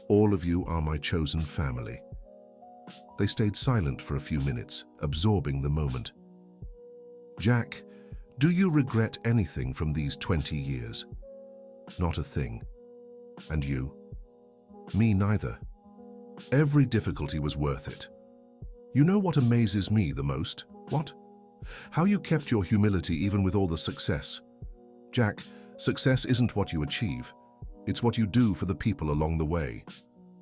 All of you are my chosen family." They stayed silent for a few minutes, absorbing the moment. "Jack, do you regret anything from these 20 years?" "Not a thing." "And you?" "Me neither. Every difficulty was worth it. You know what amazes me the most? What? How you kept your humility even with all the success. Jack, success isn't what you achieve. It's what you do for the people along the way.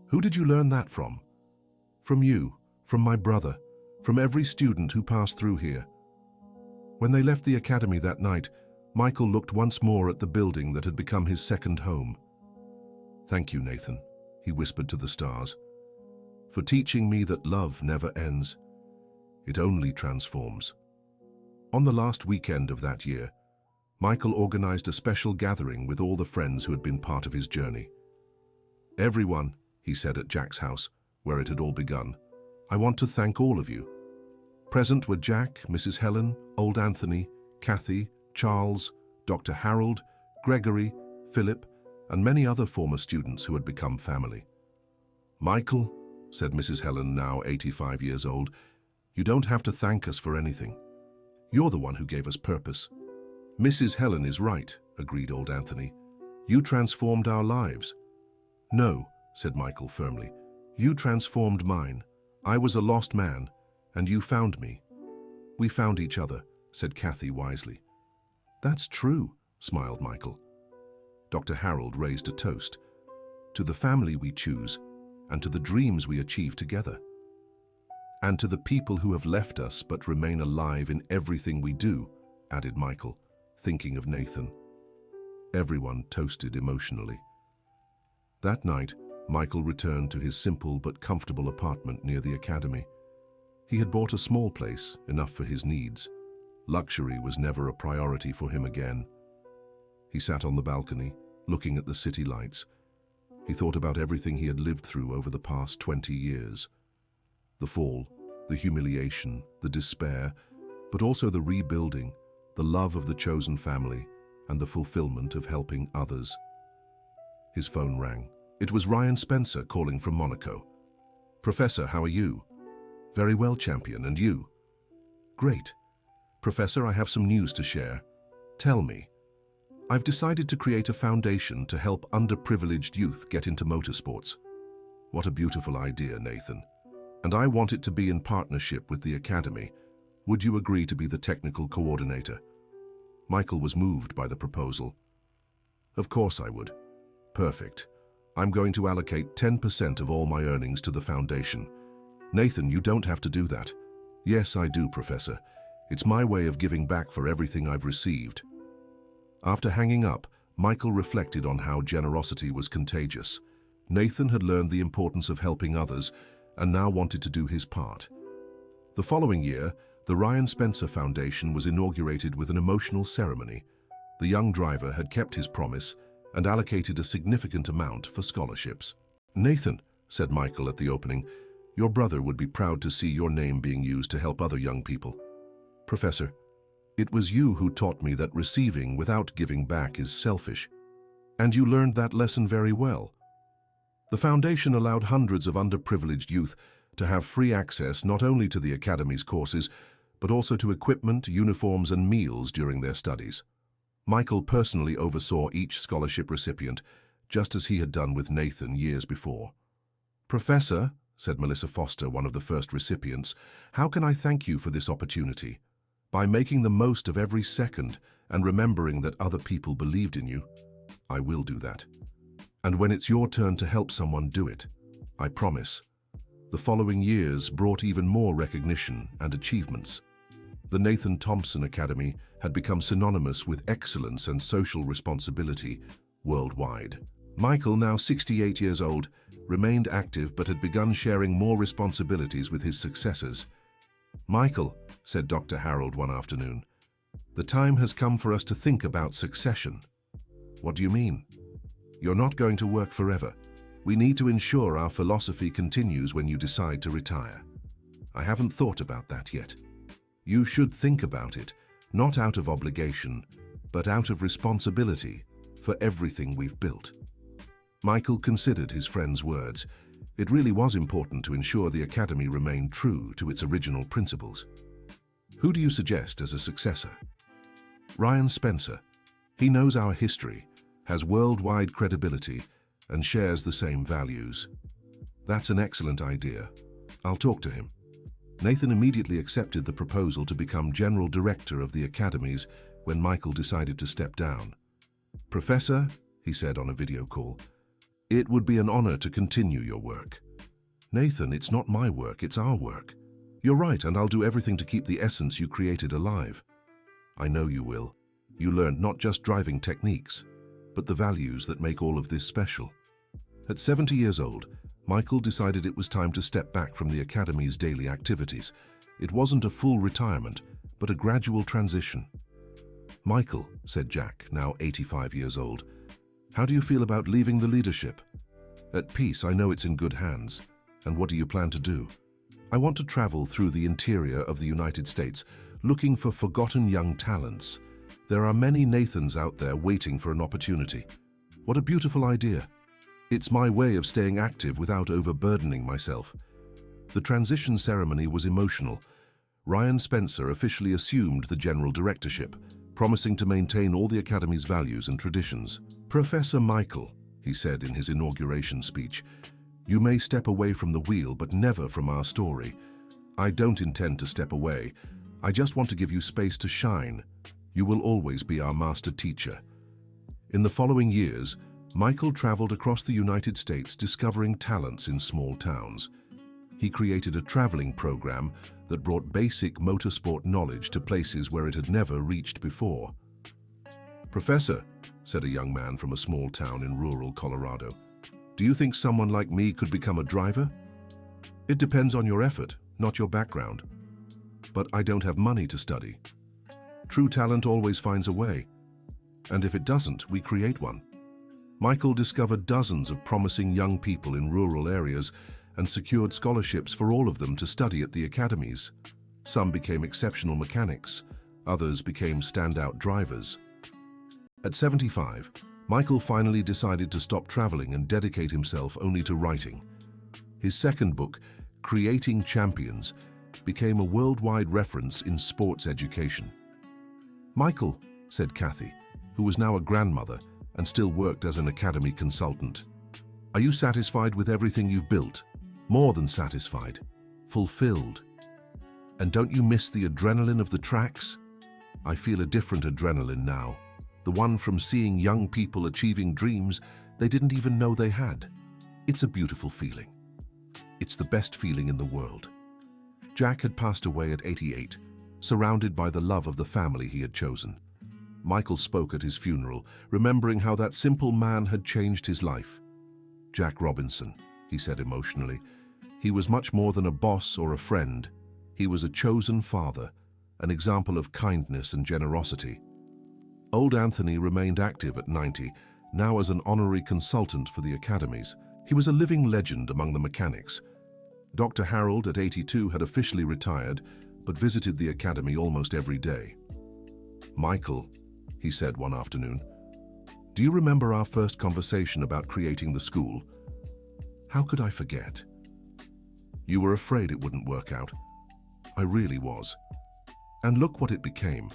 Who did you learn that from?" "From you, from my brother, from every student who passed through here." When they left the academy that night, Michael looked once more at the building that had become his second home. "Thank you, Nathan," he whispered to the stars, "for teaching me that love never ends. It only transforms." On the last weekend of that year, Michael organized a special gathering with all the friends who had been part of his journey. "Everyone," he said at Jack's house, where it had all begun, "I want to thank all of you." Present were Jack, Mrs. Helen, old Anthony, Kathy, Charles, Dr. Harold, Gregory, Philip, and many other former students who had become family. "Michael," said Mrs. Helen, now 85 years old, "you don't have to thank us for anything. You're the one who gave us purpose." "Mrs. Helen is right," agreed old Anthony. "You transformed our lives." "No," said Michael firmly. "You transformed mine. I was a lost man, and you found me." "We found each other," said Kathy wisely. "That's true," smiled Michael. Dr. Harold raised a toast. "To the family we choose, and to the dreams we achieve together. And to the people who have left us but remain alive in everything we do," added Michael, thinking of Nathan. Everyone toasted emotionally. That night, Michael returned to his simple but comfortable apartment near the academy. He had bought a small place, enough for his needs. Luxury was never a priority for him again. He sat on the balcony, looking at the city lights. He thought about everything he had lived through over the past 20 years. The fall, the humiliation, the despair, but also the rebuilding, the love of the chosen family, and the fulfillment of helping others. His phone rang. It was Ryan Spencer calling from Monaco. "Professor, how are you?" "Very well, champion, and you?" "Great. Professor, I have some news to share." "Tell me." I've decided to create a foundation to help underprivileged youth get into motorsports. What a beautiful idea, Nathan. And I want it to be in partnership with the Academy. Would you agree to be the technical coordinator? Michael was moved by the proposal. Of course I would. Perfect. I'm going to allocate 10% of all my earnings to the foundation. Nathan, you don't have to do that. Yes, I do, Professor. It's my way of giving back for everything I've received. After hanging up, Michael reflected on how generosity was contagious. Nathan had learned the importance of helping others and now wanted to do his part. The following year, the Ryan Spencer Foundation was inaugurated with an emotional ceremony. The young driver had kept his promise and allocated a significant amount for scholarships. Nathan, said Michael at the opening, your brother would be proud to see your name being used to help other young people. Professor, it was you who taught me that receiving without giving back is selfish. And you learned that lesson very well. The foundation allowed hundreds of underprivileged youth to have free access not only to the Academy's courses, but also to equipment, uniforms, and meals during their studies. Michael personally oversaw each scholarship recipient, just as he had done with Nathan years before. Professor, said Melissa Foster, one of the first recipients, how can I thank you for this opportunity? By making the most of every second and remembering that other people believed in you. I will do that. And when it's your turn to help someone do it, I promise. The following years brought even more recognition and achievements. The Nathan Thompson Academy had become synonymous with excellence and social responsibility worldwide. Michael, now 68 years old, remained active but had begun sharing more responsibilities with his successors. Michael, said Dr. Harold one afternoon, the time has come for us to think about succession. What do you mean? You're not going to work forever. We need to ensure our philosophy continues when you decide to retire. I haven't thought about that yet. You should think about it, not out of obligation, but out of responsibility for everything we've built. Michael considered his friend's words. It really was important to ensure the Academy remained true to its original principles. Who do you suggest as a successor? Ryan Spencer. He knows our history, has worldwide credibility, and shares the same values. That's an excellent idea. I'll talk to him. Nathan immediately accepted the proposal to become General Director of the Academies when Michael decided to step down. Professor, he said on a video call, it would be an honor to continue your work. Nathan, it's not my work, it's our work. You're right, and I'll do everything to keep the essence you created alive. I know you will. You learned not just driving techniques, but the values that make all of this special. At 70 years old, Michael decided it was time to step back from the Academy's daily activities. It wasn't a full retirement, but a gradual transition. Michael, said Jack, now 85 years old, how do you feel about leaving the leadership? At peace, I know it's in good hands. And what do you plan to do? I want to travel through the interior of the United States, looking for forgotten young talents. There are many Nathans out there waiting for an opportunity. What a beautiful idea. It's my way of staying active without overburdening myself. The transition ceremony was emotional. Ryan Spencer officially assumed the general directorship, promising to maintain all the Academy's values and traditions. Professor Michael, he said in his inauguration speech, you may step away from the wheel, but never from our story. I don't intend to step away. I just want to give you space to shine. You will always be our master teacher. In the following years, Michael traveled across the United States discovering talents in small towns. He created a traveling program that brought basic motorsport knowledge to places where it had never reached before. Professor, said a young man from a small town in rural Colorado, do you think someone like me could become a driver? It depends on your effort, not your background. But I don't have money to study. True talent always finds a way. And if it doesn't, we create one. Michael discovered dozens of promising young people in rural areas and secured scholarships for all of them to study at the academies. Some became exceptional mechanics, others became standout drivers. At 75, Michael finally decided to stop traveling and dedicate himself only to writing. His second book, Creating Champions, became a worldwide reference in sports education. Michael, said Kathy, who who was now a grandmother and still worked as an academy consultant. Are you satisfied with everything you've built? More than satisfied. Fulfilled. And don't you miss the adrenaline of the tracks? I feel a different adrenaline now. The one from seeing young people achieving dreams they didn't even know they had. It's a beautiful feeling. It's the best feeling in the world. Jack had passed away at 88, surrounded by the love of the family he had chosen. Michael spoke at his funeral, remembering how that simple man had changed his life. Jack Robinson, he said emotionally. He was much more than a boss or a friend. He was a chosen father, an example of kindness and generosity. Old Anthony remained active at 90, now as an honorary consultant for the academies. He was a living legend among the mechanics. Dr. Harold, at 82, had officially retired, but visited the academy almost every day. "Michael," he said one afternoon, "do you remember our first conversation about creating the school?" "How could I forget?" "You were afraid it wouldn't work out." "I really was. And look what it became.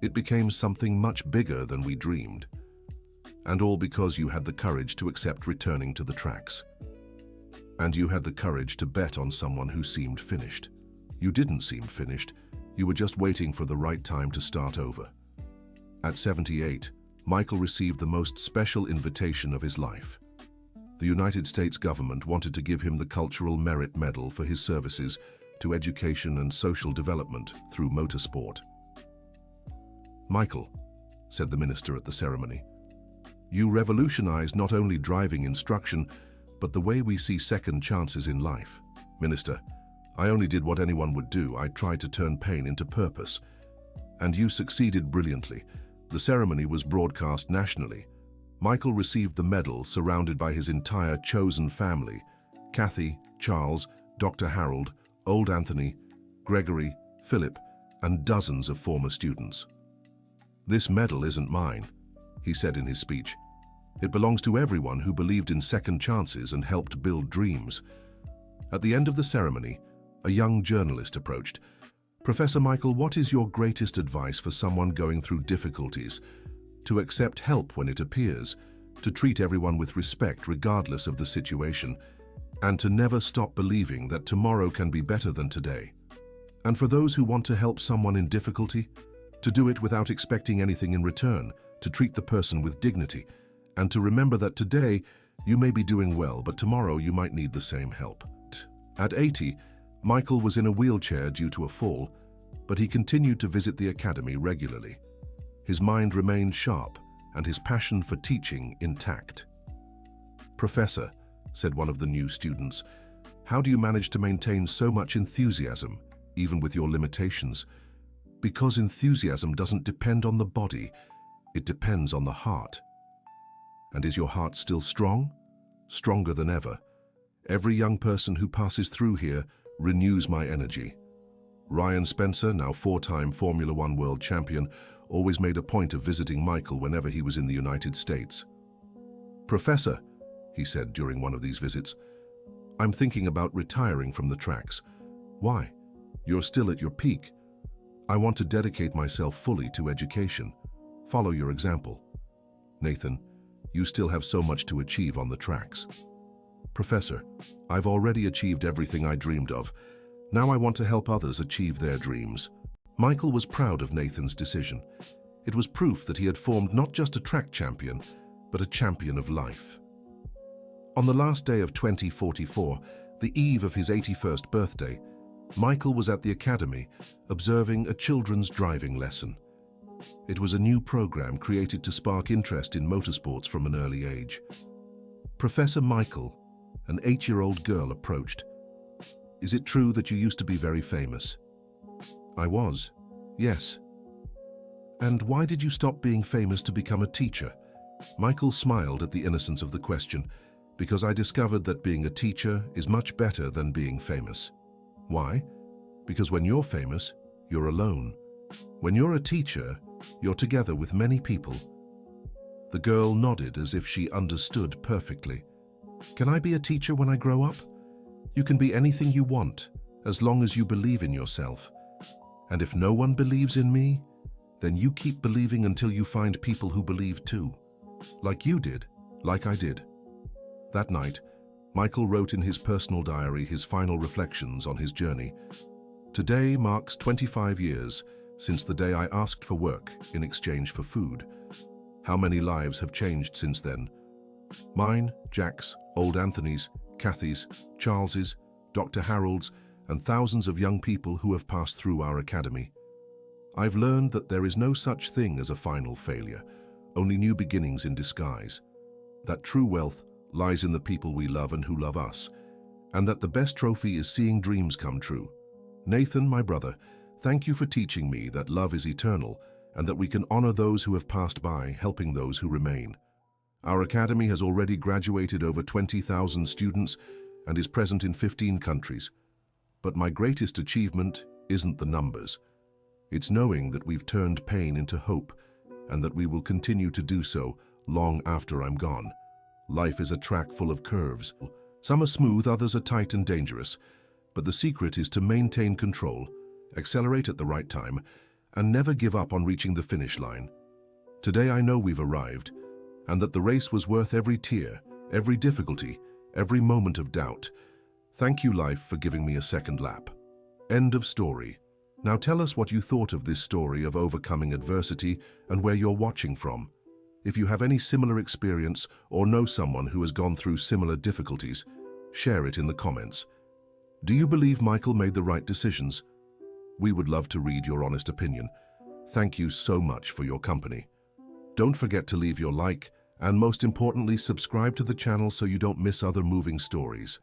It became something much bigger than we dreamed. And all because you had the courage to accept returning to the tracks. And you had the courage to bet on someone who seemed finished. You didn't seem finished. You were just waiting for the right time to start over." At 78, Michael received the most special invitation of his life. The United States government wanted to give him the Cultural Merit Medal for his services to education and social development through motorsport. "Michael," said the minister at the ceremony, "you revolutionized not only driving instruction, but the way we see second chances in life." "Minister, I only did what anyone would do. I tried to turn pain into purpose. And you succeeded brilliantly." The ceremony was broadcast nationally. Michael received the medal surrounded by his entire chosen family: Kathy, Charles, Dr. Harold, Old Anthony, Gregory, Philip, and dozens of former students. "This medal isn't mine," he said in his speech. "It belongs to everyone who believed in second chances and helped build dreams." At the end of the ceremony, a young journalist approached. "Professor Michael, what is your greatest advice for someone going through difficulties? To accept help when it appears, to treat everyone with respect regardless of the situation, and to never stop believing that tomorrow can be better than today. And for those who want to help someone in difficulty, to do it without expecting anything in return, to treat the person with dignity, and to remember that today you may be doing well, but tomorrow you might need the same help." At 80, Michael was in a wheelchair due to a fall, but he continued to visit the academy regularly. His mind remained sharp and his passion for teaching intact. "Professor," said one of the new students, "how do you manage to maintain so much enthusiasm, even with your limitations?" "Because enthusiasm doesn't depend on the body, it depends on the heart." "And is your heart still strong?" "Stronger than ever. Every young person who passes through here renews my energy." Ryan Spencer, now four-time Formula One world champion, always made a point of visiting Michael whenever he was in the United States. "Professor," he said during one of these visits, "I'm thinking about retiring from the tracks." "Why? You're still at your peak." "I want to dedicate myself fully to education. Follow your example." "Nathan, you still have so much to achieve on the tracks." "Professor, I've already achieved everything I dreamed of. Now I want to help others achieve their dreams." Michael was proud of Nathan's decision. It was proof that he had formed not just a track champion, but a champion of life. On the last day of 2044, the eve of his 81st birthday, Michael was at the academy observing a children's driving lesson. It was a new program created to spark interest in motorsports from an early age. "Professor Michael," an 8-year-old girl approached. "Is it true that you used to be very famous?" "I was, yes." "And why did you stop being famous to become a teacher?" Michael smiled at the innocence of the question. "Because I discovered that being a teacher is much better than being famous." "Why?" "Because when you're famous, you're alone. When you're a teacher, you're together with many people." The girl nodded as if she understood perfectly. "Can I be a teacher when I grow up?" "You can be anything you want, as long as you believe in yourself. And if no one believes in me, then you keep believing until you find people who believe too. Like you did, like I did. That night, Michael wrote in his personal diary his final reflections on his journey. Today marks 25 years since the day I asked for work in exchange for food. How many lives have changed since then? Mine, Jack's, old Anthony's, Kathy's, Charles's, Dr. Harold's, and thousands of young people who have passed through our academy. I've learned that there is no such thing as a final failure, only new beginnings in disguise. That true wealth lies in the people we love and who love us, and that the best trophy is seeing dreams come true. Nathan, my brother, thank you for teaching me that love is eternal and that we can honor those who have passed by, helping those who remain. Our academy has already graduated over 20,000 students and is present in 15 countries. But my greatest achievement isn't the numbers. It's knowing that we've turned pain into hope and that we will continue to do so long after I'm gone. Life is a track full of curves. Some are smooth, others are tight and dangerous. But the secret is to maintain control, accelerate at the right time, and never give up on reaching the finish line. Today I know we've arrived, and that the race was worth every tear, every difficulty, every moment of doubt. Thank you, life, for giving me a second lap. End of story. Now tell us what you thought of this story of overcoming adversity and where you're watching from. If you have any similar experience or know someone who has gone through similar difficulties, share it in the comments. Do you believe Michael made the right decisions? We would love to read your honest opinion. Thank you so much for your company. Don't forget to leave your like and, most importantly, subscribe to the channel so you don't miss other moving stories.